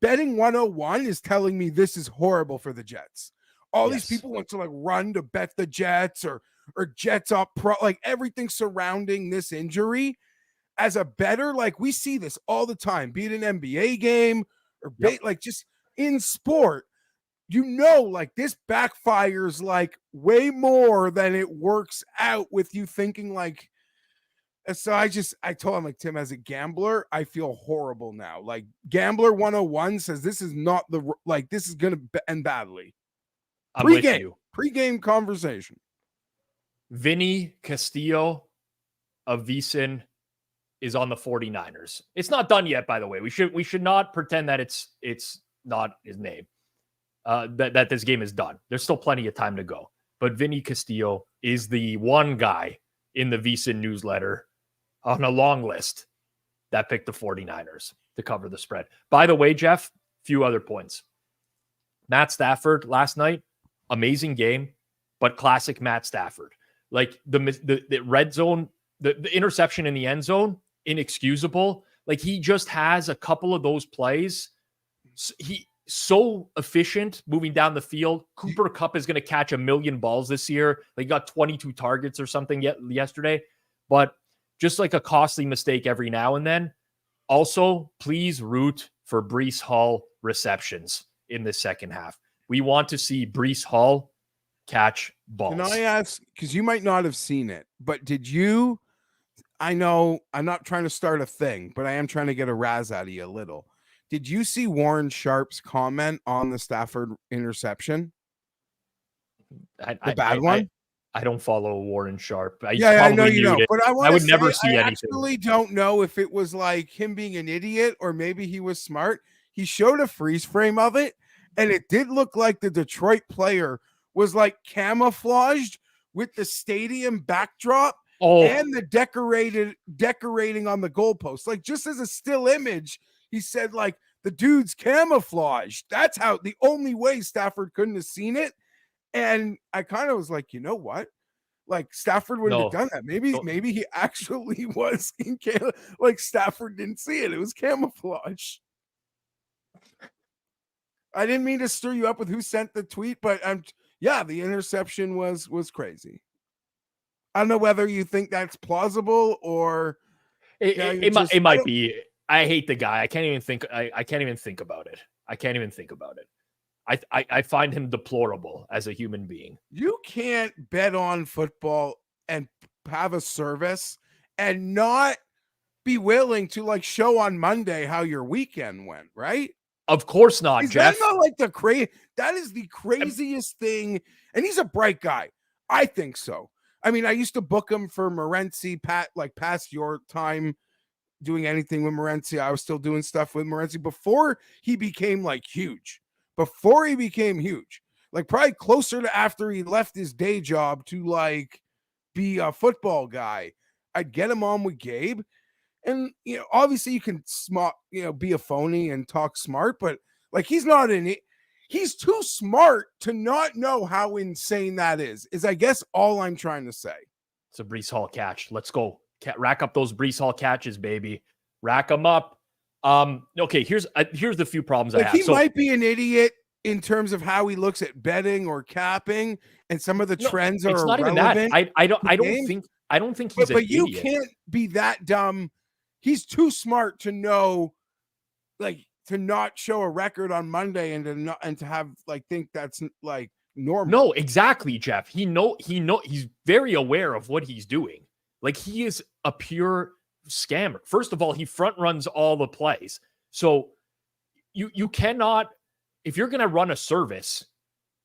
betting 101 is telling me this is horrible for the Jets. All these people want to run to bet the Jets or Jets up everything surrounding this injury. As a bettor, we see this all the time, be it an NBA game or just in sport, this backfires way more than it works out with you thinking so I told him, Tim, as a gambler, I feel horrible now. Gambler 101 says this is not this is going to end badly. Pre-game conversation. Vinny Castillo of VSiN is on the 49ers. It's not done yet, by the way. We should not pretend that it's not his name. That this game is done. There's still plenty of time to go. But Vinny Castillo is the one guy in the VSiN newsletter on a long list that picked the 49ers to cover the spread. By the way, Jeff, few other points. Matt Stafford last night, amazing game, but classic Matt Stafford. Like the red zone, the interception in the end zone, inexcusable. Like he just has a couple of those plays. He so efficient moving down the field. Cooper Kupp is going to catch 1 million balls this year. Like he got 22 targets or something yesterday, but just like a costly mistake every now and then. Also, please root for Breece Hall receptions in the second half. We want to see Breece Hall catch balls. Can I ask, because you might not have seen it, but did you? I know I'm not trying to start a thing, but I am trying to get a raz out of you a little. Did you see Warren Sharp's comment on the Stafford interception? The bad one? I don't follow Warren Sharp. I know you don't. But I would never see anything. I actually don't know if it was like him being an idiot or maybe he was smart. He showed a freeze frame of it, and it did look like the Detroit player was like camouflaged with the stadium backdrop and the decorating on the goalpost. Like just as a still image, he said like the dude's camouflaged. That's how the only way Stafford couldn't have seen it. And I kind of was like, you know what? Like Stafford wouldn't have done that. Maybe he actually was in like Stafford didn't see it. It was camouflage. I didn't mean to stir you up with who sent the tweet, but the interception was crazy. I don't know whether you think that's plausible or it might be. I hate the guy. I can't even think about it. I find him deplorable as a human being. You can't bet on football and have a service and not be willing to like show on Monday how your weekend went, right? Of course not, Jeff. That's not like that is the craziest thing. And he's a bright guy. I think so. I mean, I used to book him for Morency, past your time doing anything with Morency. I was still doing stuff with Morency before he became like huge. Like probably closer to after he left his day job to like be a football guy. I'd get him on with Gabe. And, obviously you can be a phony and talk smart, but like he's too smart to not know how insane that is I guess all I'm trying to say. It's a Breece Hall catch. Let's go. Rack up those Breece Hall catches, baby. Rack them up. Okay, here's the few problems I have. He might be an idiot in terms of how he looks at betting or capping, and some of the trends are it's not irrelevant. Even that. I don't think he's. But you can't be that dumb. He's too smart to know, like, to not show a record on Monday and to have like think that's like normal. No, exactly, Jeff. He's very aware of what he's doing. Like he is a pure scammer. First of all, he front runs all the plays. So you cannot, if you're going to run a service,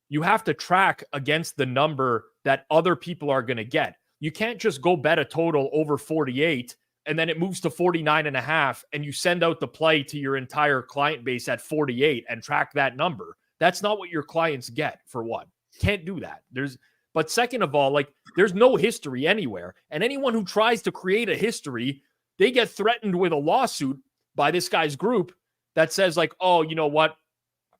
you have to track against the number that other people are going to get. You can't just go bet a total over 48 and then it moves to 49.5 and you send out the play to your entire client base at 48 and track that number. That's not what your clients get, for one. Can't do that. But second of all, like there's no history anywhere. And anyone who tries to create a history, they get threatened with a lawsuit by this guy's group that says like, oh, you know what?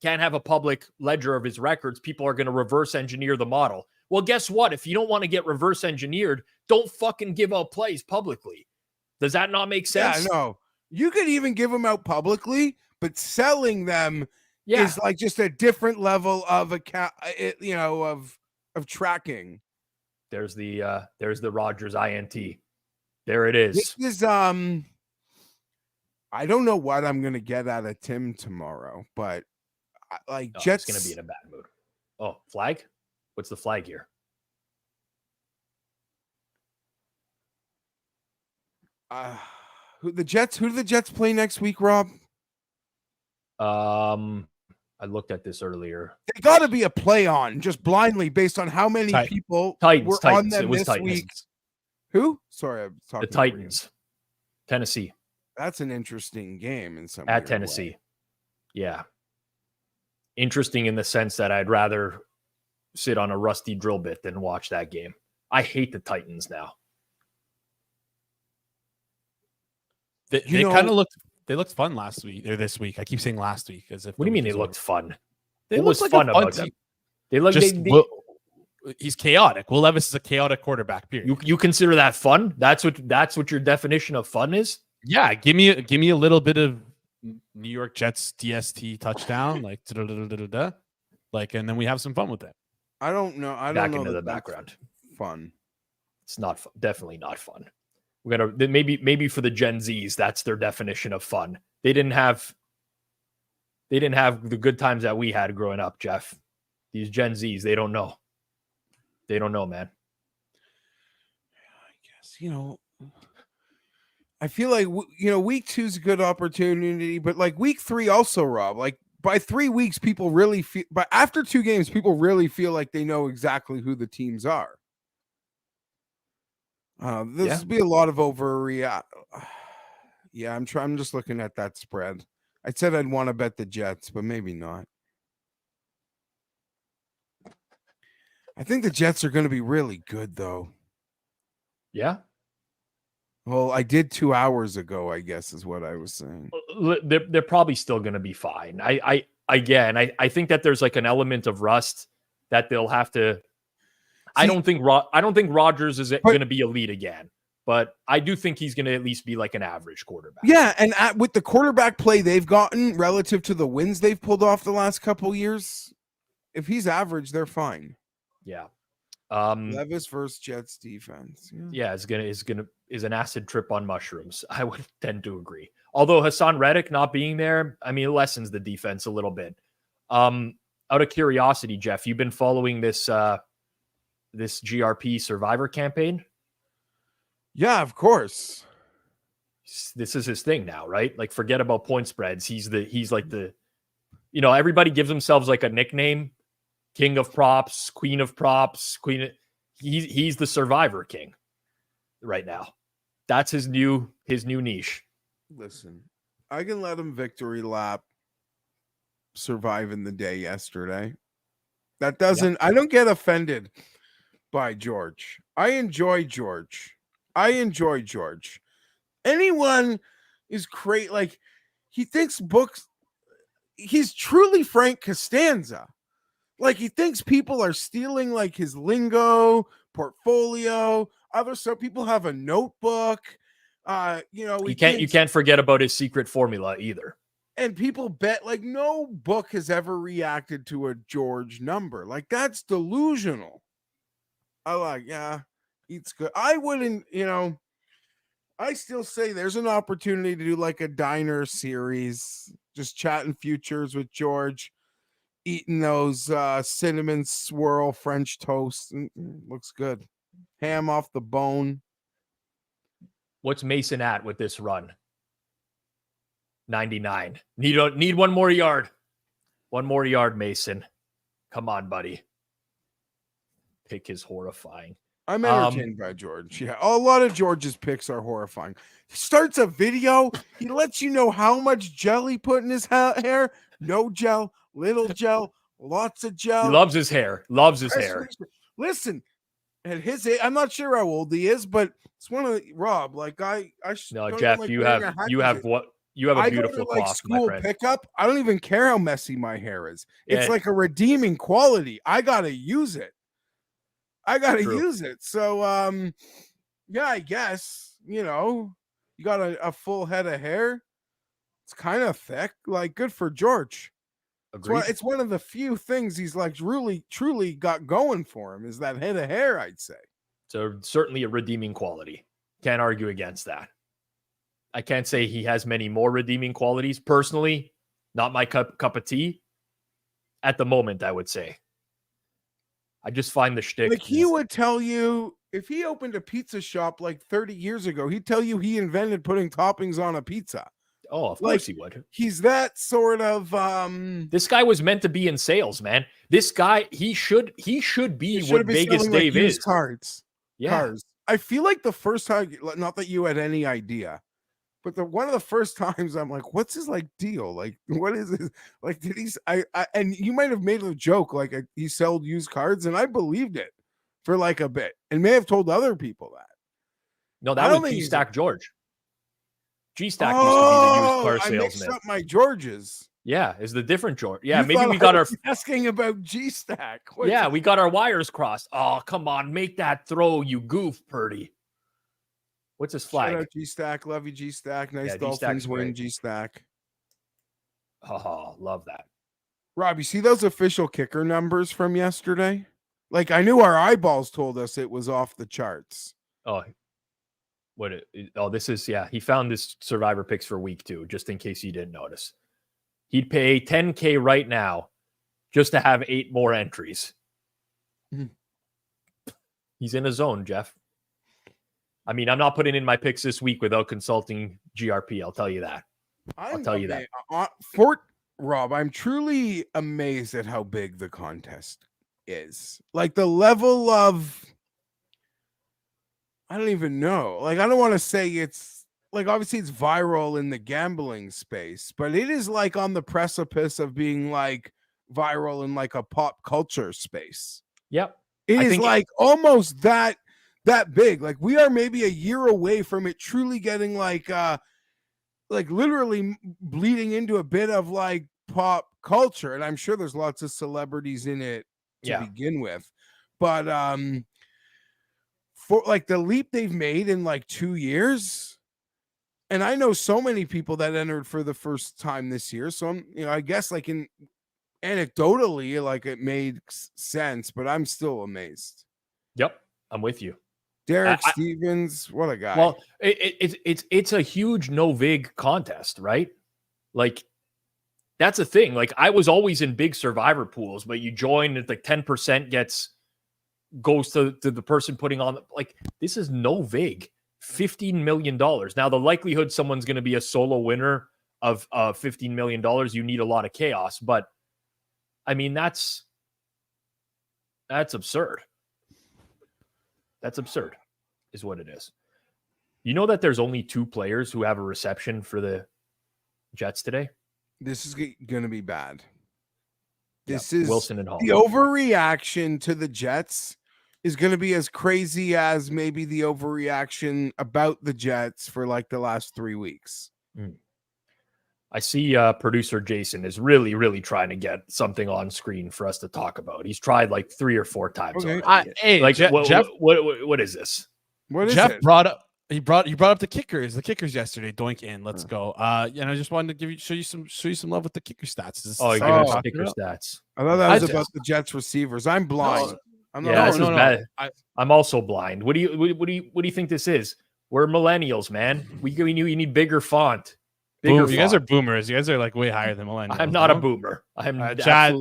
Can't have a public ledger of his records. People are going to reverse engineer the model. Well, guess what? If you don't want to get reverse engineered, don't fucking give out plays publicly. Does that not make sense? Yeah, no. You could even give them out publicly, but selling them is like just a different level of of tracking. There's the Rogers INT. There it is. This is I don't know what I'm gonna get out of Tim tomorrow, but Jets gonna be in a bad mood. Oh, flag? What's the flag here? Who do the Jets play next week, Rob? I looked at this earlier. They got to be a play on just blindly based on how many people were on them this week. Who? Sorry, I'm talking. The Titans, Tennessee. That's an interesting game in some at Tennessee. Way. Yeah, interesting in the sense that I'd rather sit on a rusty drill bit than watch that game. I hate the Titans now. They kind of looked. They looked fun last week or this week. I keep saying last week as if. What do you mean they looked fun? They What was like fun a fun about team. them? They look. Just he's chaotic. Will Levis is a chaotic quarterback. Period. You consider that fun? That's what your definition of fun is? Yeah, give me a little bit of New York Jets DST touchdown, like like, and then we have some fun with it. I don't know. I Back don't know into that the that's background. fun. It's not fun. Definitely not fun. We're gonna maybe for the Gen Zs, that's their definition of fun. They didn't have the good times that we had growing up, Jeff. These Gen Zs, they don't know. They don't know, man. I guess, I feel like, week 2 is a good opportunity, but like week 3 also, Rob, like by 3 weeks, people really feel, but after 2 games, people really feel like they know exactly who the teams are. This would be a lot of overreact. Yeah, I'm just looking at that spread. I said I'd want to bet the Jets, but maybe not. I think the Jets are going to be really good, though. Yeah. Well, I did 2 hours ago, I guess, is what I was saying. They're probably still going to be fine. I think that there's like an element of rust that they'll have to. I don't think Rodgers is going to be elite again, but I do think he's going to at least be like an average quarterback. Yeah, and with the quarterback play they've gotten relative to the wins they've pulled off the last couple years, if he's average, they're fine. Yeah. Levis versus Jets defense. Yeah, is an acid trip on mushrooms. I would tend to agree. Although Hassan Reddick not being there, I mean, it lessens the defense a little bit. Out of curiosity, Jeff, you've been following this GRP Survivor campaign? Yeah, of course. This is his thing now, right? Like, forget about point spreads. He's like the, everybody gives themselves like a nickname: King of Props, Queen of Props, He's the Survivor King right now. That's his new niche. Listen, I can let him victory lap surviving the day yesterday. That doesn't. I don't get offended by George. I enjoy George. Anyone is great. Like, he thinks books. He's truly Frank Costanza. Like, he thinks people are stealing like his lingo, portfolio. Other some people have a notebook. You can't forget about his secret formula either. And people bet like no book has ever reacted to a George number. Like, that's delusional. Eats good. I wouldn't, I still say there's an opportunity to do like a diner series, just chatting futures with George, eating those cinnamon swirl French toast. Looks good. Ham off the bone. What's Mason at with this run? 99. Need one more yard. One more yard, Mason. Come on, buddy. Pick is horrifying. I'm entertained by George. Yeah, a lot of George's picks are horrifying. He starts a video. He lets you know how much gel he put in his hair. No gel, little gel, lots of gel. He loves his hair. Hair. Listen, at his age, I'm not sure how old he is, but it's one of the Rob. Like no, Jeff, like you have a beautiful like cloth, school my friend. Pickup. I don't even care how messy my hair is. It's like a redeeming quality. I gotta use it. Use it. So I guess you got a full head of hair. It's kind of thick. Like, good for George. It's one of the few things he's like really truly got going for him is that head of hair, I'd say. So certainly a redeeming quality. Can't argue against that. I can't say he has many more redeeming qualities. Personally, not my cup of tea at the moment, I would say. I just find the shtick. Like, he would tell you, if he opened a pizza shop like 30 years ago, he'd tell you he invented putting toppings on a pizza. Oh, of course he would. He's that sort of This guy was meant to be in sales, man. This guy, he should be what Vegas Dave is. Cards. Yeah. Cars. I feel like the first time, not that you had any idea, but one of the first times I'm like, what's his like deal? Like, what is this? Like, did he? And you might have made a joke like he sold used cards, and I believed it for like a bit, and may have told other people that. No, that was P-Stack George. G-Stack used to be the used car I mixed salesman. up my Georges. Yeah, is the different George. Yeah, You maybe thought we I got our was asking about G-Stack. yeah, we got our wires crossed. Oh, come on, make that throw, you goof, Purdy. What's his Shout flag? out G-Stack. Love you, G-Stack. Nice Yeah, Dolphins G-Stack's win, great. G-Stack. Oh, love that. Rob, you see those official kicker numbers from yesterday? Like, I knew our eyeballs told us it was off the charts. Oh, this is, yeah, he found this survivor picks for week 2, just in case you didn't notice. He'd pay $10K right now just to have 8 more entries. Mhm. He's in a zone, Jeff. I mean, I'm not putting in my picks this week without consulting GRP. I'll tell you that. I'll tell you that. Rob, I'm truly amazed at how big the contest is. Like the level of, I don't even know. Like, I don't want to say it's like, obviously it's viral in the gambling space, but it is like on the precipice of being like viral in like a pop culture space. Yep. It I is think like almost that big. Like we are maybe a year away from it truly getting like literally bleeding into a bit of like pop culture. And I'm sure there's lots of celebrities in it to begin with. But for like the leap they've made in like 2 years, and I know so many people that entered for the first time this year. So I'm, I guess like anecdotally, like it made sense, but I'm still amazed. Yep, I'm with you. Derek Stevens, what a guy. Well, it's a huge no vig contest, right? Like that's a thing. Like I was always in big survivor pools, but you join at like 10% goes to the person putting on, like this is no vig. $15 million. Now the likelihood someone's going to be a solo winner of $15 million, you need a lot of chaos, but I mean that's absurd. That's absurd, is what it is. You know that there's only 2 players who have a reception for the Jets today? This is going to be bad. This is is Wilson and Hall. The overreaction to the Jets is going to be as crazy as maybe the overreaction about the Jets for like the last 3 weeks. I see producer Jason is really, really trying to get something on screen for us to talk about. He's tried like 3 or 4 times. Okay. Hey, like Jeff, what is this? What is Jeff it? You brought up the kickers yesterday. Doink in. Let's go. I just wanted to show you some love with the kicker stats. You give us kicker stats. I thought that was about the Jets receivers. I'm blind. I'm not bad. I'm also blind. What do you think this is? We're millennials, man. You need bigger font. You guys are boomers. You guys are like way higher than millennials. I'm not a boomer. I'm Chad,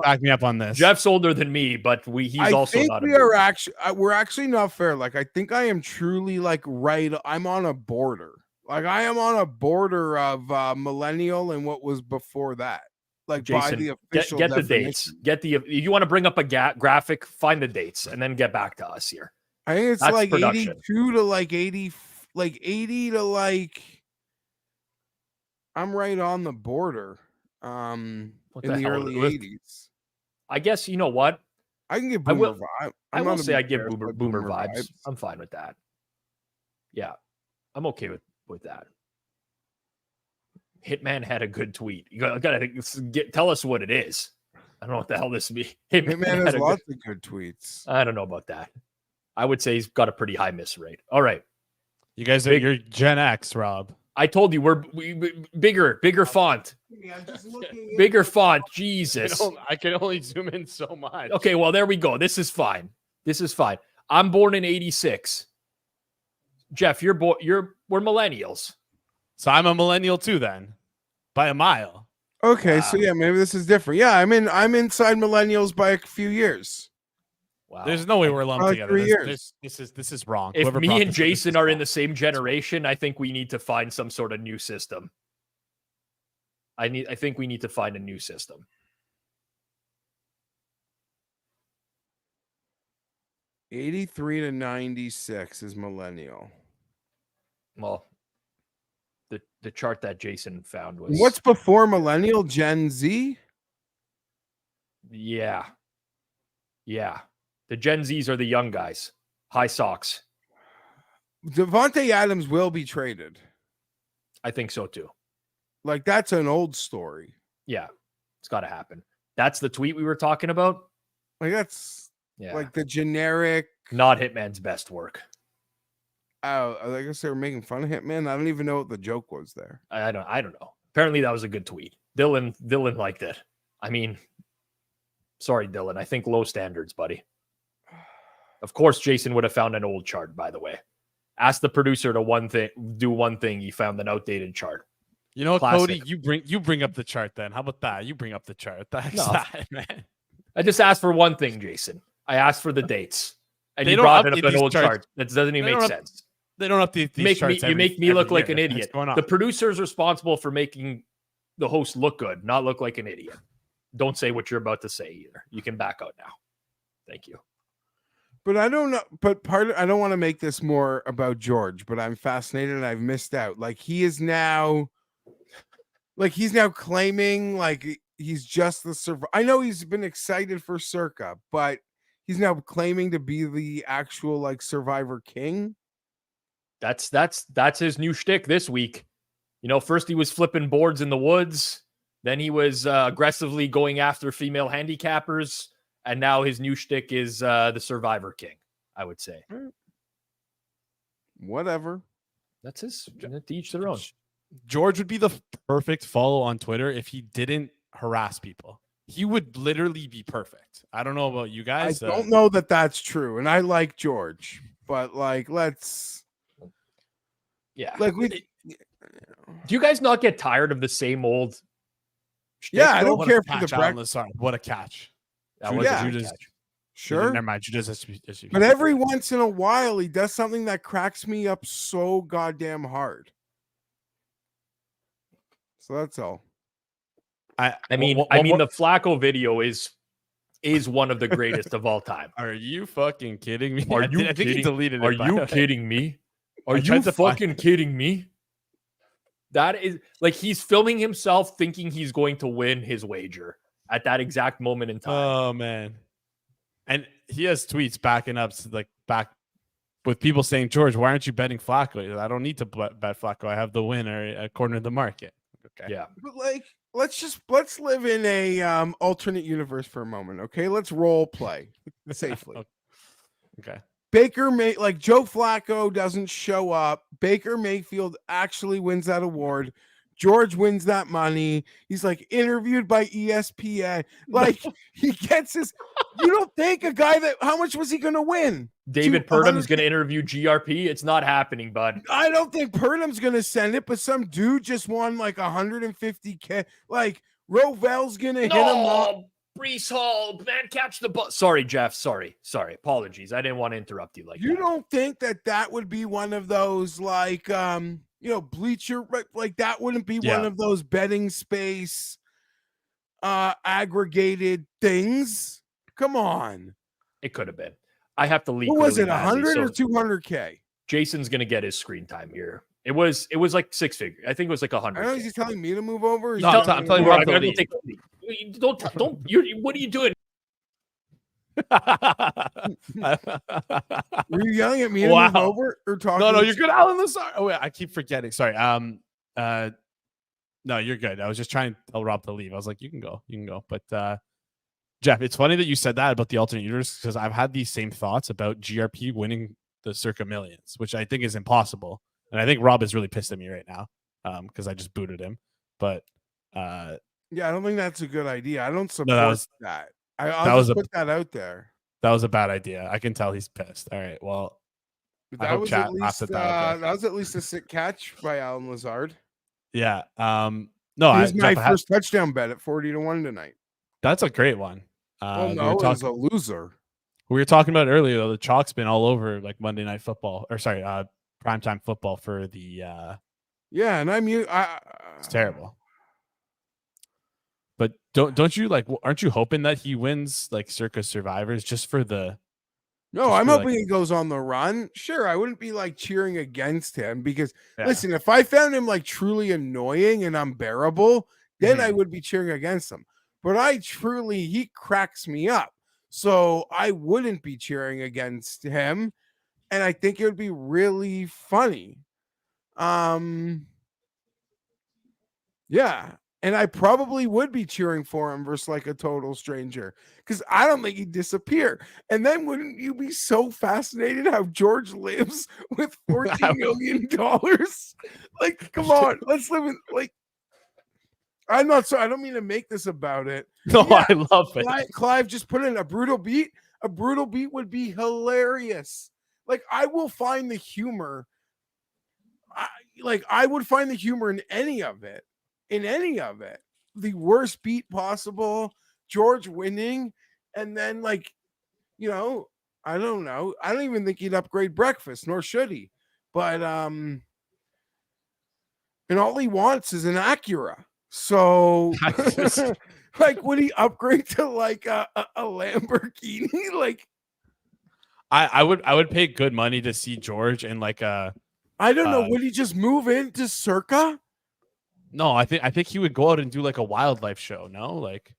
back me up on this. Jeff's older than me, but he's also not. We're actually not fair. Like I think I am truly like right. I'm on a border. Like I am on a border of millennial and what was before that. Like Jason, by the official get the dates. If you want to bring up a graphic, find the dates and then get back to us here. I think it's That's like production. 82 to like 80, like 80 to like. I'm right on the border. In the early 80s. I guess you know what? I can give boomer vibes. I will say I give boomer vibes. I'm fine with that. Yeah, I'm okay with that. Hitman had a good tweet. You gotta tell us what it is. I don't know what the hell this means. Hitman has lots of good tweets. I don't know about that. I would say he's got a pretty high miss rate. All right, you guys are you're Gen X, Rob. I told you we're bigger font. Bigger font. Jesus. I can only zoom in so much. Okay, well, there we go. This is fine. I'm born in 86. Jeff, we're millennials. So I'm a millennial too then. By a mile. Okay, wow. So yeah, maybe this is different. Yeah, I'm inside millennials by a few years. Wow. There's no way we're lumped together. This is wrong. If me and Jason are in the same generation, I think we need to find some sort of new system. I think we need to find a new system. '83 to '96 is millennial. Well, the chart that Jason found was what's before millennial? Gen Z. Yeah. The Gen Zs are the young guys. High socks. Devontae Adams will be traded. I think so too. Like, that's an old story. Yeah, it's got to happen. That's the tweet we were talking about. Like, that's Yeah, like the generic. not Hitman's best work. Oh, I guess they were making fun of Hitman. I don't even know what the joke was there. I don't know. Apparently that was a good tweet. Dylan liked it. I mean, sorry, Dylan. I think low standards, buddy. Of course, Jason would have found an old chart, by the way. Ask the producer to do one thing. He found an outdated chart. You know what, Classic. Cody? You bring up the chart then. How about that? You bring up the chart. That's No. that, man. I just asked for one thing, Jason. I asked for the dates. And They you don't brought it update up an these old charts. chart. That doesn't even They make don't sense. They don't update these charts. You make me look like an year. idiot. What's going on? The producer's responsible for making the host look good, not look like an idiot. Don't say what you're about to say either. You can back out now. Thank you. But I don't know. But I don't want to make this more about George, but I'm fascinated and I've missed out. Like, he's now claiming like he's just the survivor. I know he's been excited for Circa, but he's now claiming to be the actual like Survivor King. That's his new shtick this week. You know, first he was flipping boards in the woods, then he was aggressively going after female handicappers, and now his new shtick is the Survivor King, I would say. Whatever. That's his, to each their own. George would be the perfect follow on Twitter if he didn't harass people. He would literally be perfect. I don't know about you guys. I don't know that that's true, and I like George, but like, Yeah. like we. Do you guys not get tired of the same old shtick? Yeah, I though? don't What care a for the catch, Alan Lazard. What a catch. That was a Yeah. good Judas- catch. Sure. Never mind. Judas. But every once in a while, he does something that cracks me up so goddamn hard. So that's all. I mean, the Flacco video is one of the greatest of all time. Are you fucking kidding me? Are you I think he kidding? deleted it. Are by you the way. kidding me? Are I you tried to find- fucking kidding me? That is like he's filming himself thinking he's going to win his wager at that exact moment in time. Oh man. And he has tweets backing up, back with people saying, George, why aren't you betting Flacco? I don't need to bet Flacco. I have the winner according to the market. Okay. Yeah. But like, let's live in a alternate universe for a moment, okay? Let's role play safely. Okay. Joe Flacco doesn't show up. Baker Mayfield actually wins that award. George wins that money. He's like interviewed by ESPN. Like he gets his. You don't think a guy that? How much was he going to win? David Purdum's going to interview GRP. It's not happening, bud. I don't think Purdum's going to send it, but some dude just won like 150K. Like Rovell's going to hit him up. Brees Hall, man, catch the ball. Sorry, Jeff. Sorry. Apologies. I didn't want to interrupt you like that. You don't think that would be one of those like bleacher, like that wouldn't be one of those betting space aggregated things? Come on. It could have been. I have to leak. What was really it, badly, 100 or so 200K? Jason's gonna get his screen time here. It was like six figures. I think it was like 100. I know he's telling me to move over. No, I'm telling you, Bro, Rob, I gotta leave. go take a leak. Don't. What are you doing? Were you yelling at me to move over or talking? No, you're good, Alan Lazard. Oh wait, I keep forgetting. Sorry. No, you're good. I was just trying to tell Rob to leave. I was like, you can go. But Jeff, it's funny that you said that about the alternate universe because I've had these same thoughts about GRP winning the Circa Millions, which I think is impossible. And I think Rob is really pissed at me right now because I just booted him. But yeah, I don't think that's a good idea. I don't support that. I'll just put that out there. That was a bad idea. I can tell he's pissed. All right. Well, that was at least a sick catch by Alan Lazard. Yeah. No, it was my first touchdown bet at 40-1 tonight. That's a great one. It was a loser. We were talking about earlier, though, the chalk's been all over like Monday Night Football, or sorry, primetime football for the. Yeah, and it's terrible. But don't you aren't you hoping that he wins like Circa Survivors just for the? No, I'm hoping he goes on the run. Sure, I wouldn't be like cheering against him because listen, if I found him like truly annoying and unbearable, then I would be cheering against him. But he cracks me up. So I wouldn't be cheering against him. And I think it would be really funny. Yeah. And I probably would be cheering for him versus like a total stranger because I don't think he'd disappear. And then wouldn't you be so fascinated how George lives with $14 million? Like, come on, let's live in like. I'm not so. I don't mean to make this about it. No, Yeah, I love it. Clive just put in a brutal beat. A brutal beat would be hilarious. Like I will find the humor. I would find the humor in any of it. In any of it, the worst beat possible, George winning, and then like, you know, I don't know. I don't even think he'd upgrade breakfast, nor should he. But and all he wants is an Acura. So like would he upgrade to like a Lamborghini? Like I would pay good money to see George in like a I don't know, would he just move into Circa? No, I think he would go out and do like a wildlife show. No, like,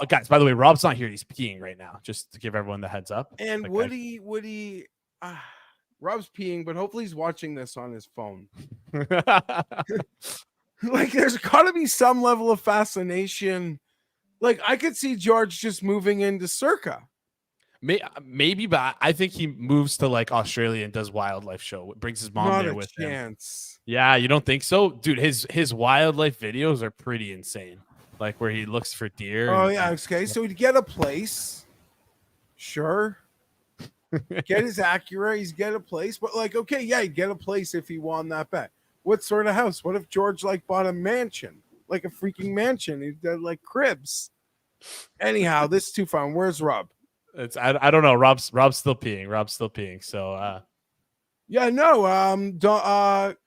guys. By the way, Rob's not here. He's peeing right now. Just to give everyone the heads up. And like, would he? Rob's peeing, but hopefully he's watching this on his phone. Like, there's got to be some level of fascination. Like, I could see George just moving into Circa. Maybe, but I think he moves to like Australia and does wildlife show. Brings his mom there with him. Yeah, you don't think so, dude? His wildlife videos are pretty insane. Like where he looks for deer. Oh yeah, okay. So he'd get a place, sure. Get his Acura, he's get a place, but like, okay, yeah, he'd get a place if he won that bet. What sort of house? What if George like bought a mansion, like a freaking mansion? He did like cribs. Anyhow, this is too fun. Where's Rob? I don't know. Rob's still peeing. So yeah, no.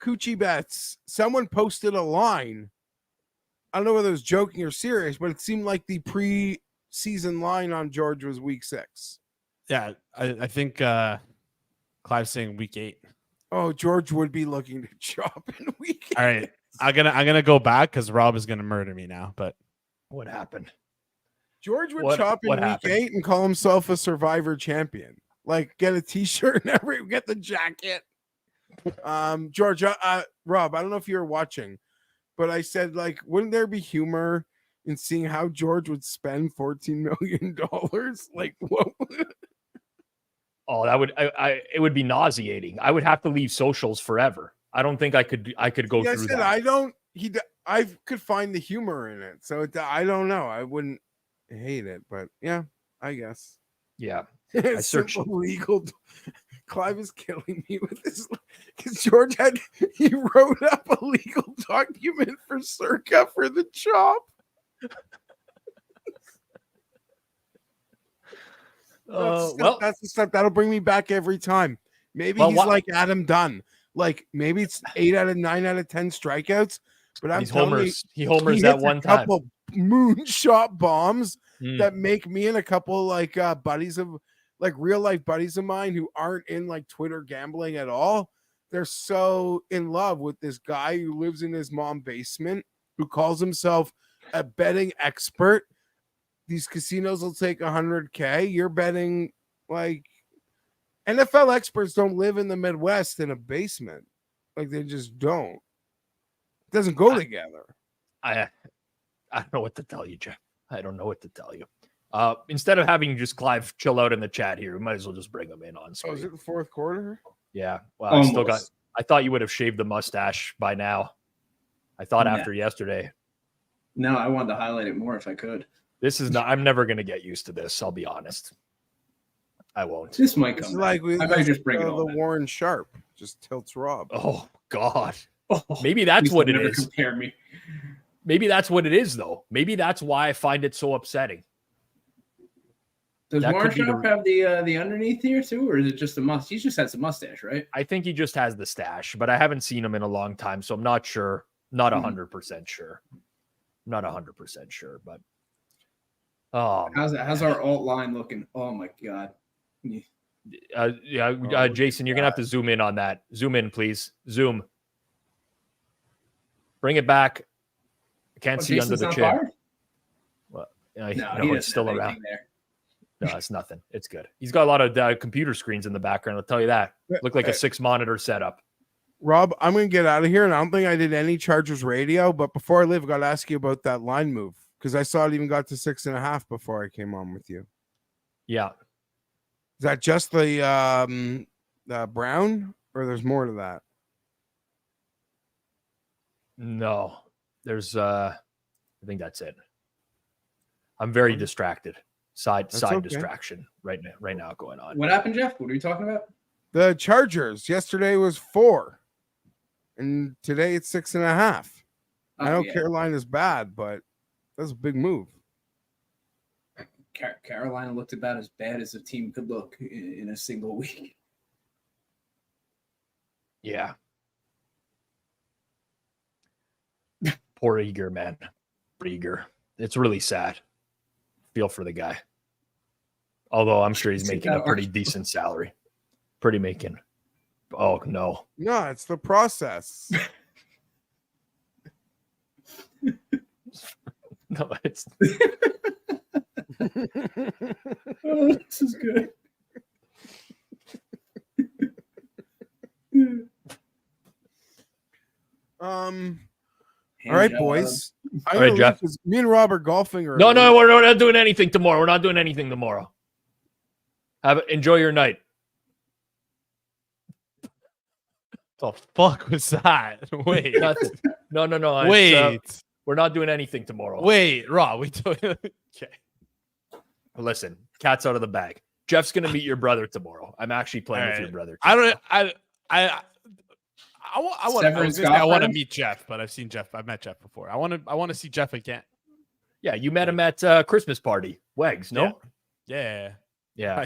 Coochie bets. Someone posted a line. I don't know whether it was joking or serious, but it seemed like the pre-season line on George was week 6. Yeah, I think Clive's saying week 8. Oh, George would be looking to chop in week 8. All right, I'm gonna go back because Rob is gonna murder me now. But what happened? George would chop in week 8 and call himself a Survivor champion. Like get a T-shirt and get the jacket. George, Rob, I don't know if you're watching, but I said like, wouldn't there be humor in seeing how George would spend $14 million? Like, what? Oh, that would it would be nauseating. I would have to leave socials forever. I don't think I could go through that. I could find the humor in it. So I don't know. I wouldn't hate it, but yeah, I guess. Yeah. I searched legal. Clive is killing me with this because George he wrote up a legal document for Circa for the chop. Well, that's the stuff that'll bring me back every time. Maybe he's like Adam Dunn. Like maybe it's 8 out of 9 out of 10 strikeouts, but I'm telling you, he homers that one time. Couple moonshot bombs that make me and a couple like buddies of like real life buddies of mine who aren't in like Twitter gambling at all. They're so in love with this guy who lives in his mom's basement who calls himself a betting expert. These casinos will take $100K. You're betting like NFL experts don't live in the Midwest in a basement. Like they just don't. It doesn't go together. I don't know what to tell you, Jeff. I don't know what to tell you. Instead of having just Clive chill out in the chat here, we might as well just bring him in on screen. Oh, is it the fourth quarter? Yeah. Well, I thought you would have shaved the mustache by now. I thought after yesterday. No, I wanted to highlight it more if I could. I'm never going to get used to this. I'll be honest. I won't. This might come. Like I might just bring it all the back. Warren Sharp just tilts Rob. Oh God. Maybe that's what it is. Compare me. Maybe that's what it is, though. Maybe that's why I find it so upsetting. Does Warren Sharp have the underneath here too, or is it just the mustache? He just has a mustache, right? I think he just has the stash, but I haven't seen him in a long time, so I'm not sure. Not 100% sure. Not 100% sure, but how's our alt line looking? Oh my God. Jason, you're gonna have to zoom in on that. Zoom in, please. Zoom. Bring it back. I can't see Jason's under the chin. Well, no, it's still around. There. No, it's nothing. It's good. He's got a lot of computer screens in the background. I'll tell you that. Look like a 6-monitor setup. Rob, I'm going to get out of here, and I don't think I did any Chargers radio, but before I leave, I got to ask you about that line move, because I saw it even got to 6.5 before I came on with you. Yeah. Is that just the Brown, or there's more to that? No, there's I think that's it. I'm very distracted. Side okay. distraction right now going on. What happened, Jeff? What are you talking about? The Chargers yesterday was 4, and today it's 6.5. I know Carolina's bad, but that's a big move. Carolina looked about as bad as a team could look in a single week. Yeah. Poor Eager, man. Poor Eager. It's really sad. Feel for the guy. Although I'm sure he's making a pretty decent salary. Pretty making. Oh, no. No, it's the process. No, it's. Oh, this is good. All right, boys. All right, Jeff. Me and Rob are golfing. No, we're not doing anything tomorrow. We're not doing anything tomorrow. Enjoy your night. The fuck was that? Wait. Nothing. No. Wait. We're not doing anything tomorrow. Wait, Rob. We do. Okay. Listen, cat's out of the bag. Jeff's gonna meet your brother tomorrow. I'm actually playing with your brother. I want to meet Jeff, but I've met Jeff before. I want to see Jeff again. Yeah, you met him at Christmas party. Wegs, no? Yeah. Yeah. I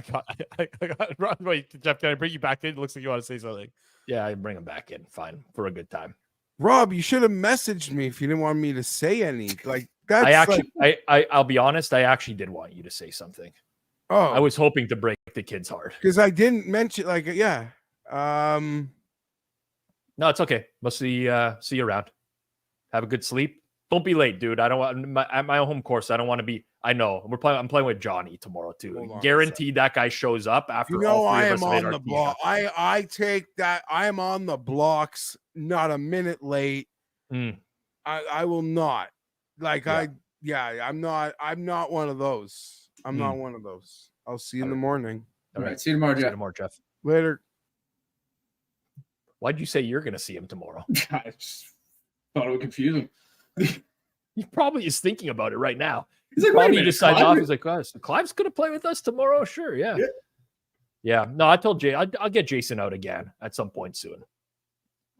got, wait, Jeff, can I bring you back in? It looks like you want to say something. Yeah, I bring him back in. Fine. For a good time. Rob, you should have messaged me if you didn't want me to say any. Like that's I'll be honest, I actually did want you to say something. Oh. I was hoping to break the kid's heart. Because I didn't mention yeah. No, it's okay. We'll see you around. Have a good sleep. Don't be late, dude. I don't want at my home course. I don't want to be. I know I'm playing with Johnny tomorrow too. Guaranteed that guy shows up after. All three I of us am made on the block. I take that. I am on the blocks. Not a minute late. I will not. Like I'm not one of those. I'm not one of those. I'll see you in the morning. All right. See you tomorrow, Jeff. Later. Why'd you say you're going to see him tomorrow? I just thought it would confuse him. He probably is thinking about it right now. He's like, probably decides off. He's like, oh, so Clive's going to play with us tomorrow? Sure, yeah. Yeah. No, I told Jay I'll get Jason out again at some point soon.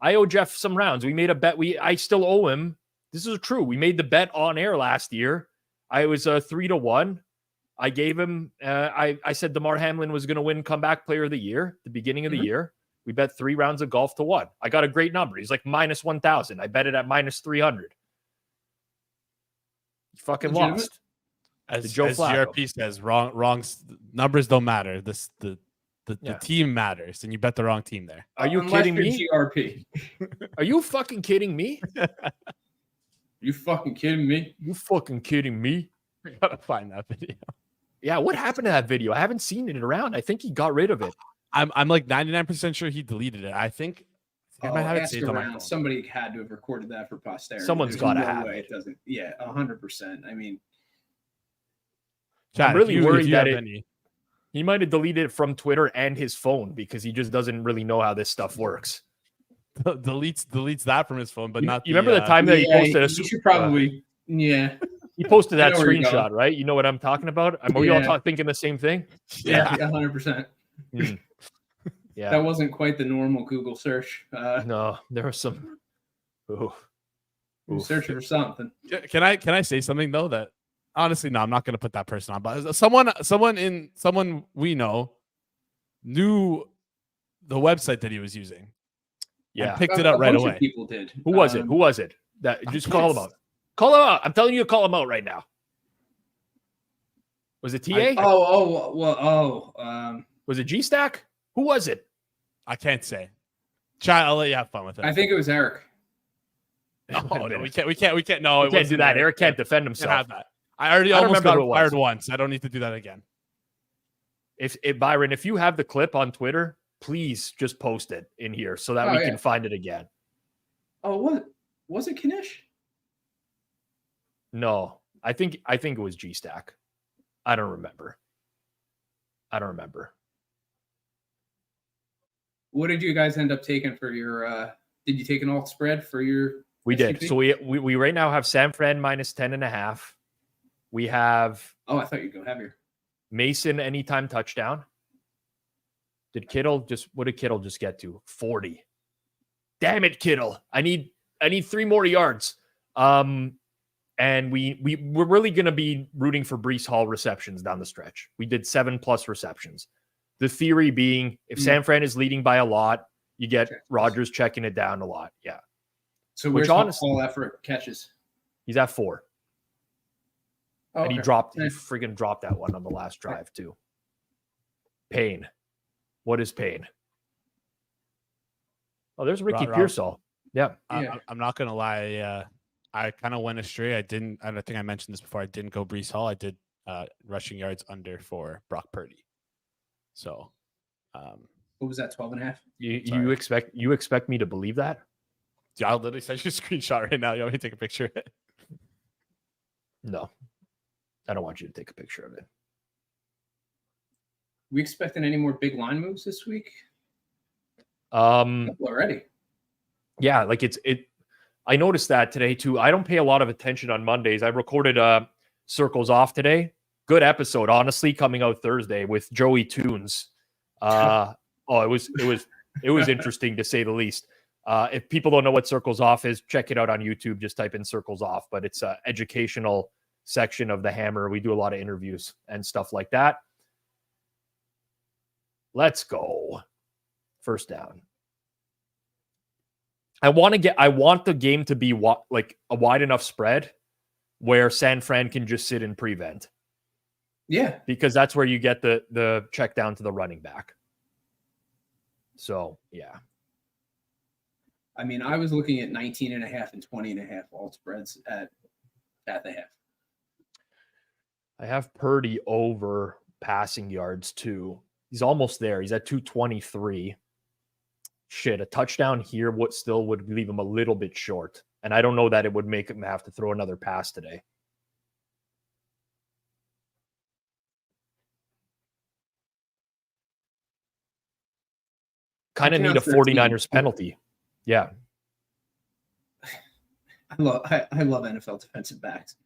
I owe Jeff some rounds. We made a bet. I still owe him. This is true. We made the bet on air last year. I was 3-1. I gave him. I said DeMar Hamlin was going to win comeback player of the year, the beginning of the year. We bet 3 rounds of golf to 1. I got a great number. He's like minus 1,000. I bet it at minus 300. You fucking lost. As GRP says, wrong numbers don't matter. The team matters, and you bet the wrong team there. Are you kidding me? GRP. Are you fucking kidding me? You fucking kidding me? You fucking kidding me? I gotta find that video. Yeah, what happened to that video? I haven't seen it around. I think he got rid of it. I'm like 99% sure he deleted it. I think I might have it saved on my phone. Somebody had to have recorded that for posterity. Someone's got to have it. It doesn't. Yeah, 100%. I mean, I'm really worried that he might have deleted it from Twitter and his phone because he just doesn't really know how this stuff works. Deletes that from his phone, but not. You remember the time that he posted you should probably. He posted that screenshot, right? You know what I'm talking about? Are we all thinking the same thing? Yeah, 100%. Yeah, that wasn't quite the normal Google search. No, there was some. Searching for something. Can I say something though? That honestly, no, I'm not going to put that person on. But someone we know knew the website that he was using. Yeah, and picked it up right away. People did. Who was it? Who was it? That just call him out. Call him out. I'm telling you to call him out right now. Was it TA? Was it G-Stack? Who was it? I can't say. Chad, I'll let you have fun with it. I think it was Eric. No, we can't. No, we can't do that. Eric can't defend himself. Have that. I already almost got fired once. I don't need to do that again. If Byron, if you have the clip on Twitter, please just post it in here so that Oh, we yeah. can find it again. Oh, was it Kanish? No, I think it was G Stack. I don't remember. What did you guys end up taking for your? Did you take an alt spread for your? We did. SGP? So we right now have San Fran minus 10.5. We have Oh, I thought you'd go heavier. Mason anytime touchdown. What did Kittle just get to? 40. Damn it, Kittle. I need 3 more yards. And we're really going to be rooting for Breece Hall receptions down the stretch. We did 7+ receptions. The theory being if San Fran is leading by a lot, you get Rodgers checking it down a lot. Yeah. So where's all effort catches? He's at 4. Oh, And he okay. he friggin' dropped that one on the last drive too. Payne. What is Payne? Oh, there's Ricky Pearsall. Yeah. I'm not gonna lie. I kind of went astray. I think I mentioned this before. I didn't go Breece Hall. I did rushing yards under for Brock Purdy. So, what was that? 12.5. You expect me to believe that? Yeah, I'll literally send you a screenshot right now. You want me to take a picture of it? No, I don't want you to take a picture of it. We expecting any more big line moves this week? Already. Yeah, like I noticed that today too. I don't pay a lot of attention on Mondays. I recorded Circles Off today. Good episode, honestly, coming out Thursday with Joey Tunes. It was interesting to say the least. If people don't know what Circles Off is, check it out on YouTube. Just type in Circles Off, but it's an educational section of the Hammer. We do a lot of interviews and stuff like that. Let's go. First down. I want the game to be like a wide enough spread where San Fran can just sit and prevent. Yeah. Because that's where you get the check down to the running back. So, yeah. I mean, I was looking at 19.5 and 20.5 alt spreads at the half. I have Purdy over passing yards too. He's almost there. He's at 223. Shit, a touchdown here would leave him a little bit short. And I don't know that it would make him have to throw another pass today. Kind of need a 49ers penalty. Yeah. I love NFL defensive backs.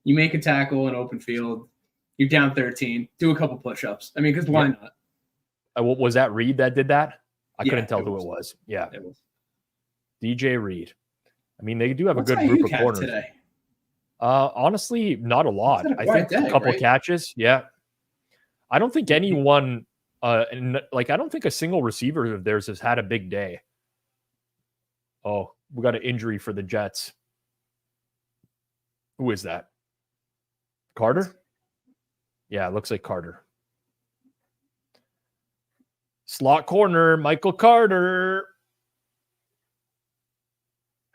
You make a tackle in open field, you're down 13, do a couple push-ups. I mean, because why not? Was that Reed that did that? I couldn't tell who it was. Yeah. It was. DJ Reed. I mean, they do have a good group of corners. Today? Honestly, not a lot. I think a couple catches. Yeah. I don't think anyone, I don't think a single receiver of theirs has had a big day. Oh, we got an injury for the Jets. Who is that? Carter? Yeah, it looks like Carter. Slot corner, Michael Carter.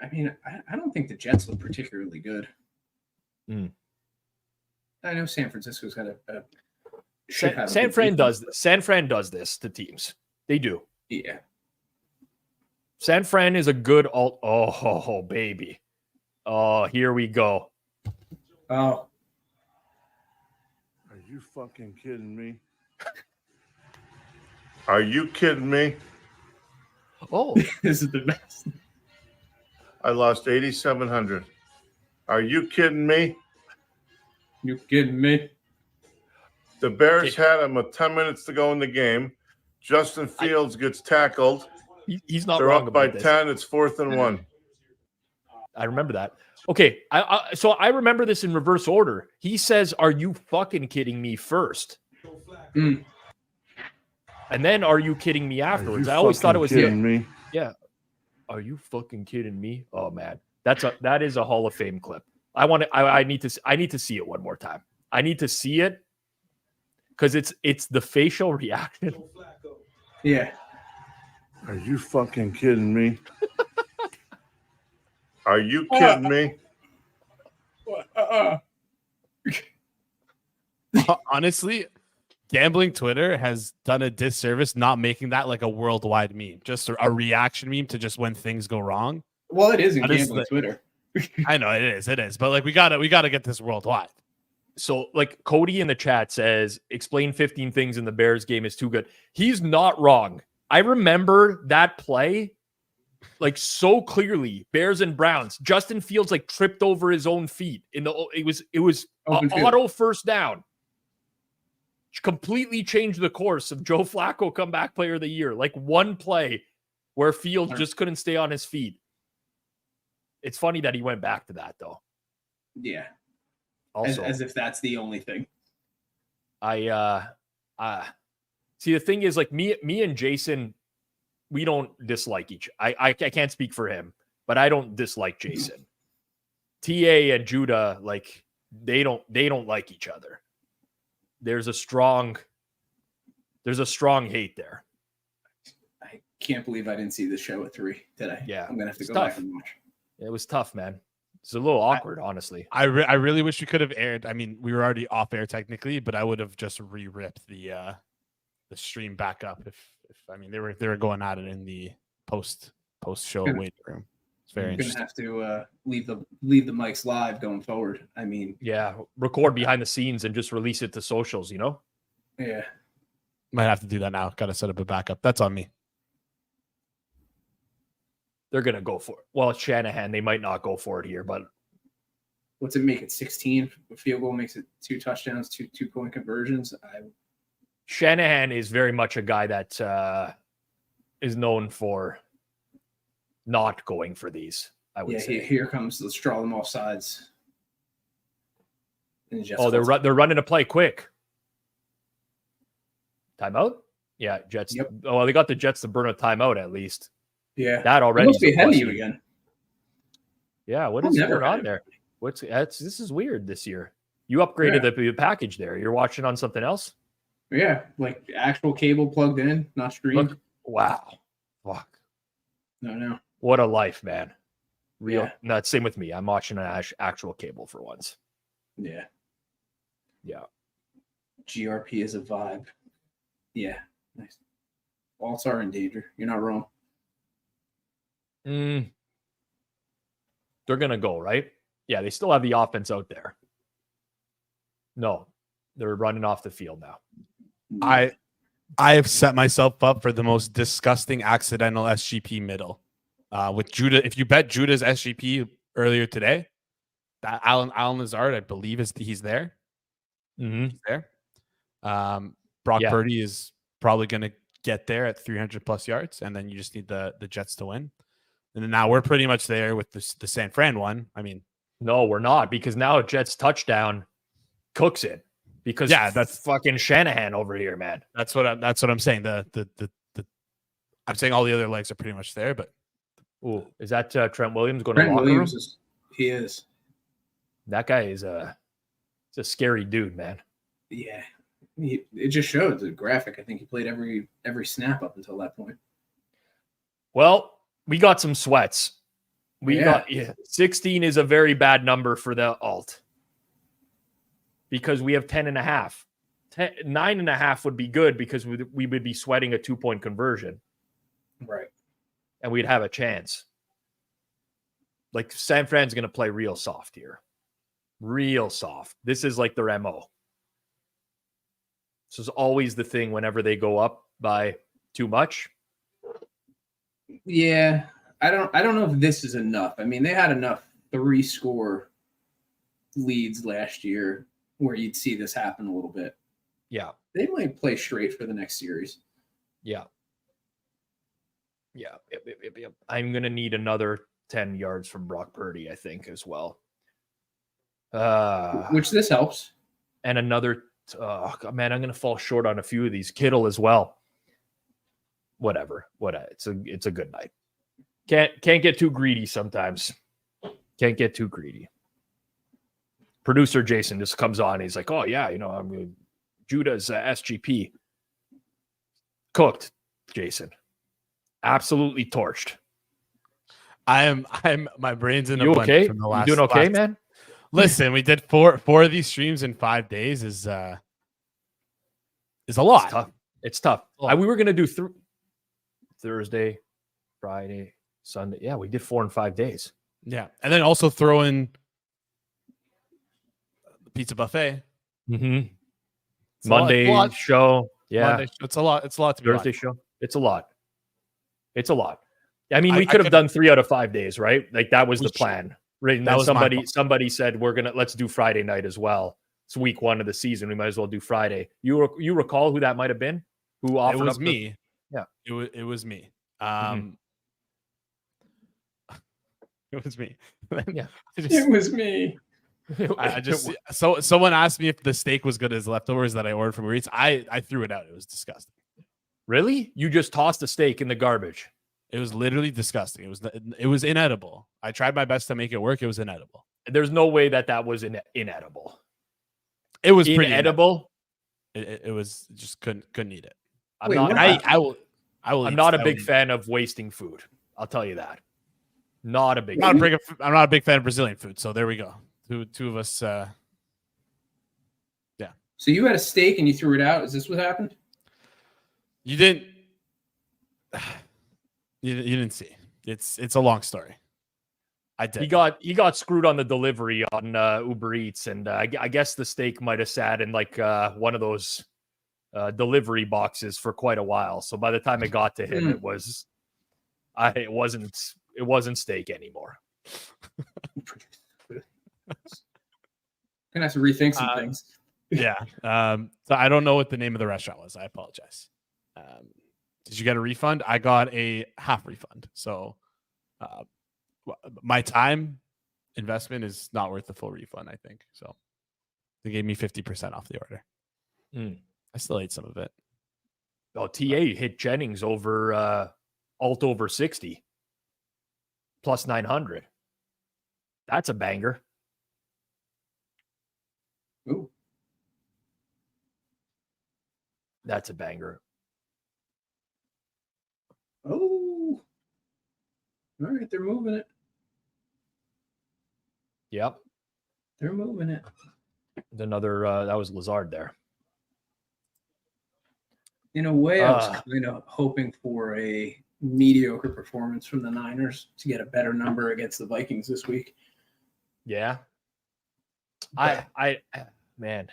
I mean, I don't think the Jets look particularly good. I know San Francisco's got San Fran does this to teams. They do. Yeah. San Fran is a good alt. Oh, baby. Oh, here we go. Oh. Are you fucking kidding me? Are you kidding me? Oh. This is the best. I lost 8,700. Are you kidding me? You kidding me? The Bears had him with 10 minutes to go in the game. Justin Fields gets tackled. He's not They're wrong up by about this. 10. It's 4th and 1. I remember that. Okay, so I remember this in reverse order. He says, "Are you fucking kidding me?" first, and then "Are you kidding me?" afterwards. I always thought it was me. Yeah. Are you fucking kidding me? Oh man, that is a Hall of Fame clip. I need to see it one more time. I need to see it because it's the facial reaction. Yeah. Are you fucking kidding me? Are you kidding me? Honestly, gambling Twitter has done a disservice not making that like a worldwide meme, just a reaction meme to just when things go wrong. Well, it is in That is gambling Twitter. I know it is, but like we gotta get this worldwide. So, like Cody in the chat says, explain 15 things in the Bears game is too good. He's not wrong. I remember that play like so clearly. Bears and Browns. Justin Fields like tripped over his own feet in the. It was Open field. auto first down. Completely changed the course of Joe Flacco comeback player of the year. Like one play where Fields just couldn't stay on his feet. It's funny that he went back to that though. Yeah. Also, As if that's the only thing. I see the thing is like me and Jason, we don't dislike each. I can't speak for him, but I don't dislike Jason. TA and Judah, like they don't like each other. There's a strong hate there. I can't believe I didn't see this show at 3 today. Yeah, I'm gonna have to it's go back tough. and watch. It was tough, man. It's a little awkward, honestly. I really wish we could have aired. I mean, we were already off air technically, but I would have just re-ripped the stream back up if I mean they were going at it in the post show waiting room. It's very You're gonna interesting. have to leave the mics live going forward. I mean, Yeah, record behind the scenes and just release it to socials, you know? yeah. Might have to do that now. Got to set up a backup. That's on me. They're going to go for it. Well, it's Shanahan. They might not go for it here, but What's it make it 16? A field goal makes it 2 touchdowns, 2-point conversions. Shanahan is very much a guy that is known for not going for these, I would say. Here comes the straw them off sides. And Oh, they're running a play quick. Timeout? Yeah, Jets. Yep. Oh, well, they got the Jets to burn a timeout at least. Yeah. That They already must be ahead of you again. Yeah, what I'm is never going ahead on of there? This is weird this year. You upgraded the package there. You're watching on something else? Yeah, like actual cable plugged in, not streamed. Look, wow. Fuck. No. What a life, man. Real. Yeah. No, same with me. I'm watching an actual cable for once. Yeah. Yeah. GRP is a vibe. Yeah. Nice. Alts are in danger. You're not wrong. They're going to go, right? Yeah, they still have the offense out there. No, they're running off the field now. I have set myself up for the most disgusting accidental SGP middle. With Judah, if you bet Judah's SGP earlier today, that Alan Lazard, I believe he's there. Mm-hmm. He's there. Brock Purdy is probably going to get there at 300 plus yards, and then you just need the Jets to win. And then now we're pretty much there with the San Fran one. I mean, no, we're not, because now Jets touchdown cooks it. Because that's fucking Shanahan over here, man. That's what I'm saying. I'm saying all the other legs are pretty much there, but is that Trent Williams going Trent to locker Williams room? He is. That guy is a scary dude, man. Yeah. It just showed the graphic. I think he played every snap up until that point. Well, we got some sweats. 16 is a very bad number for the alt. Because we have 10.5. 9.5 would be good because we would be sweating a 2-point conversion. Right. And we'd have a chance. Like San Fran's going to play real soft here. Real soft. This is like their MO. This is always the thing whenever they go up by too much. Yeah. I don't know if this is enough. I mean, they had enough 3-score leads last year where you'd see this happen a little bit. Yeah. They might play straight for the next series. Yeah. Yeah. Yep. I'm going to need another 10 yards from Brock Purdy, I think, as well. Which this helps. And another, man, I'm going to fall short on a few of these. Kittle as well. Whatever. It's a good night. Can't get too greedy sometimes. Can't get too greedy. Producer Jason just comes on. He's like, "Oh yeah, I'm Judah's SGP cooked." Jason, absolutely torched. I'm my brain's in a You bunch okay? from the last. You doing okay, man? Listen, we did four of these streams in 5 days. is a lot. It's tough. It's tough. We were gonna do Thursday, Friday, Sunday. Yeah, we did 4 and 5 days. Yeah, and then also throw in the pizza buffet. Mm-hmm. It's Monday show. Yeah, Monday, it's a lot. It's a lot to be Thursday watching. show. It's a lot. It's a lot. I mean, we I could have could- done 3 out of 5 days, right? Like that was We the plan. Right. And That then was my call. somebody said let's do Friday night as well. It's week 1 of the season. We might as well do Friday. You recall who that might have been? Who offered? It was up me. Yeah. It was me. It was me. Yeah. It was me. I just so someone asked me if the steak was good as leftovers that I ordered from Uber Eats. I threw it out. It was disgusting. Really? You just tossed a steak in the garbage? It was literally disgusting. It was inedible. I tried my best to make it work. It was inedible. There's no way that was inedible. It was pretty inedible. It was just couldn't eat it. Wait, what? I will. I'm not a big fan of wasting food. I'll tell you that. Not a big. I'm not a big fan of Brazilian food. So there we go. Two of us. Yeah. So you had a steak and you threw it out. Is this what happened? You didn't. You didn't see. It's a long story. I did. He got screwed on the delivery on Uber Eats, and I guess the steak might have sat in like one of those delivery boxes for quite a while. So by the time it got to him, it wasn't steak anymore. Gonna have to rethink some things. Yeah. So I don't know what the name of the restaurant was. I apologize. Did you get a refund? I got a half refund. So my time investment is not worth the full refund, I think. So they gave me 50% off the order. I still ate some of it. Oh, TA hit Jennings over alt over 60 plus 900. That's a banger. Ooh. That's a banger. Oh. All right, they're moving it. Yep. They're moving it. Another that was Lazard there. In a way, I was kind of hoping for a mediocre performance from the Niners to get a better number against the Vikings this week. Yeah. But I man.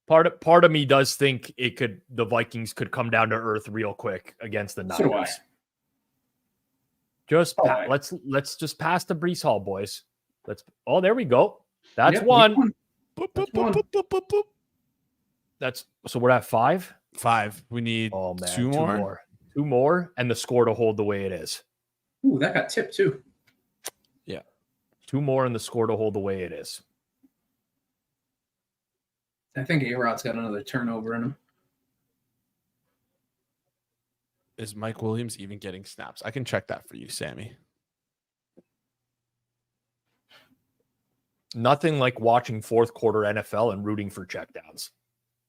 Part of me does think the Vikings could come down to earth real quick against the Niners. So do I. Just let's just pass the Brees Hall, boys. There we go. That's one. Boop, That's boop, boop, one. boop, boop, boop, boop. That's so we're at 5. 5. We need Oh man, two more. 2 more, and the score to hold the way it is. Ooh, that got tipped too. Yeah. 2 more, and the score to hold the way it is. I think A-Rod's got another turnover in him. Is Mike Williams even getting snaps? I can check that for you, Sammy. Nothing like watching fourth quarter NFL and rooting for checkdowns.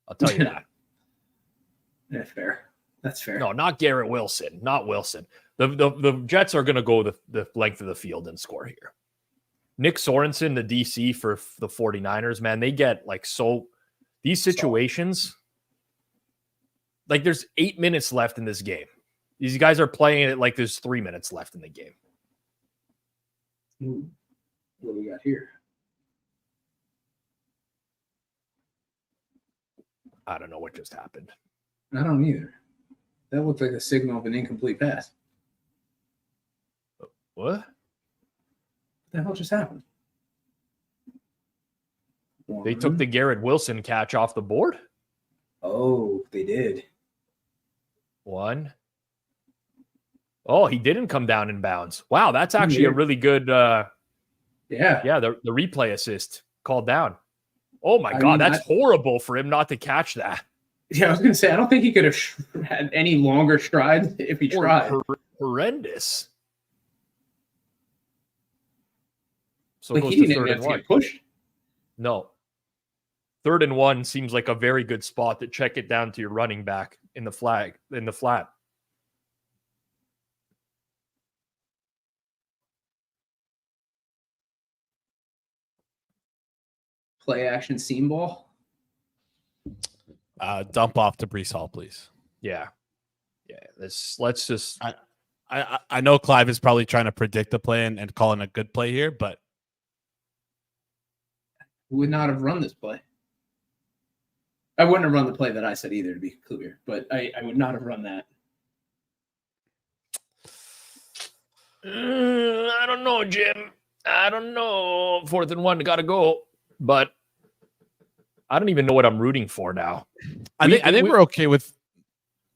I'll tell you that. Yeah, fair. That's fair. No, not Garrett Wilson. Not Wilson. The Jets are going to go the length of the field and score here. Nick Sorensen, the DC for the 49ers, man, they get like these situations. Like there's 8 minutes left in this game. These guys are playing it like there's 3 minutes left in the game. Ooh, what do we got here? I don't know what just happened. I don't either. That looked like a signal of an incomplete pass. What? What the hell just happened? They took the Garrett Wilson catch off the board? Oh, they did. 1. Oh, he didn't come down in bounds. Wow, that's actually a really good Yeah. the replay assist called down. Oh my I God, mean, that's horrible for him not to catch that. Yeah, I was going to say, I don't think he could have had any longer strides if he tried. Horrendous. So Like, it goes he to didn't 3rd even and have to 1. get pushed. No. 3rd and 1 seems like a very good spot to check it down to your running back in the flat. Play action seam ball. Dump off to Brees Hall, please. Yeah. Let's just. I know Clive is probably trying to predict the play and calling a good play here, but would not have run this play. I wouldn't have run the play that I said either, to be clear, but I would not have run that. I don't know, Jim. I don't know. 4th and 1, got to go. But I don't even know what I'm rooting for now. I think we're okay with.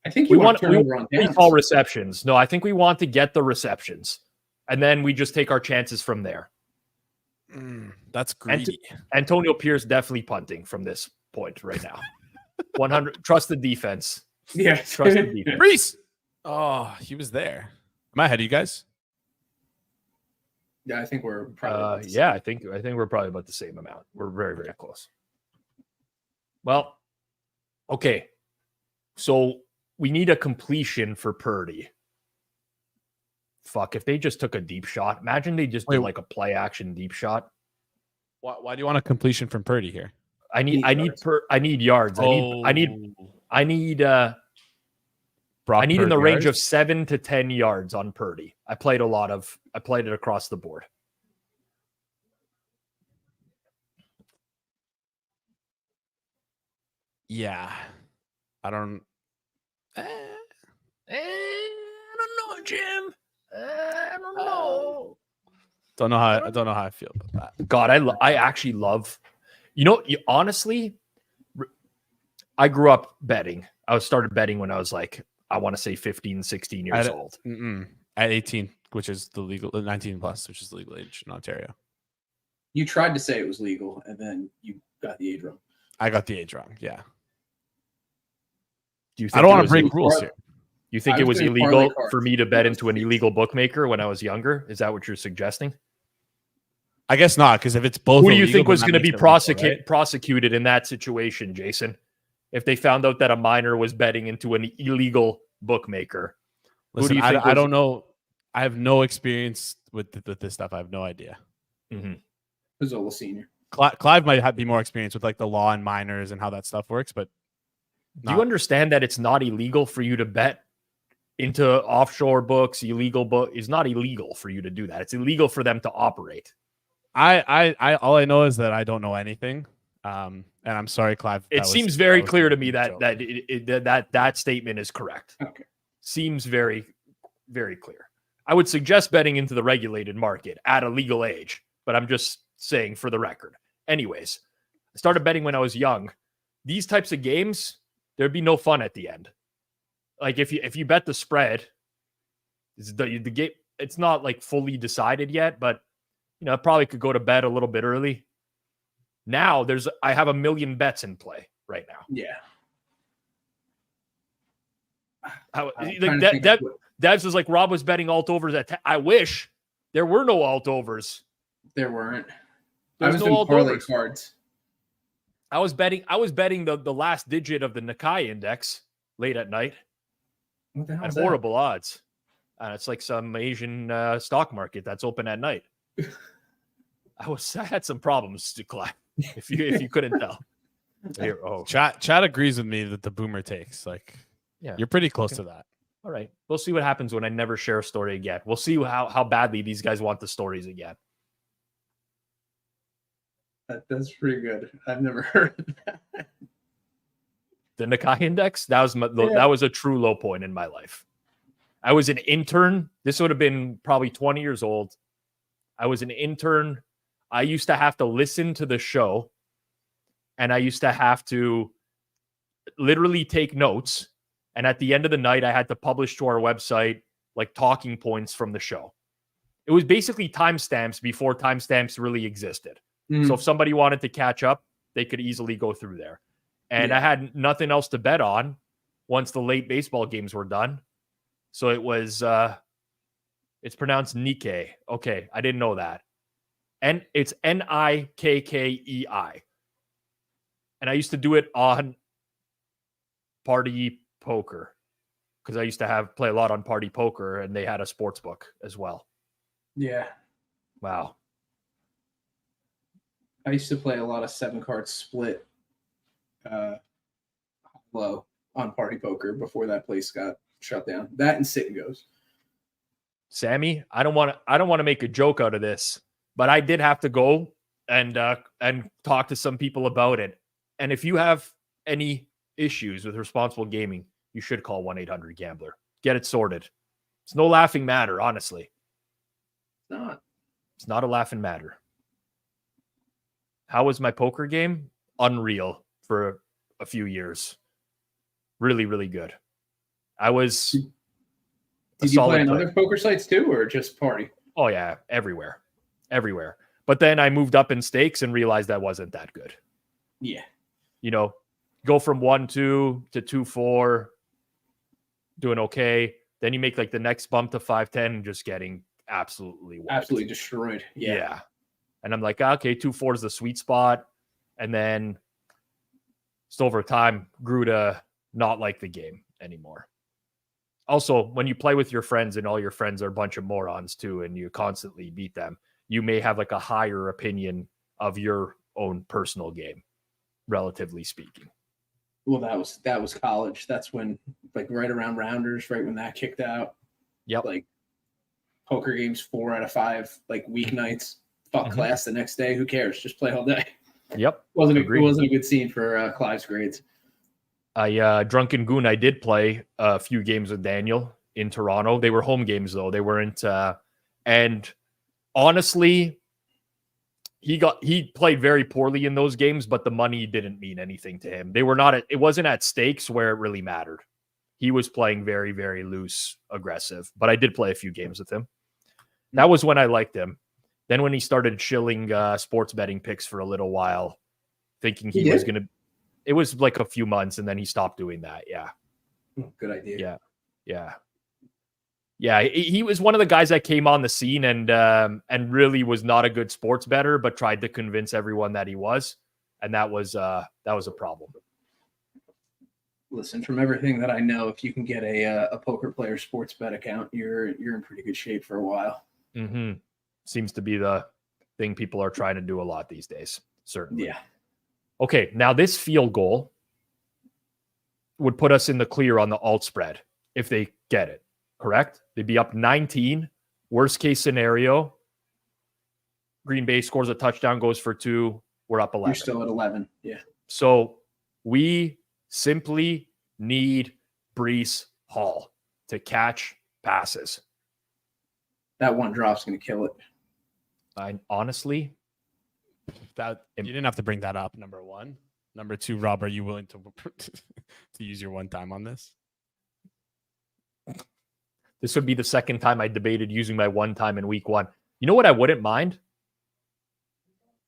I think we want to call receptions. No, I think we want to get the receptions, and then we just take our chances from there. That's greedy. Antonio Pierce definitely punting from this point right now. 100. Trust the defense. Yeah, trust the defense. Brees. Oh, he was there. Am I ahead of you guys? Yeah, I think we're probably. I think we're probably about the same amount. We're very, very close. Well, okay. So we need a completion for Purdy. Fuck, if they just took a deep shot. Imagine they just did like a play action deep shot. Why do you want a completion from Purdy here? I need yards. I need in the range of 7 to 10 yards on Purdy. I played it across the board. Yeah. I don't know, Jim. I don't know. I don't know how I feel about that. God, I actually love, honestly, I grew up betting. I started betting when I was like, I want to say 15, 16 years old. At 18, which is the legal, 19 plus, which is the legal age in Ontario. You tried to say it was legal, and then you got the age wrong. I got the age wrong, yeah. I don't want to break rules here. You think it was illegal for me to bet into an illegal bookmaker when I was younger? Is that what you're suggesting? I guess not, because if it's both, who do you think was going to be prosecuted in that situation, Jason? If they found out that a minor was betting into an illegal bookmaker, listen, I don't know. I have no experience with this stuff. I have no idea. Pizzola Senior. Clive might be more experienced with like the law and minors and how that stuff works, but do you understand that it's not illegal for you to bet into offshore books? It's not illegal for you to do that. It's illegal for them to operate. I all I know is that I don't know anything. And I'm sorry, Clive. It seems very clear to me that statement is correct. Okay. Seems very, very clear. I would suggest betting into the regulated market at a legal age, but I'm just saying for the record. Anyways, I started betting when I was young. These types of games, there'd be no fun at the end. Like if you bet the spread, the game, it's not like fully decided yet, but I probably could go to bed a little bit early. Now I have 1 million bets in play right now. Yeah. Devs was like, Rob was betting alt overs at 10. I wish there were no alt overs. There weren't. I was doing parlay cards. I was betting the last digit of the Nikkei index late at night. What the hell at horrible odds. It's like some Asian stock market that's open at night. I had some problems to climb. If you couldn't tell. Here, Chat agrees with me that the boomer takes. Like, yeah, you're pretty close to that. All right. We'll see what happens when I never share a story again. We'll see how badly these guys want the stories again. That's pretty good. I've never heard of that. The Nikkei index, that was a true low point in my life. I was an intern. This would have been probably 20 years old. I was an intern. I used to have to listen to the show, and I used to have to literally take notes. And at the end of the night, I had to publish to our website like talking points from the show. It was basically timestamps before timestamps really existed. So if somebody wanted to catch up, they could easily go through there. And I had nothing else to bet on once the late baseball games were done. So it was, it's pronounced Nikkei. Okay, I didn't know that. And it's Nikkei. And I used to do it on Party Poker because I used to play a lot on Party Poker, and they had a sports book as well. Yeah. Wow. I used to play a lot of 7-card split low on Party Poker before that place got shut down. That and sit and goes. Sammy, I don't want to make a joke out of this, but I did have to go and talk to some people about it. And if you have any issues with responsible gaming, you should call 1-800-GAMBLER. Get it sorted. It's no laughing matter, honestly. It's not a laughing matter. How was my poker game? Unreal for a few years. Really, really good. I was. Did you play on other poker sites too, or just Party? Oh yeah, everywhere. But then I moved up in stakes and realized that wasn't that good. Yeah. You know, go from 1-2 to 2-4, doing okay. Then you make like the next bump to 5-10 and just getting absolutely destroyed. Yeah. And I'm like, okay, 2-4 is the sweet spot. And then just over time grew to not like the game anymore. Also, when you play with your friends and all your friends are a bunch of morons too, and you constantly beat them, you may have like a higher opinion of your own personal game, relatively speaking. Well, that was college. That's when, like, right around Rounders, right when that kicked out. Yep. Like, poker games 4 out of 5, like weeknights. Fuck class the next day. Who cares? Just play all day. Yep. It wasn't a good scene for Clive's grades. Drunken Goon, I did play a few games with Daniel in Toronto. They were home games though. They weren't. And honestly, he played very poorly in those games, but the money didn't mean anything to him. It wasn't at stakes where it really mattered. He was playing very, very loose, aggressive, but I did play a few games with him. That was when I liked him. Then when he started shilling sports betting picks for a little while, thinking he was going to, it was like a few months and then he stopped doing that. Yeah. Good idea. Yeah. He was one of the guys that came on the scene and really was not a good sports bettor, but tried to convince everyone that he was. And that was a problem. Listen, from everything that I know, if you can get a poker player sports bet account, you're in pretty good shape for a while. Mm-hmm. Seems to be the thing people are trying to do a lot these days. Certainly. Yeah. Okay. Now this field goal would put us in the clear on the alt spread if they get it. Correct? They'd be up 19. Worst case scenario, Green Bay scores a touchdown, goes for 2. We're up 11. You're still at 11. Yeah. So we simply need Breece Hall to catch passes. That one drop's going to kill it. Honestly, that you didn't have to bring that up. Number one. Number two, Rob, are you willing to use your one time on this? This would be the second time I debated using my one time in week 1. You know what I wouldn't mind?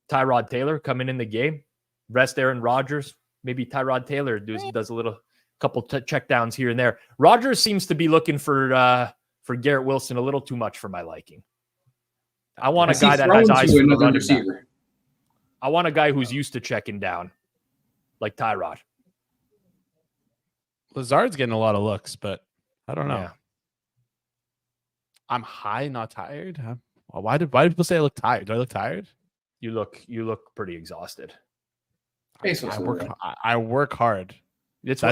Tyrod Taylor coming in the game, rest Aaron Rodgers. Maybe Tyrod Taylor does a little couple check downs here and there. Rodgers seems to be looking for Garrett Wilson a little too much for my liking. I want a guy that has eyes for the running back. I want a guy who's used to checking down, like Tyrod. Lazard's getting a lot of looks, but I don't know. Yeah. I'm high, not tired. Why do people say I look tired? Do I look tired? You look pretty exhausted. I work hard. It's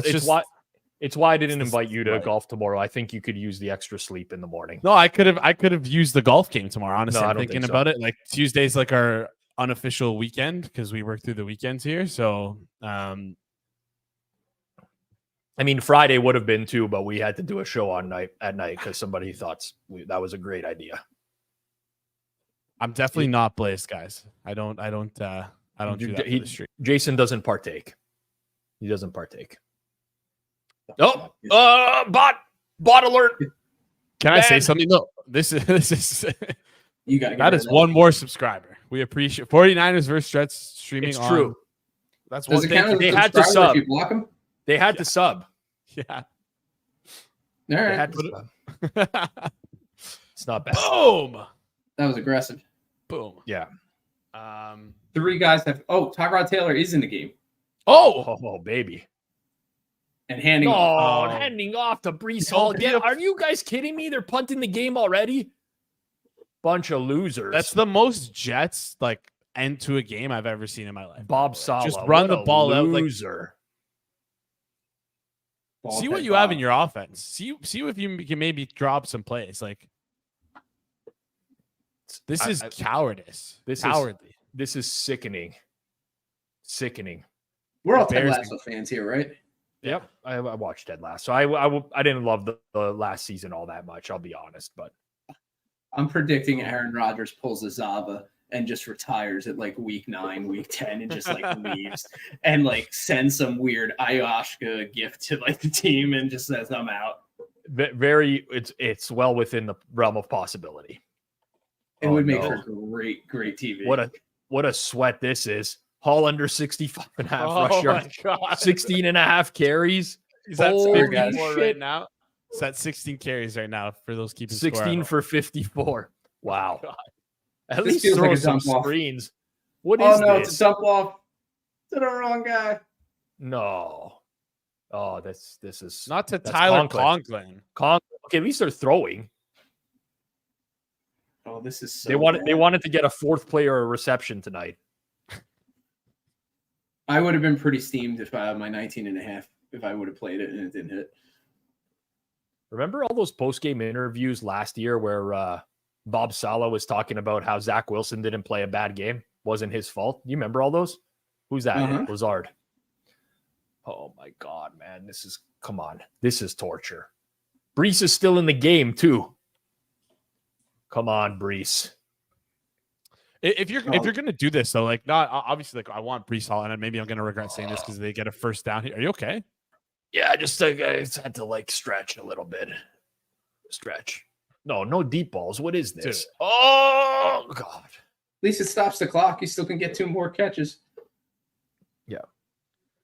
why I didn't invite you to golf tomorrow. I think you could use the extra sleep in the morning. No, I could have used the golf game tomorrow. Honestly, No, I'm thinking about it. Like Tuesday's like our unofficial weekend because we work through the weekends here. So, I mean, Friday would have been too, but we had to do a show at night because somebody thought that was a great idea. I'm definitely not Blaze, guys. I don't do that for the street. Jason doesn't partake. He doesn't partake. Oh, bot alert. Can I say something? No, this is you got that is one more subscriber. We appreciate 49ers versus Jets streaming. It's true. That's one thing. They had to sub. You block them? They had to sub. Yeah. All right. They had to sub. It's not bad. Boom. That was aggressive. Boom. Yeah. 3 guys have. Oh, Tyrod Taylor is in the game. Oh, baby. And handing off to Breece Hall. Are you guys kidding me? They're punting the game already? Bunch of losers. That's the most Jets end to a game I've ever seen in my life. Bob Saleh. Just run the ball out. Loser. Bald See what head you have Bob. in your offense. See if you can maybe drop some plays. Like this is cowardice. Cowardly. This is sickening. Sickening. We're all Ted Embarrassing. Lasso fans here, right? Yep, I watched Ted Lasso. I didn't love the last season all that much. I'll be honest, but I'm predicting Aaron Rodgers pulls a Zava and just retires at like week 9, week 10, and just like leaves and like sends some weird ayahuasca gift to like the team and just says, "I'm out." It's well within the realm of possibility. It would make for great TV. What a sweat this is. Hall under 65.5 rush my yards, God. 16.5 carries. He's at Holy 54 shit. right now. It's at 16 carries right now for those keeping 16 score. for 54. Wow. God. At This least feels throw like a some dump off. screens. What Oh is no, this? it's a dump off to the wrong guy. No. Oh, this is Not to that's Tyler Conklin. Conklin. Okay, at least they're throwing. Oh, this is so They wanted bad. to get a fourth player a reception tonight. I would have been pretty steamed if I had my 19.5 if I would have played it and it didn't hit. Remember all those post-game interviews last year where Bob Saleh was talking about how Zach Wilson didn't play a bad game? Wasn't his fault. You remember all those? Who's that? Uh-huh. Lazard. Oh my God, man. Come on. This is torture. Brees is still in the game too. Come on, Brees. If you're gonna do this though, like not obviously, like I want Brees Hall, and maybe I'm gonna regret saying this because they get a first down here. Are you okay? Yeah, I just had to like stretch a little bit. Stretch. No deep balls. What is this? Dude. Oh God. At least it stops the clock. You still can get 2 more catches. Yeah,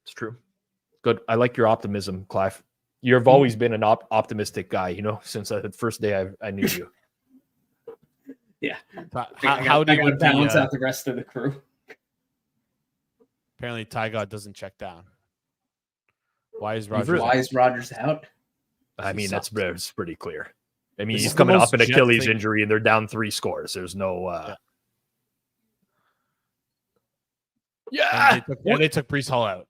it's true. Good. I like your optimism, Clive. You've always been an optimistic guy, since the first day I knew you. Yeah. How do do you balance out the rest of the crew? Apparently, Ty God doesn't check down. Why is Rodgers out? I mean, that's pretty clear. I mean, This he's is the coming most off an Jet Achilles thing. injury, and they're down 3 scores. There's no. And they took Brees Hall out.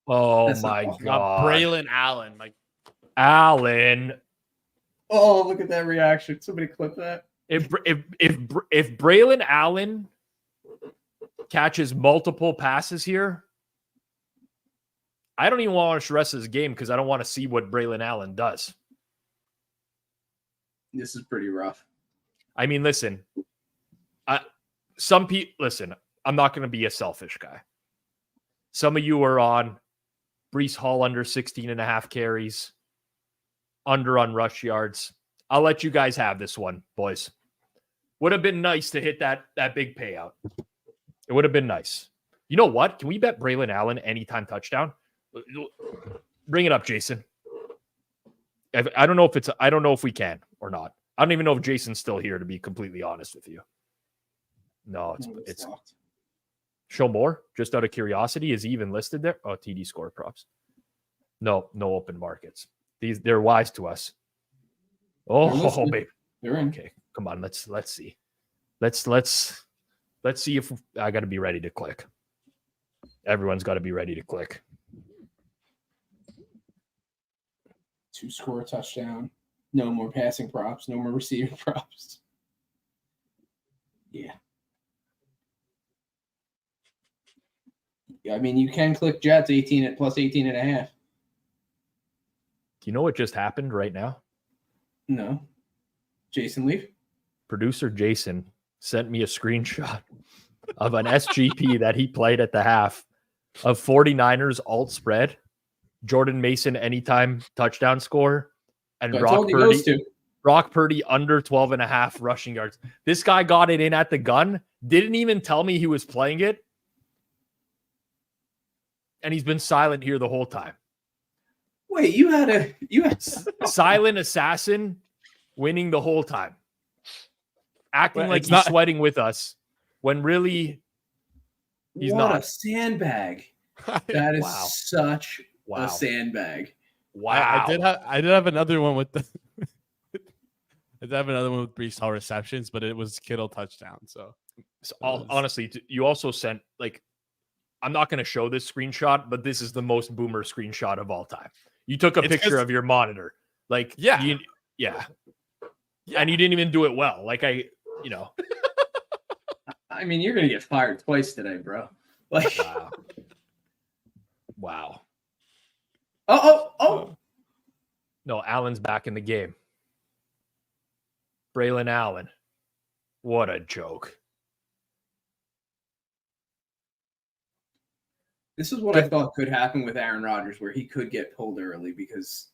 Oh That's my not- God. Braylon Allen, like Allen. Oh, look at that reaction. Somebody clip that. If Braylon Allen catches multiple passes here, I don't even want to watch the rest of this game because I don't want to see what Braylon Allen does. This is pretty rough. I mean, listen, some people, listen, I'm not going to be a selfish guy. Some of you are on Brees Hall under 16.5 carries, under on rush yards. I'll let you guys have this one, boys. Would have been nice to hit that big payout. It would have been nice. You know what? Can we bet Braylon Allen anytime touchdown? Bring it up, Jason. I don't know if we can or not. I don't even know if Jason's still here, to be completely honest with you. No, it's show more. Just out of curiosity, is he even listed there? Oh, TD score props. No open markets. They're wise to us. Oh, baby. They're in. Okay, come on. Let's see. Let's see if I got to be ready to click. Everyone's got to be ready to click. 2 score touchdown. No more passing props. No more receiving props. Yeah. I mean, you can click Jets 18 at plus 18.5. Do you know what just happened right now? No. Jason Leaf. Producer Jason sent me a screenshot of an SGP that he played at the half of 49ers alt spread, Jordan Mason anytime touchdown score, and Brock Purdy under 12.5 rushing yards. This guy got it in at the gun, didn't even tell me he was playing it, and he's been silent here the whole time. Wait, you had Silent assassin winning the whole time. Acting Well, like it's he's not- sweating with us when really he's what not. a sandbag. That is Wow. such Wow. a sandbag. Wow. I did have another one with the. I did have another one with Brees Hall receptions, but it was Kittle touchdown. So Honestly, you also sent, like, I'm not going to show this screenshot, but this is the most boomer screenshot of all time. You took a It's picture 'cause- of your monitor. Like, Yeah. yeah. And you didn't even do it well. Like I mean, you're gonna get fired twice today, bro. Like, Wow. oh. No, Allen's back in the game. Braylon Allen. What a joke. This is what I thought could happen with Aaron Rodgers, where he could get pulled early because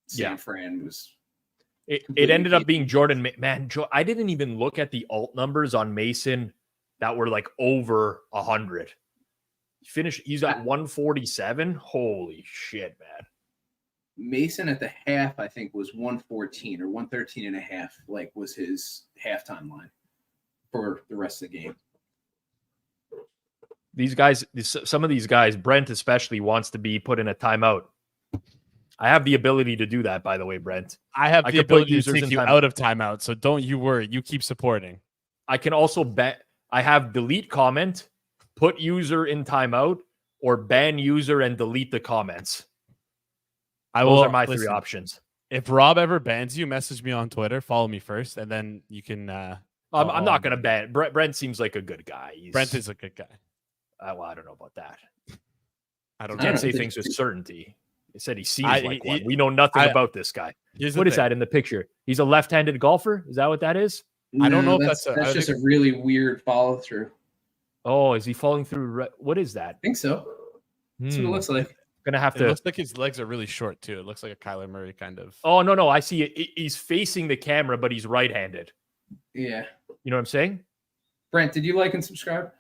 San Fran was. It ended up being Jordan. Man, I didn't even look at the alt numbers on Mason that were like over 100. He's at 147. Holy shit, man. Mason at the half, I think, was 114 or 113 and a half, like was his halftime line for the rest of the game. These guys, some of these guys, Brent especially, wants to be put in a timeout. I have the ability to do that, by the way, Brent. I have the ability to take you timeout. out of timeout, so don't you worry. You keep supporting. I can also I have delete comment, put user in timeout, or ban user and delete the comments. Those are my three options. If Rob ever bans you, message me on Twitter. Follow me first, and then you can. I'm not going to ban. Brent seems like a good guy. Brent is a good guy. Well, I don't know about that. I can't say things with certainty. They said he seems like one. We know nothing about this guy. What is that in the picture? He's a left-handed golfer? Is that what that is? I don't know if that's just a really weird follow through. Oh, is he falling through? What is that? I think so. That's what it looks like. Gonna have to. It looks like his legs are really short too. It looks like a Kyler Murray kind of. Oh no! I see it. He's facing the camera, but he's right-handed. Yeah. You know what I'm saying? Brent, did you like and subscribe?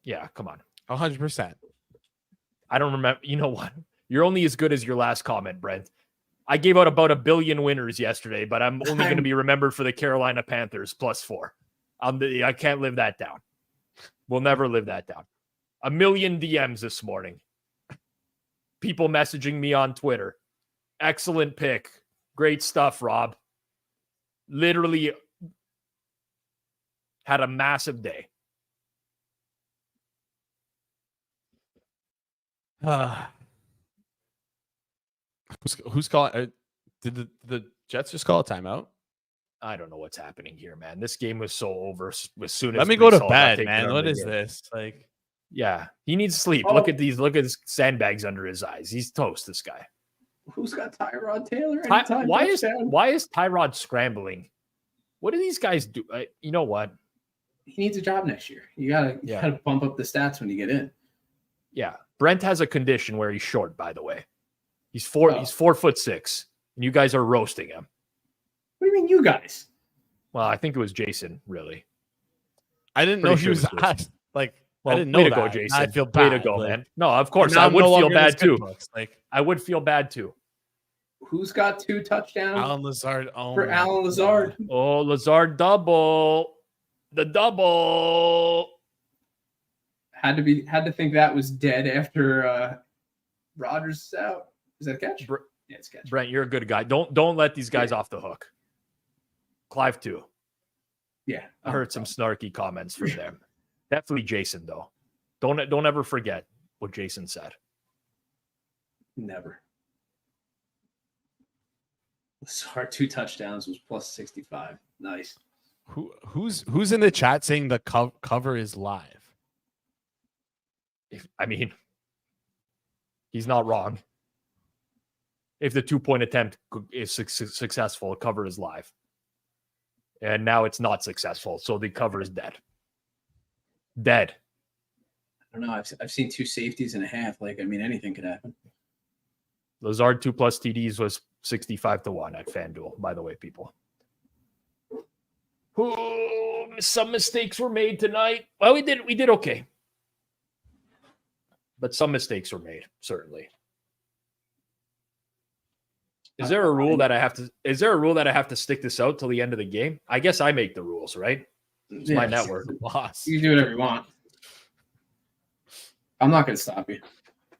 Yeah. Come on. 100%. I don't remember. You know what? You're only as good as your last comment, Brent. I gave out about 1 billion winners yesterday, but I'm only going to be remembered for the Carolina Panthers +4. I can't live that down. We'll never live that down. 1 million DMs this morning. People messaging me on Twitter. Excellent pick. Great stuff, Rob. Literally had a massive day. Who's calling? Did the Jets just call a timeout? I don't know what's happening here, man. This game was so over as soon as. Let me go to Brees Hall got bed, taken man. out of What the is game. this? Like, yeah, he needs sleep. Oh. Look at these. Look at his sandbags under his eyes. He's toast. This guy. Who's got Tyrod Taylor? Why is Tyrod scrambling? What do these guys do? You know what? He needs a job next year. You gotta bump up the stats when you get in. Yeah, Brent has a condition where he's short. By the way, he's 4'6", and you guys are roasting him. What do you mean, you guys? Well, I think it was Jason. Really, I didn't know Pretty he sure was it was Jason. like. Well, I didn't know way to that. go, Jason. I feel Way bad. to go, like, man. No, of course now I I'm would no feel longer in his bad good too. books. Like, I would feel bad too. Who's got 2 touchdowns Alan Lazard. Oh, for Alan Lazard? Oh, Lazard double. The double. Had to think that was dead after Rodgers is out. Is that a catch? Yeah, it's a catch. Brent, you're a good guy. Don't let these guys off the hook. Clive too. Yeah, I heard some snarky comments from them. Definitely Jason though. Don't ever forget what Jason said. Never. Lazard 2 touchdowns was +65. Nice. Who's in the chat saying the cover is live? I mean, he's not wrong. If the 2-point attempt is successful, cover is live. And now it's not successful, so the cover is dead. Dead. I don't know. I've seen 2 safeties and a half. Like, I mean, anything could happen. Lazard 2+ TDs was 65-1 at Fanduel, by the way, people. Oh, some mistakes were made tonight. Well, we did okay. But some mistakes were made, certainly. Is there a rule that I have to stick this out till the end of the game? I guess I make the rules, right? It's my network. Boss. You can do whatever you want. I'm not going to stop you.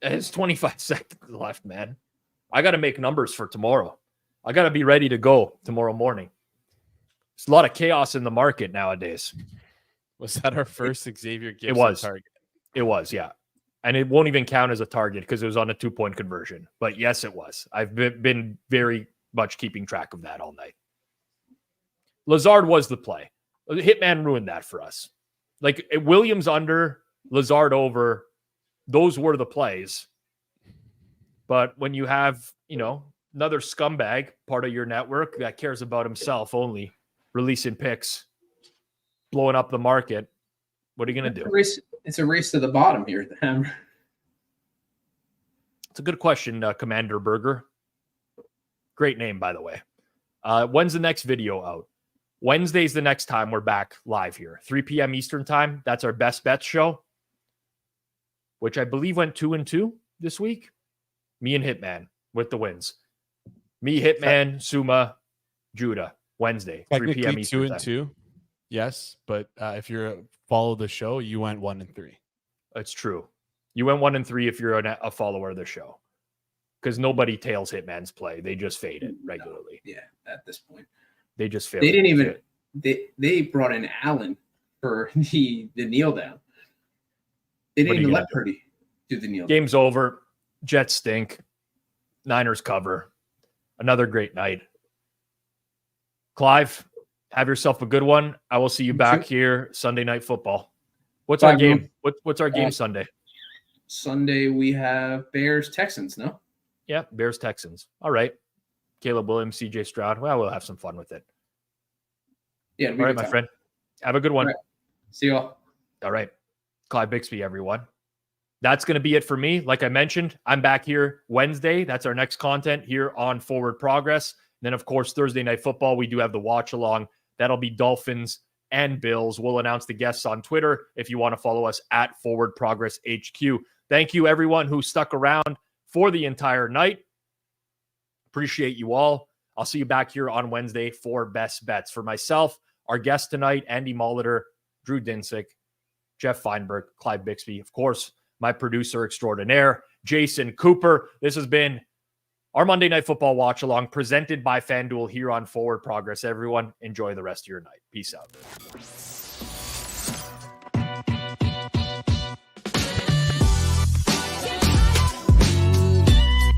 It's 25 seconds left, man. I got to make numbers for tomorrow. I got to be ready to go tomorrow morning. There's a lot of chaos in the market nowadays. Was that our first Xavier Gibson was. target? It was, yeah. And it won't even count as a target because it was on a 2-point conversion. But yes, it was. I've been very much keeping track of that all night. Lazard was the play. Hitman ruined that for us. Like Williams under, Lazard over, those were the plays. But when you have, another scumbag part of your network that cares about himself only, releasing picks, blowing up the market, what are you going to do? It's a race to the bottom here at the Hammer. It's a good question, Commander Burger. Great name, by the way. When's the next video out? Wednesday's the next time we're back live here. 3 p.m. Eastern time. That's our best bets show, which I believe went 2-2 this week. Me and Hitman with the wins. Me, Hitman, Suma, Judah. Wednesday, 3 p.m. Eastern time. 2-2. Yes, but if you're follow the show, you went 1-3. It's true. You went 1-3 if you're a follower of the show, because nobody tails Hitman's play. They just fade it regularly. Yeah, at this point, they just fail. They didn't even. They brought in Allen for the kneel down. They didn't even let Purdy do the kneel down. Game's over. Jets stink. Niners cover. Another great night. Clive, have yourself a good one. I will see you back here Sunday Night Football. What's our game? What's our game Sunday? Sunday we have Bears Texans. No. Yeah, Bears Texans. All right. Caleb Williams, CJ Stroud. Well, we'll have some fun with it. Yeah. All right, my friend. Have a good one. All right. See you all. All right. Clive Bixby, everyone. That's going to be it for me. Like I mentioned, I'm back here Wednesday. That's our next content here on Forward Progress. And then, of course, Thursday Night Football, we do have the watch along. That'll be Dolphins and Bills. We'll announce the guests on Twitter if you want to follow us at Forward Progress HQ. Thank you, everyone who stuck around for the entire night. Appreciate you all. I'll see you back here on Wednesday for Best Bets. For myself, our guest tonight, Andy Molitor, Drew Dinsick, Jeff Feinberg, Clive Bixby, of course, my producer extraordinaire, Jason Cooper. This has been our Monday Night Football watch along presented by Fanduel here on Forward Progress. Everyone, enjoy the rest of your night. Peace out.